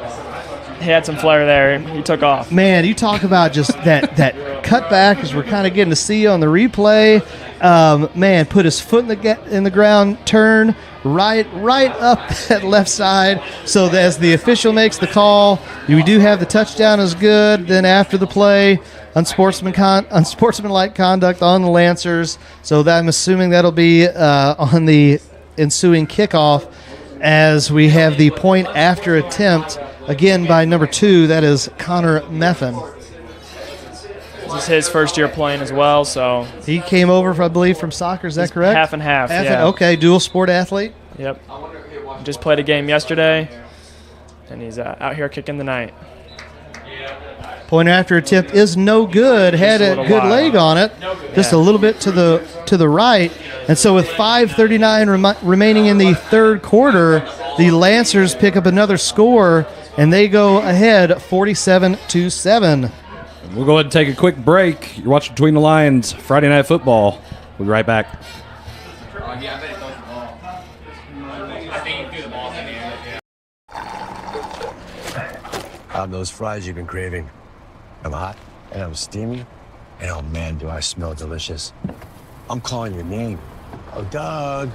he had some flair there. He took off. Man, you talk about just that cutback as we're kind of getting to see on the replay. Man, put his foot in the ground, turn right up that left side. So that as the official makes the call, we do have the touchdown is good. Then after the play, unsportsmanlike conduct on the Lancers. So I'm assuming that'll be on the ensuing kickoff as we have the point after attempt, again by number 2, that is Connor Meffin. This is his first year playing as well, so. He came over, I believe, from soccer, is that correct? Half and half, yeah. Okay, dual sport athlete. Yep. Just played a game yesterday, and he's out here kicking the night. Point after attempt is no good. Had a good leg on it, just a little bit to the right. And so with 5:39 remaining in the third quarter, the Lancers pick up another score, and they go ahead 47-7. We'll go ahead and take a quick break. You're watching Between the Lines Friday Night Football. We'll be right back. I'm those fries you've been craving. I'm hot, and I'm steamy, and oh man, do I smell delicious. I'm calling your name. Oh, Doug.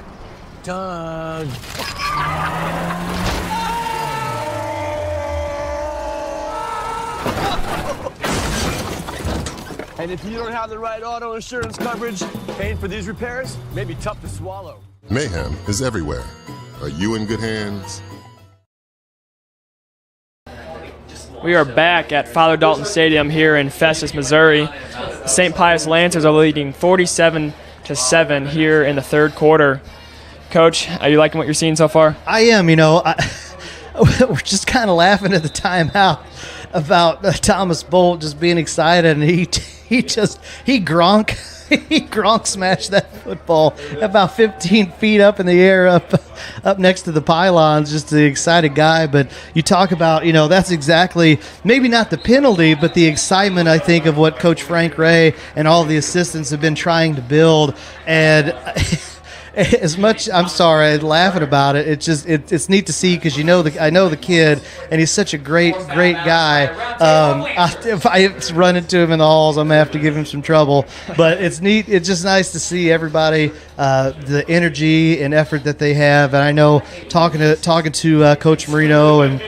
Doug. And if you don't have the right auto insurance coverage, paying for these repairs may be tough to swallow. Mayhem is everywhere. Are you in good hands? We are back at Father Dalton Stadium here in Festus, Missouri. The St. Pius Lancers are leading 47-7 here in the third quarter. Coach, are you liking what you're seeing so far? I am. We're just kind of laughing at the timeout about Thomas Bolt just being excited, and he Gronk smashed that football about 15 feet up in the air, up next to the pylons. Just the excited guy. But you talk about, that's exactly, maybe not the penalty, but the excitement, I think, of what Coach Frank Ray and all the assistants have been trying to build. And as much, I'm sorry, laughing about it. It's just it's neat to see because I know the kid, and he's such a great guy. If I run into him in the halls, I'm gonna have to give him some trouble. But it's neat. It's just nice to see everybody, the energy and effort that they have. And I know talking to Coach Marino and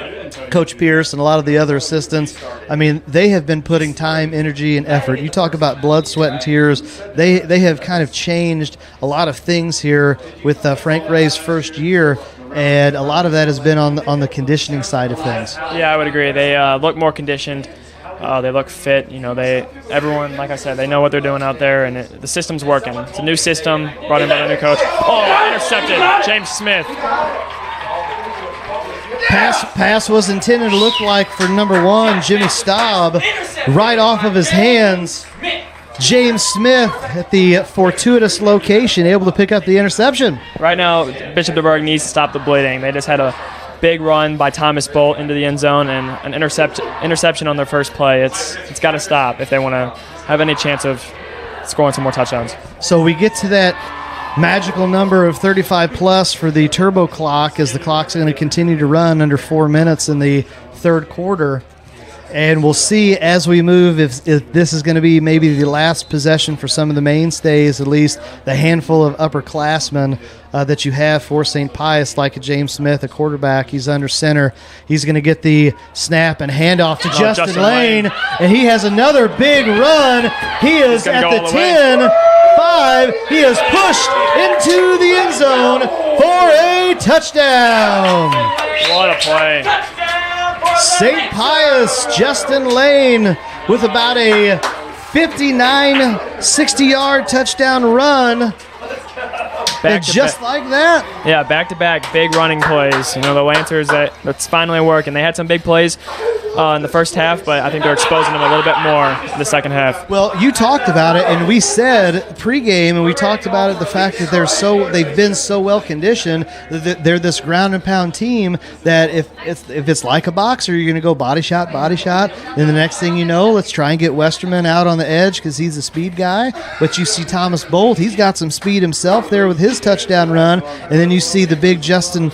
Coach Pierce and a lot of the other assistants, I mean, they have been putting time, energy, and effort. You talk about blood, sweat, and tears. They have kind of changed a lot of things here with Frank Ray's first year, and a lot of that has been on the conditioning side of things. Yeah, I would agree. They look more conditioned. They look fit. Everyone, like I said, they know what they're doing out there, and the system's working. It's a new system brought in by the new coach. Oh, intercepted, James Smith. Pass was intended to look like for number 1, Jimmy Staub, right off of his hands. James Smith at the fortuitous location, able to pick up the interception. Right now, Bishop DuBourg needs to stop the bleeding. They just had a big run by Thomas Bolt into the end zone and an interception on their first play. It's got to stop if they want to have any chance of scoring some more touchdowns. So we get to that magical number of 35 plus for the turbo clock as the clock's going to continue to run under 4 minutes in the third quarter. And we'll see as we move if this is going to be maybe the last possession for some of the mainstays, at least the handful of upperclassmen that you have for St. Pius, like a James Smith, a quarterback. He's under center. He's going to get the snap and handoff to Justin Lane, and he has another big run. He is at the 10-5. He is pushed into the end zone for a touchdown. What a play. St. Pius, Justin Lane with about a 59, 60-yard touchdown run. Just like that. Yeah, back-to-back big running plays. You know, the Lancers, that's finally working. They had some big plays in the first half, but I think they're exposing them a little bit more in the second half. Well, you talked about it, and we said pregame, and we talked about it, the fact that they've been so well conditioned, that they're this ground and pound team that if it's like a boxer, you're going to go body shot, and the next thing you know, let's try and get Westerman out on the edge because he's a speed guy. But you see Thomas Bolt, he's got some speed himself there with his touchdown run, and then you see the big Justin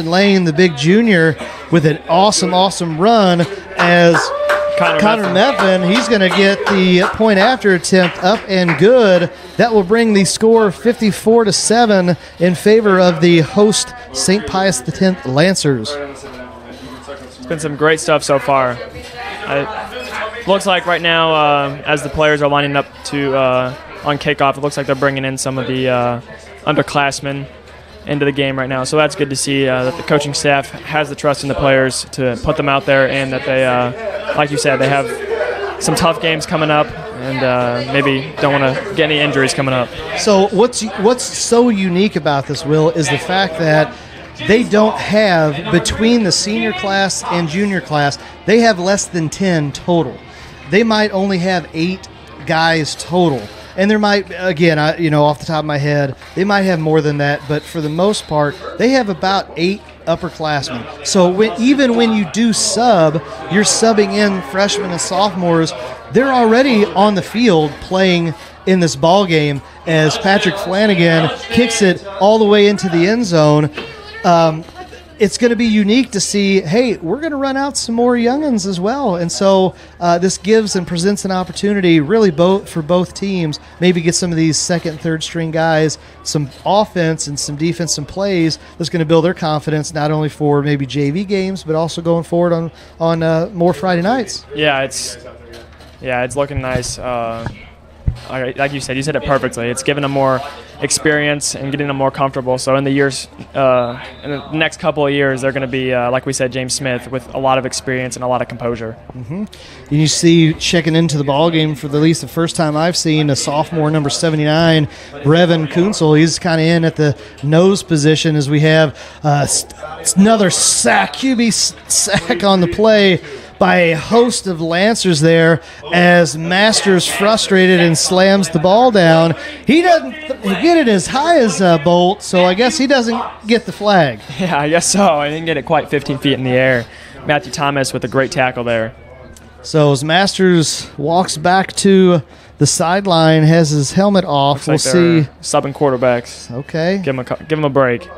Lane, the big junior, with an awesome run as Connor Meffin. He's going to get the point after attempt up and good. That will bring the score 54-7 in favor of the host St. Pius X Lancers. It's been some great stuff so far. Looks like right now, as the players are lining up to on kickoff, it looks like they're bringing in some of the underclassmen into the game right now. So that's good to see that the coaching staff has the trust in the players to put them out there, and that they, like you said, they have some tough games coming up, and maybe don't want to get any injuries coming up. So what's so unique about this, Will, is the fact that they don't have, between the senior class and junior class, they have less than 10 total. They might only have 8 guys total. And there might, again, off the top of my head, they might have more than that, but for the most part, they have about 8 upperclassmen. So even when you do sub, you're subbing in freshmen and sophomores. They're already on the field playing in this ball game as Patrick Flanagan kicks it all the way into the end zone. It's going to be unique to see, hey, we're going to run out some more youngins as well. And so this gives and presents an opportunity really for both teams, maybe get some of these second, third string guys some offense and some defense and plays that's going to build their confidence, not only for maybe JV games, but also going forward on more Friday nights. Yeah, it's looking nice. Like you said it perfectly. It's giving them more experience and getting them more comfortable. So in the next couple of years, they're going to be, like we said, James Smith with a lot of experience and a lot of composure. Mm-hmm. And you see checking into the ball game for at least the first time I've seen a sophomore, number 79, Brevin Kunzel. He's kind of in at the nose position as we have another QB sack on the play by a host of Lancers there as Masters frustrated and slams the ball down. He doesn't get it as high as Bolt, so I guess he doesn't get the flag. Yeah, I guess so. I didn't get it quite 15 feet in the air. Matthew Thomas with a great tackle there. So as Masters walks back to the sideline, has his helmet off. Looks like we'll see. Subbing quarterbacks. Okay. Give him a break.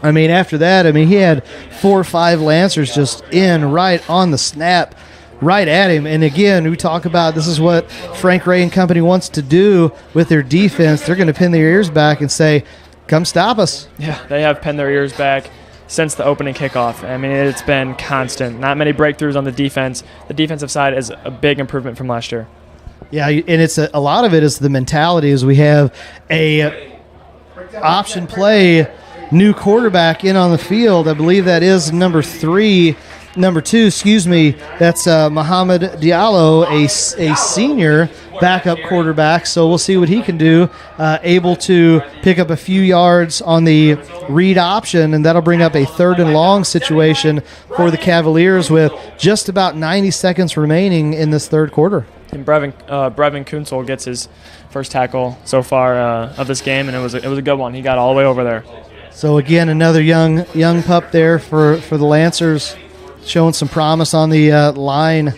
I mean, after that, he had 4 or 5 Lancers just in right on the snap, right at him. And again, we talk about this is what Frank Ray and company wants to do with their defense. They're going to pin their ears back and say, come stop us. Yeah, they have pinned their ears back since the opening kickoff. I mean, it's been constant. Not many breakthroughs on the defense. The defensive side is a big improvement from last year. Yeah, and it's a lot of it is the mentality as we have a option play new quarterback in on the field. I believe that is number 2, that's Muhammad Diallo, a senior backup quarterback. So we'll see what he can do, able to pick up a few yards on the read option, and that'll bring up a 3rd and long situation for the Cavaliers with just about 90 seconds remaining in this third quarter. And Brevin Kunzel gets his first tackle so far of this game, and it was a good one. He got all the way over there. So again, another young pup there for the Lancers, showing some promise on the line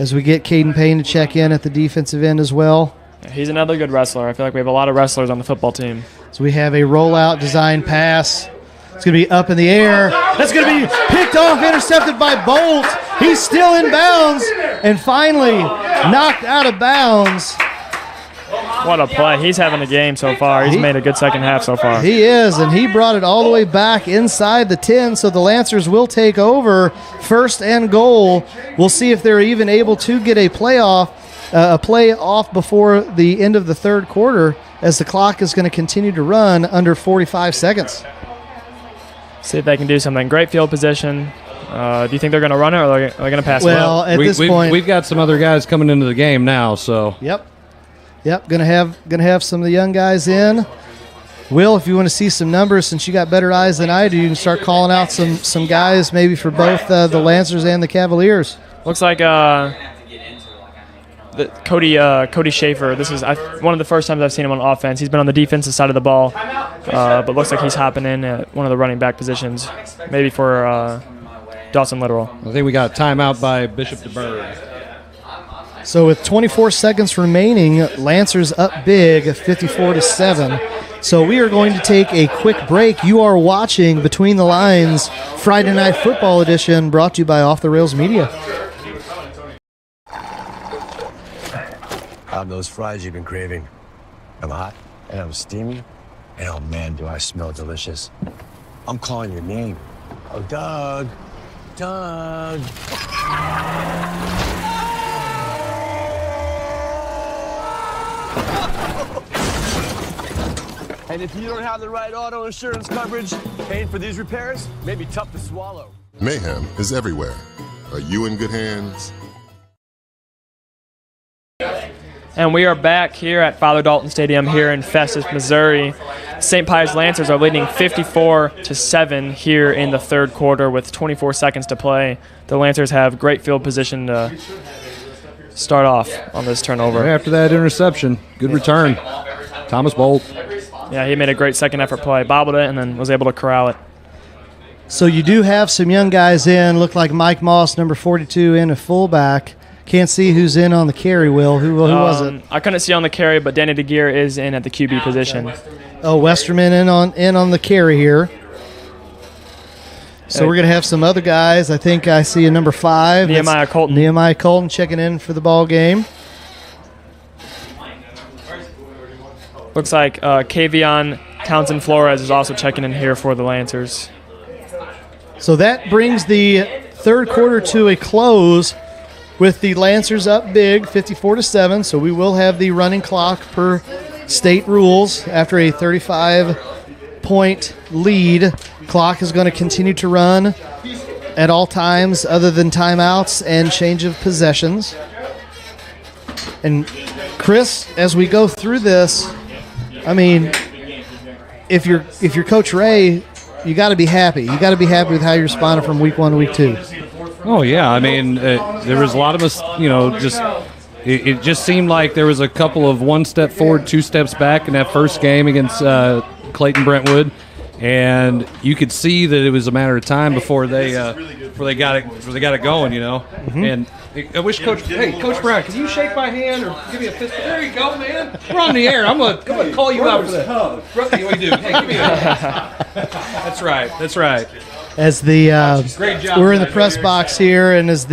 as we get Caden Payne to check in at the defensive end as well. He's another good wrestler. I feel like we have a lot of wrestlers on the football team. So we have a rollout design pass. It's going to be up in the air. That's going to be picked off, intercepted by Bolt. He's still in bounds and finally knocked out of bounds. What a play. He's having a game so far. He's made a good second half so far. He is, and he brought it all the way back inside the 10, so the Lancers will take over 1st and goal. We'll see if they're even able to get a play off before the end of the 3rd quarter, as the clock is going to continue to run under 45 seconds. See if they can do something. Great field position. Do you think they're going to run it, or are they going to pass it? Well, at this point, we've got some other guys coming into the game now, so. Yep, gonna have some of the young guys in. Will, if you want to see some numbers, since you got better eyes than I do, you can start calling out some guys maybe for both the Lancers and the Cavaliers. Looks like Cody Schaefer. This is one of the first times I've seen him on offense. He's been on the defensive side of the ball, but looks like he's hopping in at one of the running back positions, maybe for Dawson Littoral. I think we got a timeout by Bishop DuBourg. So with 24 seconds remaining, Lancers up big, 54-7. So we are going to take a quick break. You are watching Between the Lines Friday Night Football Edition, brought to you by Off the Rails Media. I'm those fries you've been craving. I'm hot, and I'm steamy, and oh man, do I smell delicious. I'm calling your name. Oh, Doug. Doug. And if you don't have the right auto insurance coverage, paying for these repairs may be tough to swallow. Mayhem is everywhere. Are you in good hands? And we are back here at Father Dalton Stadium here in Festus, Missouri. St. Pius Lancers are leading 54-7 here in the 3rd quarter with 24 seconds to play. The Lancers have great field position to start off on this turnover. Right after that interception, good return. Thomas Bolt. Yeah, he made a great second effort play, bobbled it, and then was able to corral it. So you do have some young guys in. Look like Mike Moss, number 42, in a fullback. Can't see who's in on the carry, Will. Who was it? I couldn't see on the carry, but Danny DeGear is in at the QB position. Oh, Westerman in on the carry here. So we're going to have some other guys. I think I see a number 5. Nehemiah Colton. Nehemiah Colton checking in for the ball game. Looks like Kavion Townsend Flores is also checking in here for the Lancers. So that brings the 3rd quarter to a close with the Lancers up big, 54-7. So we will have the running clock per state rules after a 35-point lead. Clock is going to continue to run at all times other than timeouts and change of possessions. And Chris, as we go through this, I mean, if you're Coach Ray, you got to be happy. You got to be happy with how you responded from week 1 to week 2. Oh yeah, I mean, there was a lot of us. It just seemed like there was a couple of 1 step forward, 2 steps back in that first game against Clayton Brentwood, and you could see that it was a matter of time before they got it going. Mm-hmm. And I wish Coach Brown, can you shake my hand or give me a fist? There you go, man. We're on the air. I'm gonna call you out for that. What do you do? Hey, give me a That's right. As the Great job, we're in the press box here, and as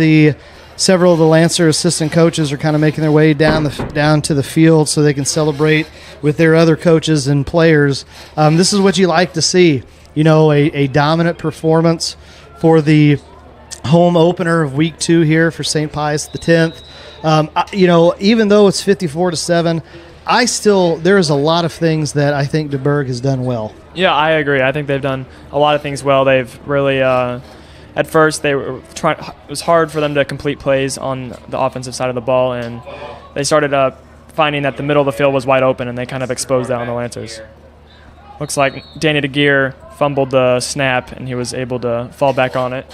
several of the Lancer assistant coaches are kind of making their way down to the field so they can celebrate with their other coaches and players. This is what you like to see, a dominant performance for the home opener of week 2 here for St. Pius X. Even though it's 54-7, there's a lot of things that I think DuBourg has done well. Yeah, I agree. I think they've done a lot of things well. They've really, at first, they were trying. It was hard for them to complete plays on the offensive side of the ball, and they started finding that the middle of the field was wide open, and they kind of exposed that on the Lancers. Looks like Danny DeGear fumbled the snap, and he was able to fall back on it.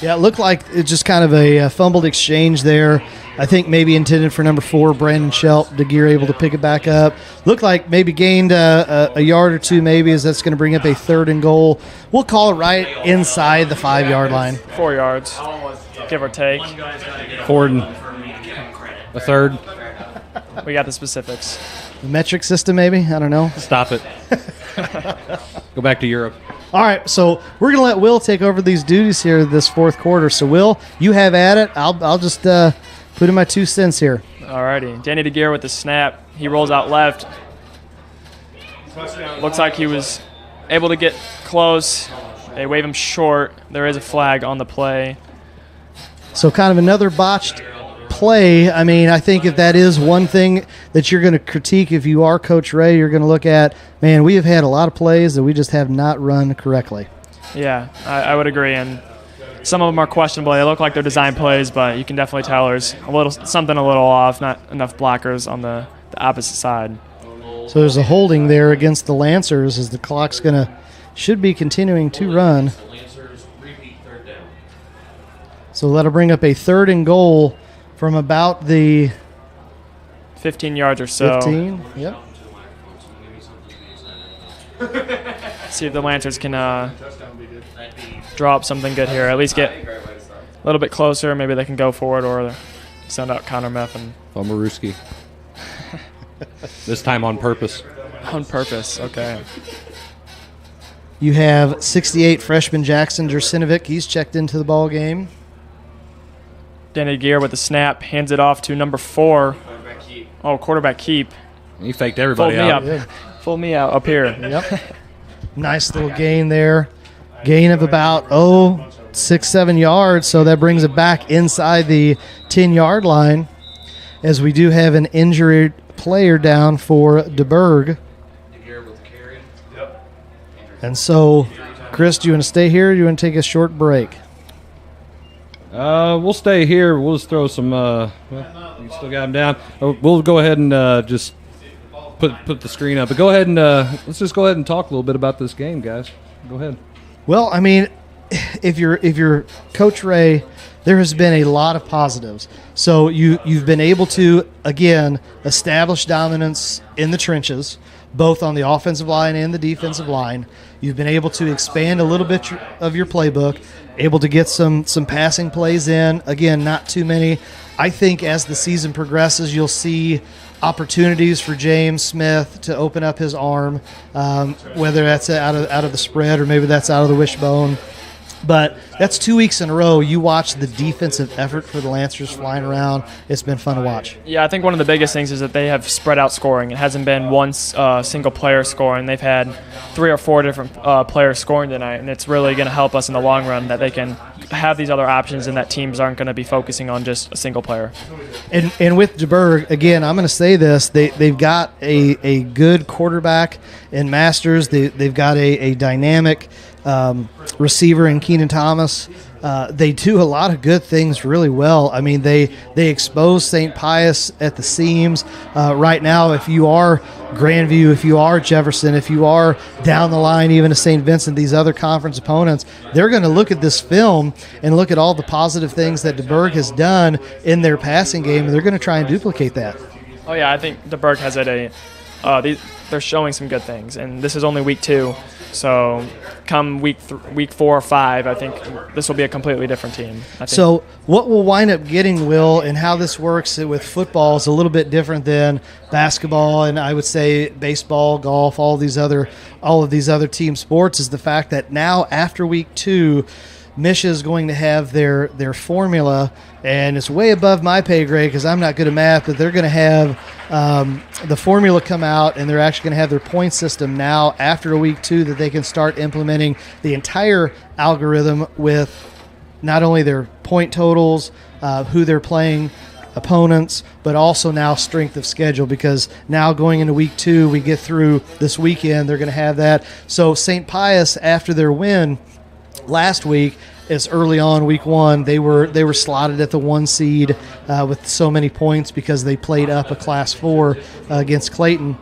Yeah, it looked like it's just kind of a fumbled exchange there. I think maybe intended for number 4, Brandon Shelp. DeGear able to pick it back up. Looked like maybe gained a yard or 2 maybe, as that's going to bring up a 3rd and goal. We'll call it right inside the 5-yard line. 4 yards, give or take. 4 and a 3rd. We got the specifics. The metric system maybe? I don't know. Stop it. Go back to Europe. All right, so we're going to let Will take over these duties here this fourth quarter. So, Will, you have at it. I'll just put in my 2 cents here. All righty. Danny DeGear with the snap. He rolls out left. Looks like he was able to get close. They wave him short. There is a flag on the play. So kind of another botched play. I mean, I think if that is one thing that you're going to critique, if you are Coach Ray, you're going to look at, man, we have had a lot of plays that we just have not run correctly. Yeah, I would agree. And some of them are questionable. They look like they're design plays, but you can definitely tell there's something a little off, not enough blockers on the opposite side. So there's a holding there against the Lancers as the clock's should be continuing to run. So that'll bring up a 3rd and goal from about the 15 yards or so. 15, yep. See if the Lancers can draw up something good here. At least get a little bit closer. Maybe they can go for it or send out counter meth. Maruski. This time on purpose. On purpose, okay. You have 68 freshman Jackson Jersinovic. He's checked into the ball game. Danny Gear with the snap, hands it off to number 4. Oh, quarterback keep. He faked everybody out. Fooled me out up here. Yep. Nice little gain there. Gain of about 6-7 yards, so that brings it back inside the 10-yard line as we do have an injured player down for DuBourg. And so, Chris, do you want to stay here or do you want to take a short break? We'll stay here. We'll just throw some you still got him down. We'll go ahead and just put the screen up. But go ahead and let's just go ahead and talk a little bit about this game, guys. Go ahead. Well, I mean, if you're Coach Ray, there has been a lot of positives. So you've been able to, again, establish dominance in the trenches, both on the offensive line and the defensive line. You've been able to expand a little bit of your playbook, able to get some passing plays in. Again, not too many. I think as the season progresses, you'll see opportunities for James Smith to open up his arm, whether that's out of the spread or maybe that's out of the wishbone. But that's 2 weeks in a row. You watch the defensive effort for the Lancers flying around. It's been fun to watch. Yeah, I think one of the biggest things is that they have spread out scoring. It hasn't been one single player scoring. They've had 3 or 4 different players scoring tonight, and it's really going to help us in the long run that they can have these other options and that teams aren't going to be focusing on just a single player. And with DuBourg, again, I'm going to say this, they've got a good quarterback in Masters. They've got a dynamic receiver in Keenan Thomas. They do a lot of good things really well. I mean, they expose St. Pius at the seams. Right now, if you are Grandview, if you are Jefferson, if you are down the line even to St. Vincent, these other conference opponents, they're going to look at this film and look at all the positive things that DuBourg has done in their passing game, and they're going to try and duplicate that. Oh, yeah, I think DuBourg has they're showing some good things, and this is only week 2. So come week 4 or 5, I think this will be a completely different team. So what we'll wind up getting, Will, and how this works with football is a little bit different than basketball and I would say baseball, golf, all of these other team sports, is the fact that now after week 2, Misha is going to have their formula, and it's way above my pay grade because I'm not good at math, but they're going to have the formula come out, and they're actually going to have their point system now after a week 2 that they can start implementing the entire algorithm with not only their point totals, who they're playing, opponents, but also now strength of schedule, because now going into week 2, we get through this weekend, they're going to have that. So St. Pius, after their win last week, as early on week 1, they were slotted at the 1 seed with so many points because they played up a Class 4 against Clayton.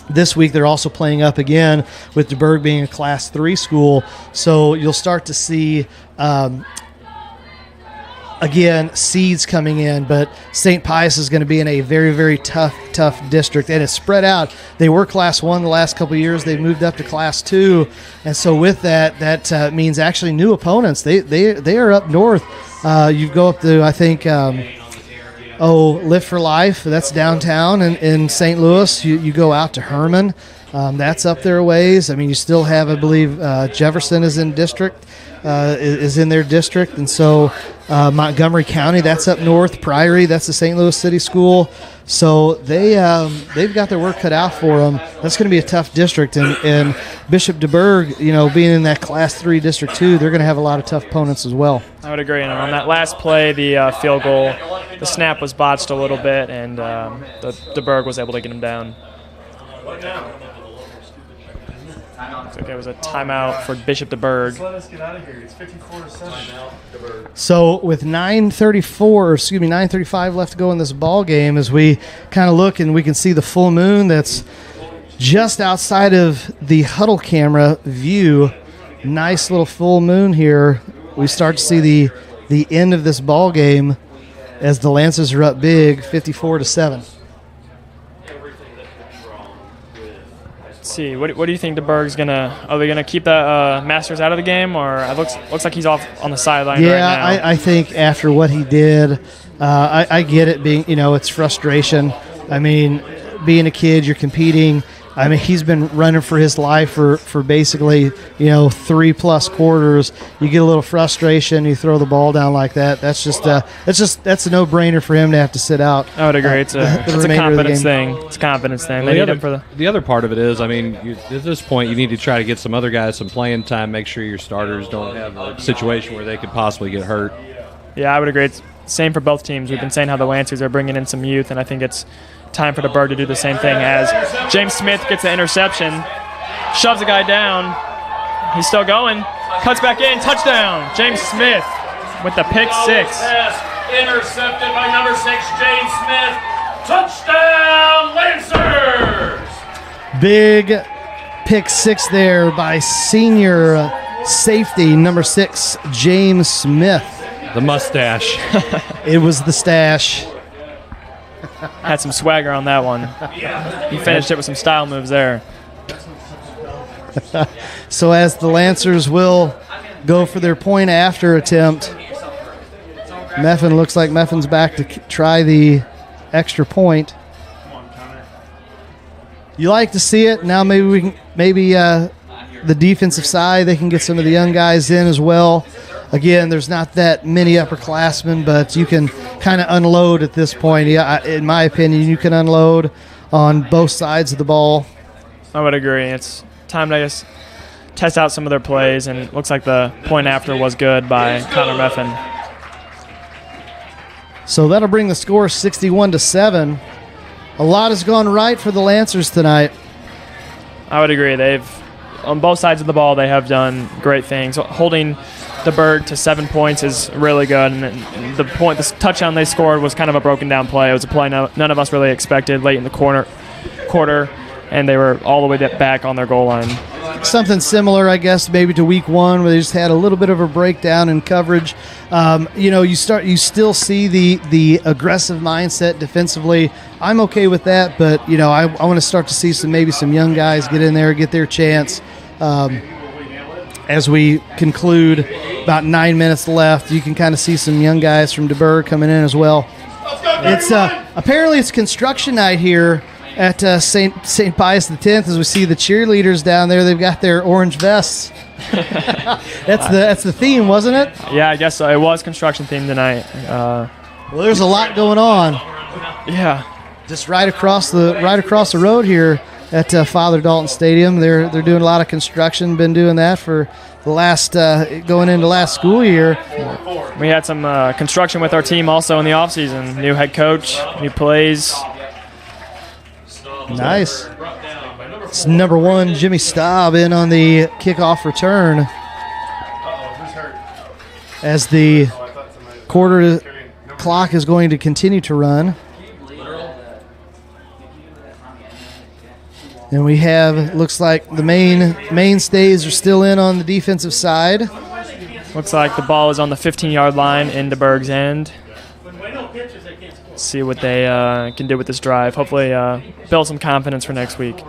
This week they're also playing up again with DuBourg being a Class 3 school. So you'll start to see again, seeds coming in, but St. Pius is going to be in a very, very tough district, and it's spread out. They were Class 1 the last couple of years. They've moved up to Class 2, and so with that means actually new opponents. They are up north. You go up to, I think, Live for Life. That's downtown in St. Louis. You go out to Herman. That's up there a ways. I mean, you still have, I believe, Jefferson is in district, is in their district. And so Montgomery County, that's up north. Priory, that's the St. Louis City School. So they've got their work cut out for them. That's going to be a tough district. And Bishop DuBourg, being in that Class 3 District 2, they're going to have a lot of tough opponents as well. I would agree. And on that last play, the field goal, the snap was botched a little bit, and the DuBourg was able to get him down. Okay, it was a timeout for Bishop DuBourg. Let us get out of here. It's 54-7. So with 9:35 left to go in this ball game, as we kind of look and we can see the full moon that's just outside of the huddle camera view. Nice little full moon here. We start to see the end of this ball game as the Lancers are up big, 54-7. Let's see. What do you think DuBourg's gonna? Are they gonna keep the Masters out of the game, or it looks like he's off on the sideline right now? Yeah, I think after what he did, I get it. Being it's frustration. I mean, being a kid, you're competing. I mean, he's been running for his life for basically 3+ quarters. You get a little frustration, you throw the ball down like that. That's a no-brainer for him to have to sit out. I would agree. It's a confidence thing. It's a confidence thing. They need him for the other part of it is, I mean, at this point, you need to try to get some other guys some playing time. Make sure your starters don't have a situation where they could possibly get hurt. Yeah, I would agree. It's same for both teams. We've been saying how the Lancers are bringing in some youth, and I think it's time for DuBourg to do the same thing. As James Smith gets the interception, shoves the guy down. He's still going. Cuts back in. Touchdown. James Smith with the pick six. Intercepted by number 6, James Smith. Touchdown, Lancers! Big pick six there by senior safety number 6, James Smith. The mustache. It was the stash. Had some swagger on that one. He finished it with some style moves there. So as the Lancers will go for their point after attempt, Meffin looks like Meffin's back to try the extra point. You like to see it. Now maybe the defensive side, they can get some of the young guys in as well. Again, there's not that many upperclassmen, but you can kind of unload at this point. Yeah, in my opinion, you can unload on both sides of the ball. I would agree. It's time to just test out some of their plays, and it looks like the point after was good by Connor Meffin. So that'll bring the score 61-7. A lot has gone right for the Lancers tonight. I would agree. On both sides of the ball, they have done great things. Holding DuBourg to 7 points is really good, and the touchdown they scored was kind of a broken down play. It was a play none of us really expected late in the quarter, and they were all the way back on their goal line. Something similar, I guess, maybe to week 1, where they just had a little bit of a breakdown in coverage. You still see the aggressive mindset defensively. I'm okay with that, but I want to start to see some young guys get in there, get their chance. As we conclude, about 9 minutes left, you can kind of see some young guys from DuBourg coming in as well. It's apparently it's construction night here at St. Pius X, as we see the cheerleaders down there. They've got their orange vests. That's the theme, wasn't it? Yeah, I guess so. It was construction themed tonight. Well, there's a lot going on. Yeah, just right across the road here at Father Dalton Stadium. They're doing a lot of construction. Been doing that for the last going into last school year. We had some construction with our team also in the offseason. New head coach, new plays. Nice. It's number 1, Jimmy Staub, in on the kickoff return as the quarter clock is going to continue to run. And we have, looks like the mainstays are still in on the defensive side. Looks like the ball is on the 15-yard line in DuBourg's end. See what they can do with this drive. Hopefully build some confidence for next week.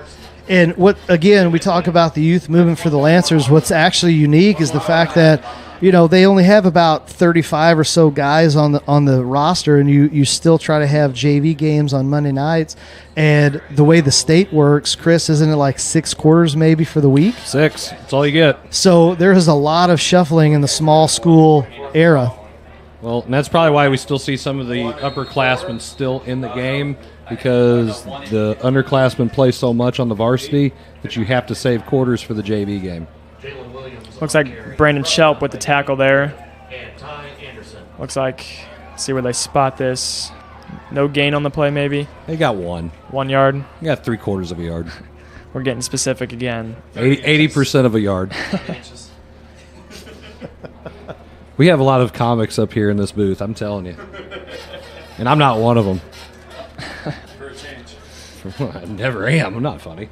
And what, again, we talk about the youth movement for the Lancers. What's actually unique is the fact that, they only have about 35 or so guys on the roster, and you still try to have JV games on Monday nights. And the way the state works, Chris, isn't it like 6 quarters maybe for the week? 6. That's all you get. So there is a lot of shuffling in the small school era. Well, and that's probably why we still see some of the upperclassmen still in the game, because the underclassmen play so much on the varsity that you have to save quarters for the JV game. Looks like Brandon Shelp with the tackle there. Looks like, see where they spot this. No gain on the play, maybe? They got 1. 1 yard? You got 3/4 of a yard. We're getting specific again. 80% of a yard. We have a lot of comics up here in this booth, I'm telling you. And I'm not one of them. For a change. I never am. I'm not funny.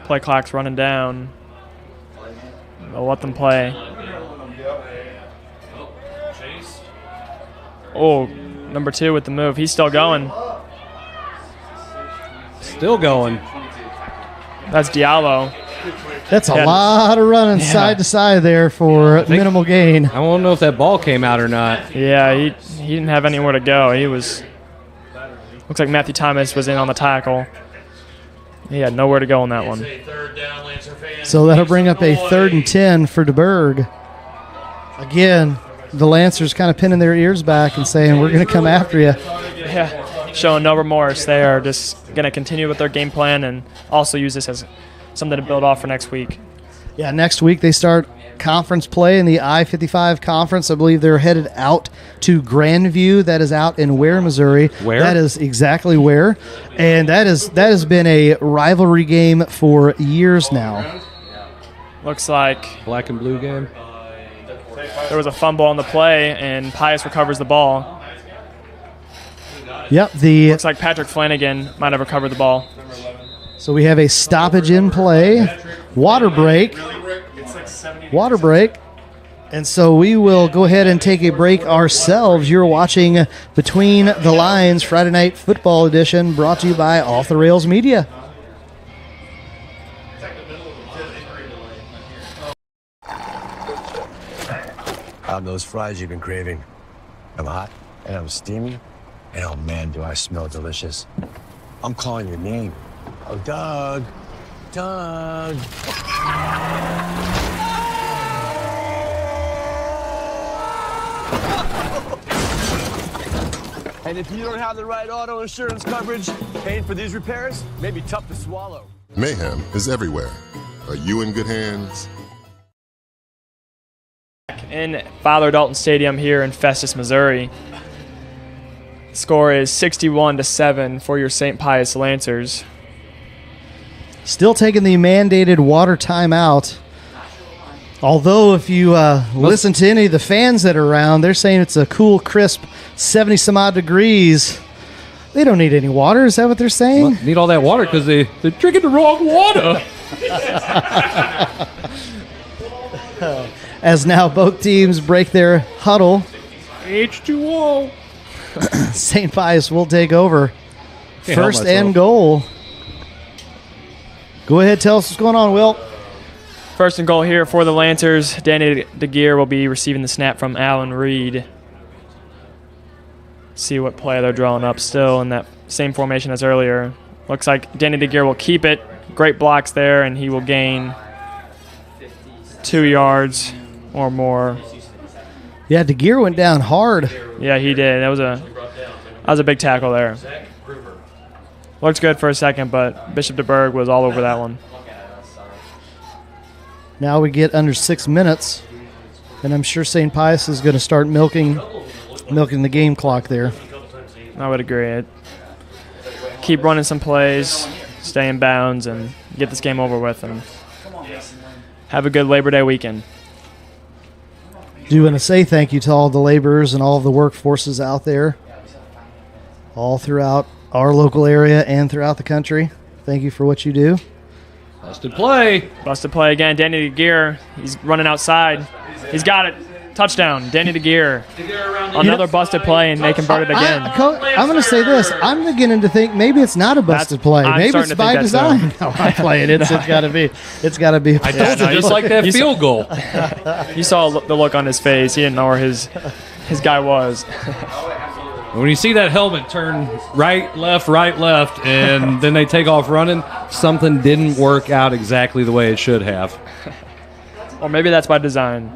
Play clock's running down. They'll let them play. Oh, number 2 with the move. He's still going. Still going. That's Diallo. That's a lot of running side to side there for minimal gain. I don't know if that ball came out or not. Yeah, he didn't have anywhere to go. Looks like Matthew Thomas was in on the tackle. He had nowhere to go on that one. So that'll bring up a 3rd and 10 for DuBourg. Again, the Lancers kind of pinning their ears back and saying, we're going to come after you. Yeah, showing no remorse. They are just going to continue with their game plan and also use this as something to build off for next week. Yeah, next week they start conference play in the I-55 conference. I believe they're headed out to Grandview. That is out in Ware, Missouri. Where? That is exactly where. And that has been a rivalry game for years now. Looks like black and blue game. There was a fumble on the play, and Pius recovers the ball. Yep. Looks like Patrick Flanagan might have recovered the ball. So we have a stoppage in play, water break, and so we will go ahead and take a break ourselves. You're watching Between the Lines Friday Night Football Edition, brought to you by Off the Rails Media. I'm those fries you've been craving. I'm hot, and I'm steamy, and oh man, do I smell delicious. I'm calling your name. Oh, Doug. Doug. And if you don't have the right auto insurance coverage, paying for these repairs may be tough to swallow. Mayhem is everywhere. Are you in good hands? In Father Dalton Stadium here in Festus, Missouri. The score is 61-7 for your St. Pius Lancers. Still taking the mandated water timeout. Although if you listen to any of the fans that are around, they're saying it's a cool, crisp 70-some-odd degrees. They don't need any water. Is that what they're saying? Well, need all that water because they're drinking the wrong water. As now both teams break their huddle. H2O. St. Pius will take over. First and goal. Go ahead, tell us what's going on, Will. First and goal here for the Lancers. Danny DeGear will be receiving the snap from Alan Reed. See what play they're drawing up still in that same formation as earlier. Looks like Danny DeGear will keep it. Great blocks there, and he will gain 2 yards or more. Yeah, DeGear went down hard. Yeah, he did. That was a big tackle there. Looked good for a second, but Bishop DuBourg was all over that one. Now we get under 6 minutes, and I'm sure St. Pius is going to start milking the game clock there. I would agree. Keep running some plays, stay in bounds, and get this game over with, and have a good Labor Day weekend. Do want to say thank you to all the laborers and all of the workforces out there, all throughout our local area and throughout the country. Thank you for what you do. Busted play. Busted play again. Danny DeGear, he's running outside. He's got it. Touchdown, Danny DeGear. Another busted play, and they converted again. I'm going to say this. I'm beginning to think maybe it's not a busted play. Maybe it's by design. No, I play it. It's got to be. It's got to be. I told you, just like that field goal. You saw the look on his face. He didn't know where his guy was. When you see that helmet turn right, left, and then they take off running, something didn't work out exactly the way it should have. Or maybe that's by design.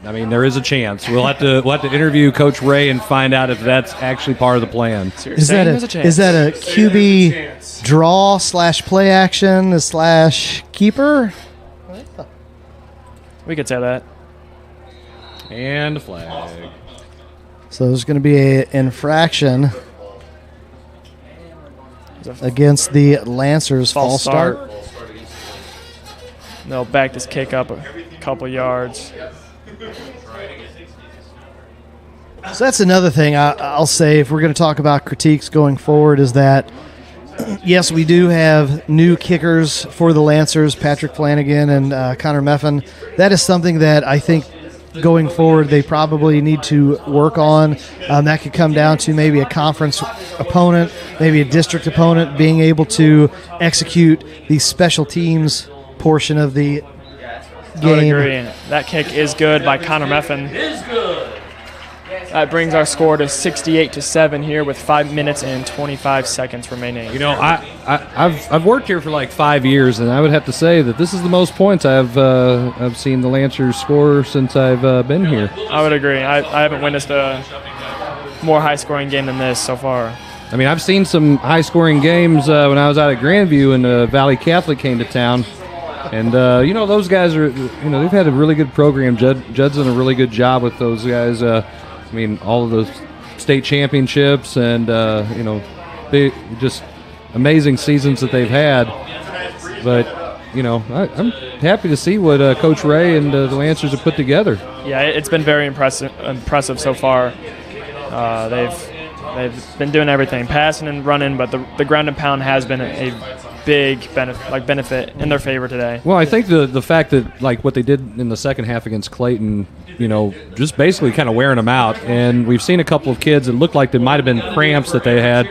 I mean, there is a chance. We'll have to interview Coach Ray and find out if that's actually part of the plan. Is that a QB draw / play action / keeper? We could say that. And a flag. So there's going to be an infraction against the Lancers. False start. They'll back this kick up a couple yards. So that's another thing I'll say if we're going to talk about critiques going forward is that, yes, we do have new kickers for the Lancers, Patrick Flanagan and Connor Meffin. That is something that I think going forward they probably need to work on. That could come down to maybe a conference opponent, maybe a district opponent, being able to execute the special teams portion of the game. I would agree. That kick is good by Connor Meffin. That brings our score to 68-7 here with 5 minutes and 25 seconds remaining. You know, I've worked here for like 5 years, and I would have to say that this is the most points I've seen the Lancers score since I've been here. I would agree. I haven't witnessed a more high-scoring game than this so far. I mean, I've seen some high-scoring games when I was out at Grandview and Valley Catholic came to town. And, those guys are, they've had a really good program. Judd's done a really good job with those guys. I mean, all of those state championships and, they just amazing seasons that they've had. But, I'm happy to see what Coach Ray and the Lancers have put together. Yeah, it's been very impressive so far. They've been doing everything, passing and running, but the ground and pound has been a big benefit in their favor today. Well, I think the fact that like what they did in the second half against Clayton, just basically kind of wearing them out, and we've seen a couple of kids that looked like they might have been cramps that they had.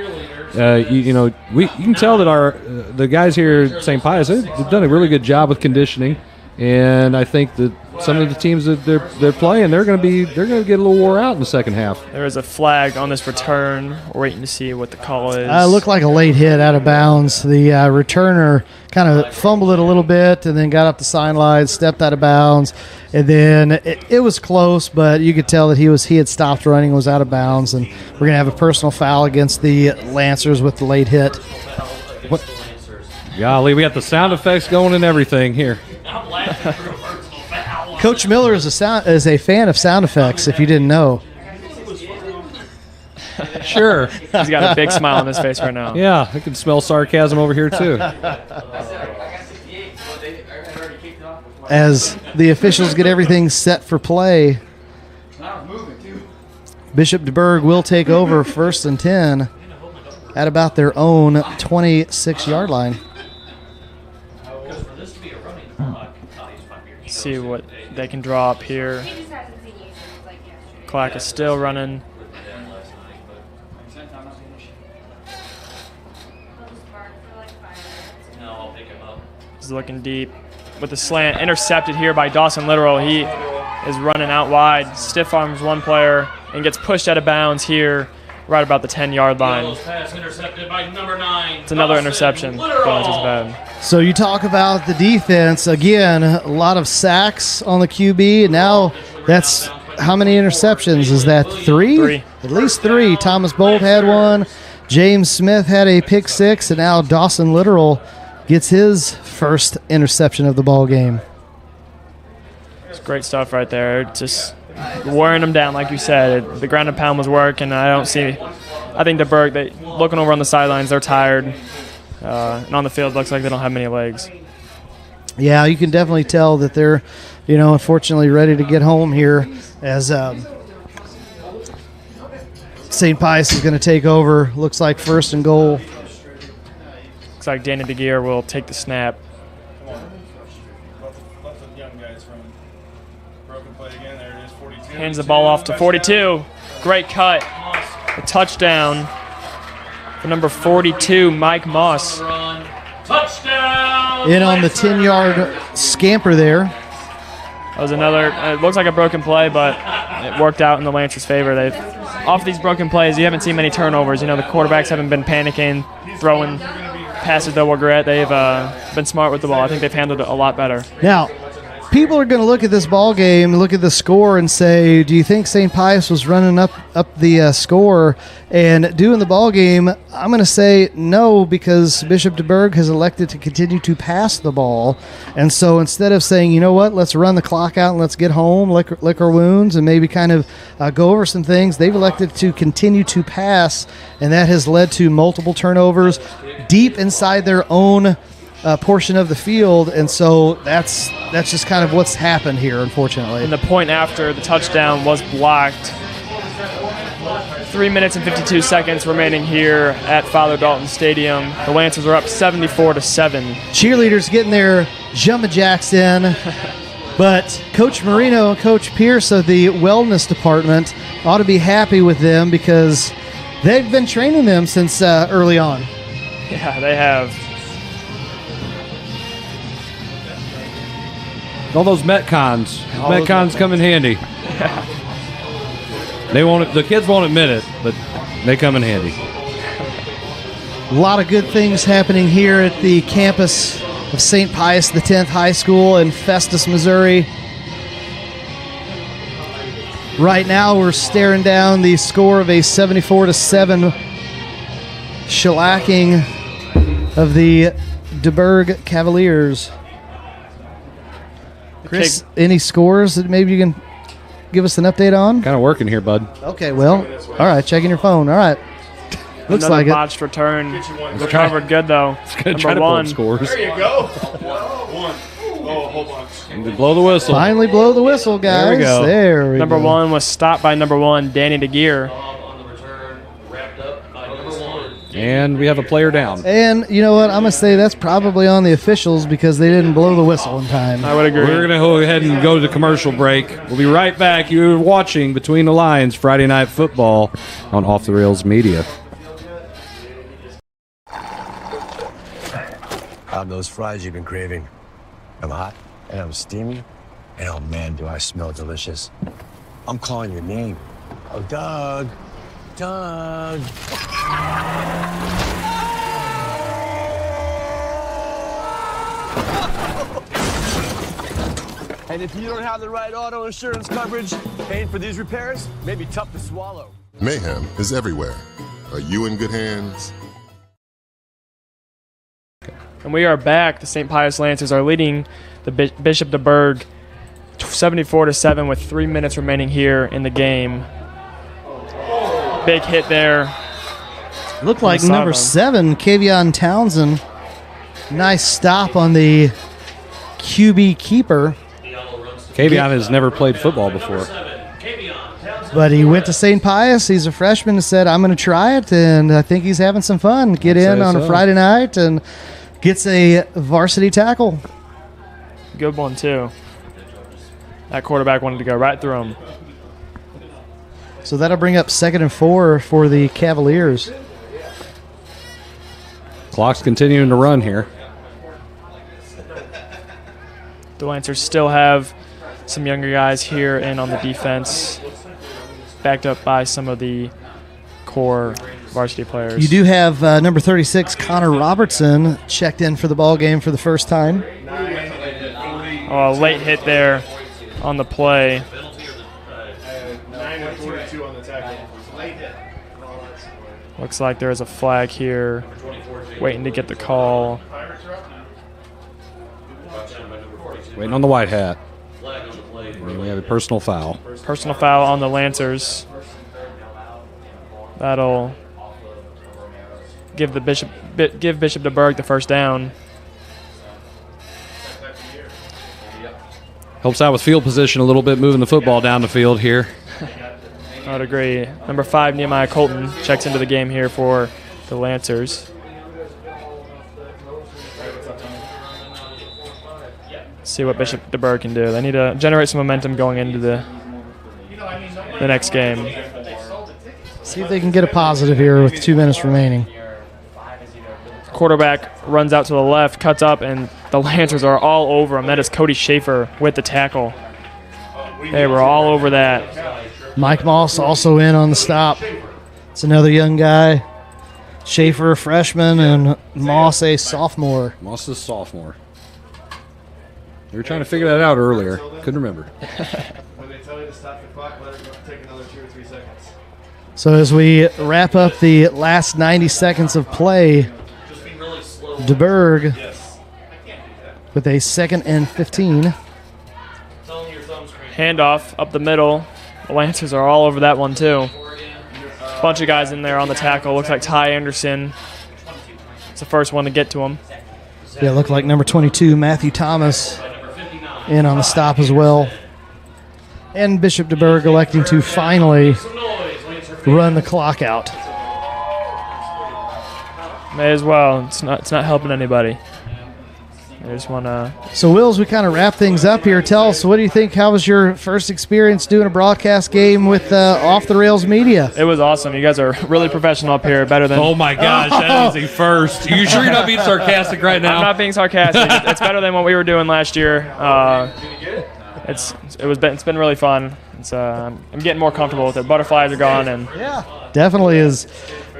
You can tell that the guys here at St. Pius they've done a really good job with conditioning, and I think that some of the teams that they're playing they're going to get a little wore out in the second half. There is a flag on this return. We're waiting to see what the call is. It looked like a late hit out of bounds. The returner kind of fumbled it a little bit and then got up the sideline, stepped out of bounds, and then it was close, but you could tell that he had stopped running, was out of bounds, and we're going to have a personal foul against the Lancers with the late hit. What? Golly, we got the sound effects going and everything here. Coach Miller is a fan of sound effects, if you didn't know. Sure. He's got a big smile on his face right now. Yeah, I can smell sarcasm over here, too. As the officials get everything set for play, Bishop DuBourg will take over 1st and 10 at about their own 26-yard line. See what they can draw up here. Clock is still running. He's looking deep with the slant. Intercepted here by Dawson Literal. He is running out wide. Stiff arms one player and gets pushed out of bounds here right about the 10-yard line. It's another interception. So you talk about the defense. Again, a lot of sacks on the QB. And now that's how many interceptions? Is that 3? 3. At least 3. Thomas Bolt had one. James Smith had a pick 6. And now Dawson Literal gets his first interception of the ball game. It's great stuff right there. Just wearing them down, like you said. The ground and pound was working. I think DuBourg, looking over on the sidelines, they're tired. And on the field, looks like they don't have many legs. Yeah, you can definitely tell that they're, unfortunately ready to get home here as St. Pius is going to take over. Looks like 1st and goal. Looks like Danny DeGear will take the snap. Lots of young guys from Broken play again. There it is, 42. hands the ball off to 42. Great cut. A touchdown for number 42, Mike Moss. Touchdown! In on the 10-yard scamper there. That was another, it looks like a broken play, but it worked out in the Lancers' favor. Off these broken plays, you haven't seen many turnovers. You know, the quarterbacks haven't been panicking, throwing passes they'll regret. They've been smart with the ball. I think they've handled it a lot better. Now, people are going to look at this ball game, look at the score, and say, do you think St. Pius was running up the score and doing the ball game? I'm going to say no, because Bishop DuBourg has elected to continue to pass the ball. And so instead of saying, you know what, let's run the clock out and let's get home, lick our wounds, and maybe kind of go over some things, they've elected to continue to pass, and that has led to multiple turnovers deep inside their own portion of the field, and so that's just kind of what's happened here, unfortunately. And the point after the touchdown was blocked. 3 minutes and 52 seconds remaining here at Father Dalton Stadium. The Lancers are up 74-7. Cheerleaders getting their jumping jacks in, but Coach Marino and Coach Pierce of the wellness department ought to be happy with them, because they've been training them since early on. Yeah, they have. All those Metcons. Metcons come in handy. Yeah. The kids won't admit it, but they come in handy. A lot of good things happening here at the campus of St. Pius X High School in Festus, Missouri. Right now, we're staring down the score of a 74-7 shellacking of the DuBourg Cavaliers. Chris, any scores that maybe you can give us an update on? Kind of working here, bud. Okay, well, all right, checking your phone. All right. Looks Another like botched return. Recovered good, though. Number one. Scores. There you go. One. Oh, hold on. Blow the whistle. Finally blow the whistle, guys. There we go. There we Number go. one was stopped by number one, Danny DeGear. And we have a player down. And you know what? I'm going to say that's probably on the officials, because they didn't blow the whistle in time. I would agree. We're going to go ahead and go to commercial break. We'll be right back. You're watching Between the Lines Friday Night Football on Off the Rails Media. I'm those fries you've been craving. I'm hot, and I'm steamy, and oh man, do I smell delicious. I'm calling your name. Oh, Doug. Doug. And if you don't have the right auto insurance coverage, paying for these repairs may be tough to swallow. Mayhem is everywhere. Are you in good hands? And we are back. The St. Pius Lancers are leading the Bishop DuBourg 74-7 with 3 minutes remaining here in the game. Big hit there. Looked like number 7, Kavion Townsend. Nice stop on the QB keeper. Kavion has never played football before. But he went to St. Pius. He's a freshman and said, I'm going to try it, and I think he's having some fun. Get in on a Friday night and gets a varsity tackle. Good one, too. That quarterback wanted to go right through him. So that'll bring up 2nd and 4 for the Cavaliers. Clock's continuing to run here. The Lancers still have some younger guys here and on the defense, backed up by some of the core varsity players. You do have number 36, Connor Robertson, checked in for the ball game for the first time. Oh, a late hit there on the play. Looks like there is a flag here, waiting to get the call. Waiting on the white hat. We have a personal foul. Personal foul on the Lancers. That'll give Bishop DuBourg the first down. Helps out with field position a little bit, moving the football down the field here. I would agree. Number 5, Nehemiah Colton, checks into the game here for the Lancers. See what Bishop DuBourg can do. They need to generate some momentum going into the the next game. See if they can get a positive here with 2 minutes remaining. Quarterback runs out to the left, cuts up, and the Lancers are all over him. That is Cody Schaefer with the tackle. They were all over that. Mike Moss also in on the stop. It's another young guy. Schaefer, a freshman, and Moss, a sophomore. Moss is sophomore. We were trying to figure that out earlier. Couldn't remember. When they tell you to stop the clock, let it take another 2 or 3 seconds. So as we wrap up the last 90 seconds of play, DuBourg with a 2nd and 15. Handoff up the middle. The Lancers are all over that one too. Bunch of guys in there on the tackle. Looks like Ty Anderson is the first one to get to him. Yeah, looked like number 22, Matthew Thomas, in on the stop as well. And Bishop DuBourg electing to finally run the clock out. May as well. It's not helping anybody. I just want to. So, Wills, we kind of wrap things up here. Tell us, what do you think? How was your first experience doing a broadcast game with Off the Rails Media? It was awesome. You guys are really professional up here. Better than. Oh my gosh, that is a first. You sure you're not being sarcastic right now? I'm not being sarcastic. It's better than what we were doing last year. It's been really fun. I'm getting more comfortable with it. Butterflies are gone, and definitely is.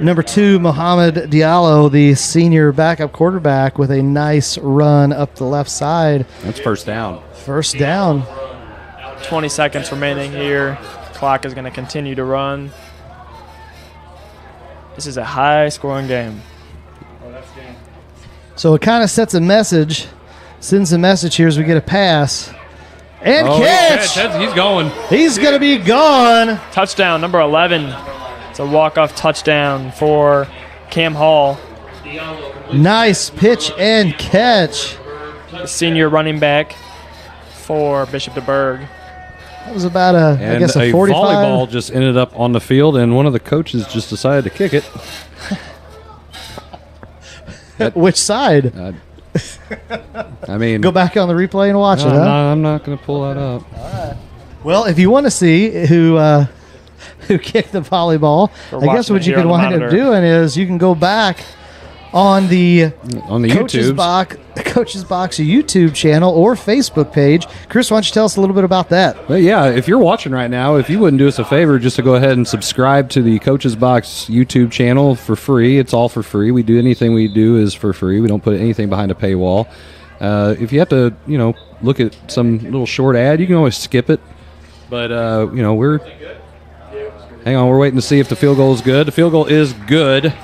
Number 2, Mohamed Diallo, the senior backup quarterback, with a nice run up the left side. That's first down. First down. 20 seconds remaining here. Clock is going to continue to run. This is a high-scoring game. So it kind of sets a message, sends a message here as we get a pass. And catch! He's going. He's going to be gone. Touchdown, number 11. It's a walk-off touchdown for Cam Hall. Nice pitch and catch. The senior running back for Bishop DuBourg. That was about a 45. Volleyball just ended up on the field, and one of the coaches just decided to kick it. Which side? I mean, go back on the replay and watch it. Huh? I'm not going to pull that up. All right. Well, if you want to see who kicked the volleyball, I guess what you could wind up doing is you can go back on the Coach's Box YouTube channel or Facebook page. Chris, why don't you tell us a little bit about that? Well, yeah, if you're watching right now, if you wouldn't do us a favor just to go ahead and subscribe to the Coach's Box YouTube channel for free. It's all for free. Anything we do is for free. We don't put anything behind a paywall. If you have to, look at some little short ad, you can always skip it. But, hang on, we're waiting to see if the field goal is good. The field goal is good.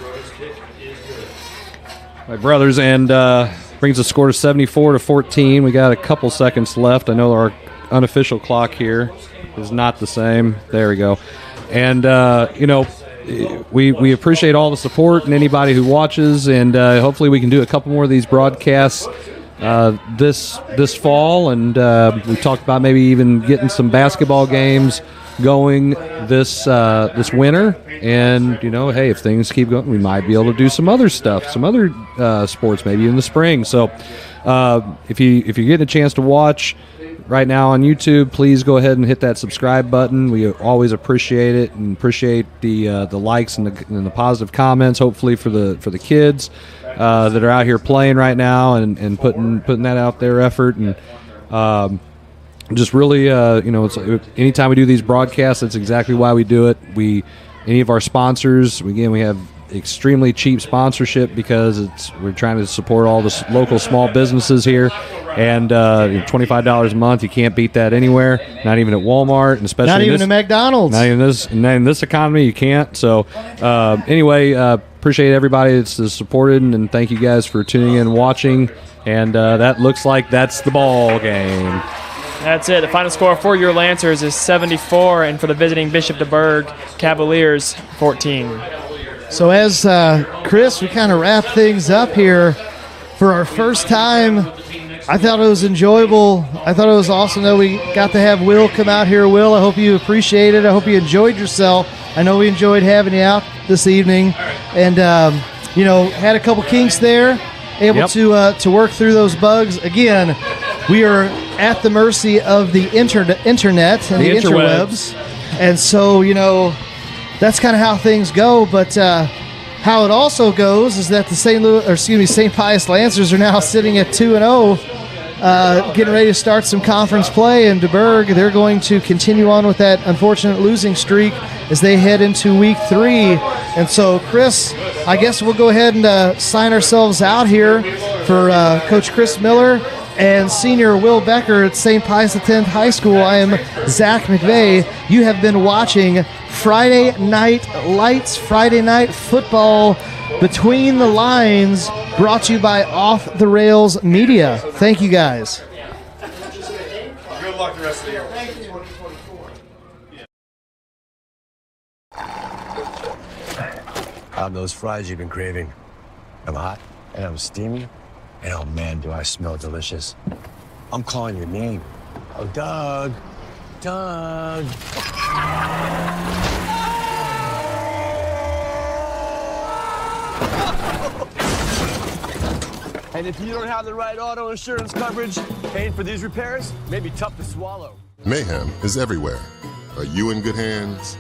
My brothers, and brings the score to 74-14. We got a couple seconds left. I know our unofficial clock here is not the same. There we go. And, we appreciate all the support and anybody who watches, and hopefully we can do a couple more of these broadcasts this fall. And we talked about maybe even getting some basketball games going this winter, and hey, if things keep going, we might be able to do some other stuff, some other sports maybe in the spring. So if you get a chance to watch right now on YouTube, please go ahead and hit that subscribe button. We always appreciate it, and appreciate the likes and the positive comments, hopefully for the kids that are out here playing right now and putting that out there effort. And just really, it's anytime we do these broadcasts, that's exactly why we do it. Any of our sponsors, again, we have extremely cheap sponsorship because we're trying to support all the local small businesses here, and $25 a month, you can't beat that anywhere, not even at Walmart, and especially not even at McDonald's. Not in this economy, you can't. So anyway, appreciate everybody that's supported, and thank you guys for tuning in and watching. And that looks like that's the ball game. That's it. The final score for your Lancers is 74, and for the visiting Bishop DuBourg Cavaliers, 14. So as Chris, we kind of wrap things up here for our first time. I thought it was enjoyable. I thought it was awesome that we got to have Will come out here. Will, I hope you appreciate it. I hope you enjoyed yourself. I know we enjoyed having you out this evening, and had a couple kinks there, able to work through those bugs. Again, we are at the mercy of the internet and the interwebs. And so, that's kind of how things go. But how it also goes is that the St. Pius Lancers are now sitting at 2-0, getting ready to start some conference play. And DuBourg, they're going to continue on with that unfortunate losing streak as they head into week 3. And so, Chris, I guess we'll go ahead and sign ourselves out here for Coach Chris Miller and Senior Will Becker at St. Pius X High School. I am Zach McVey. You have been watching Friday Night Lights, Friday Night Football Between the Lines, brought to you by Off the Rails Media. Thank you, guys. Good luck the rest of the year. I'm those fries you've been craving. I'm hot, and I'm steamy, and oh man, do I smell delicious. I'm calling your name. Oh, Doug. Doug. And if you don't have the right auto insurance coverage, paying for these repairs may be tough to swallow. Mayhem is everywhere. Are you in good hands?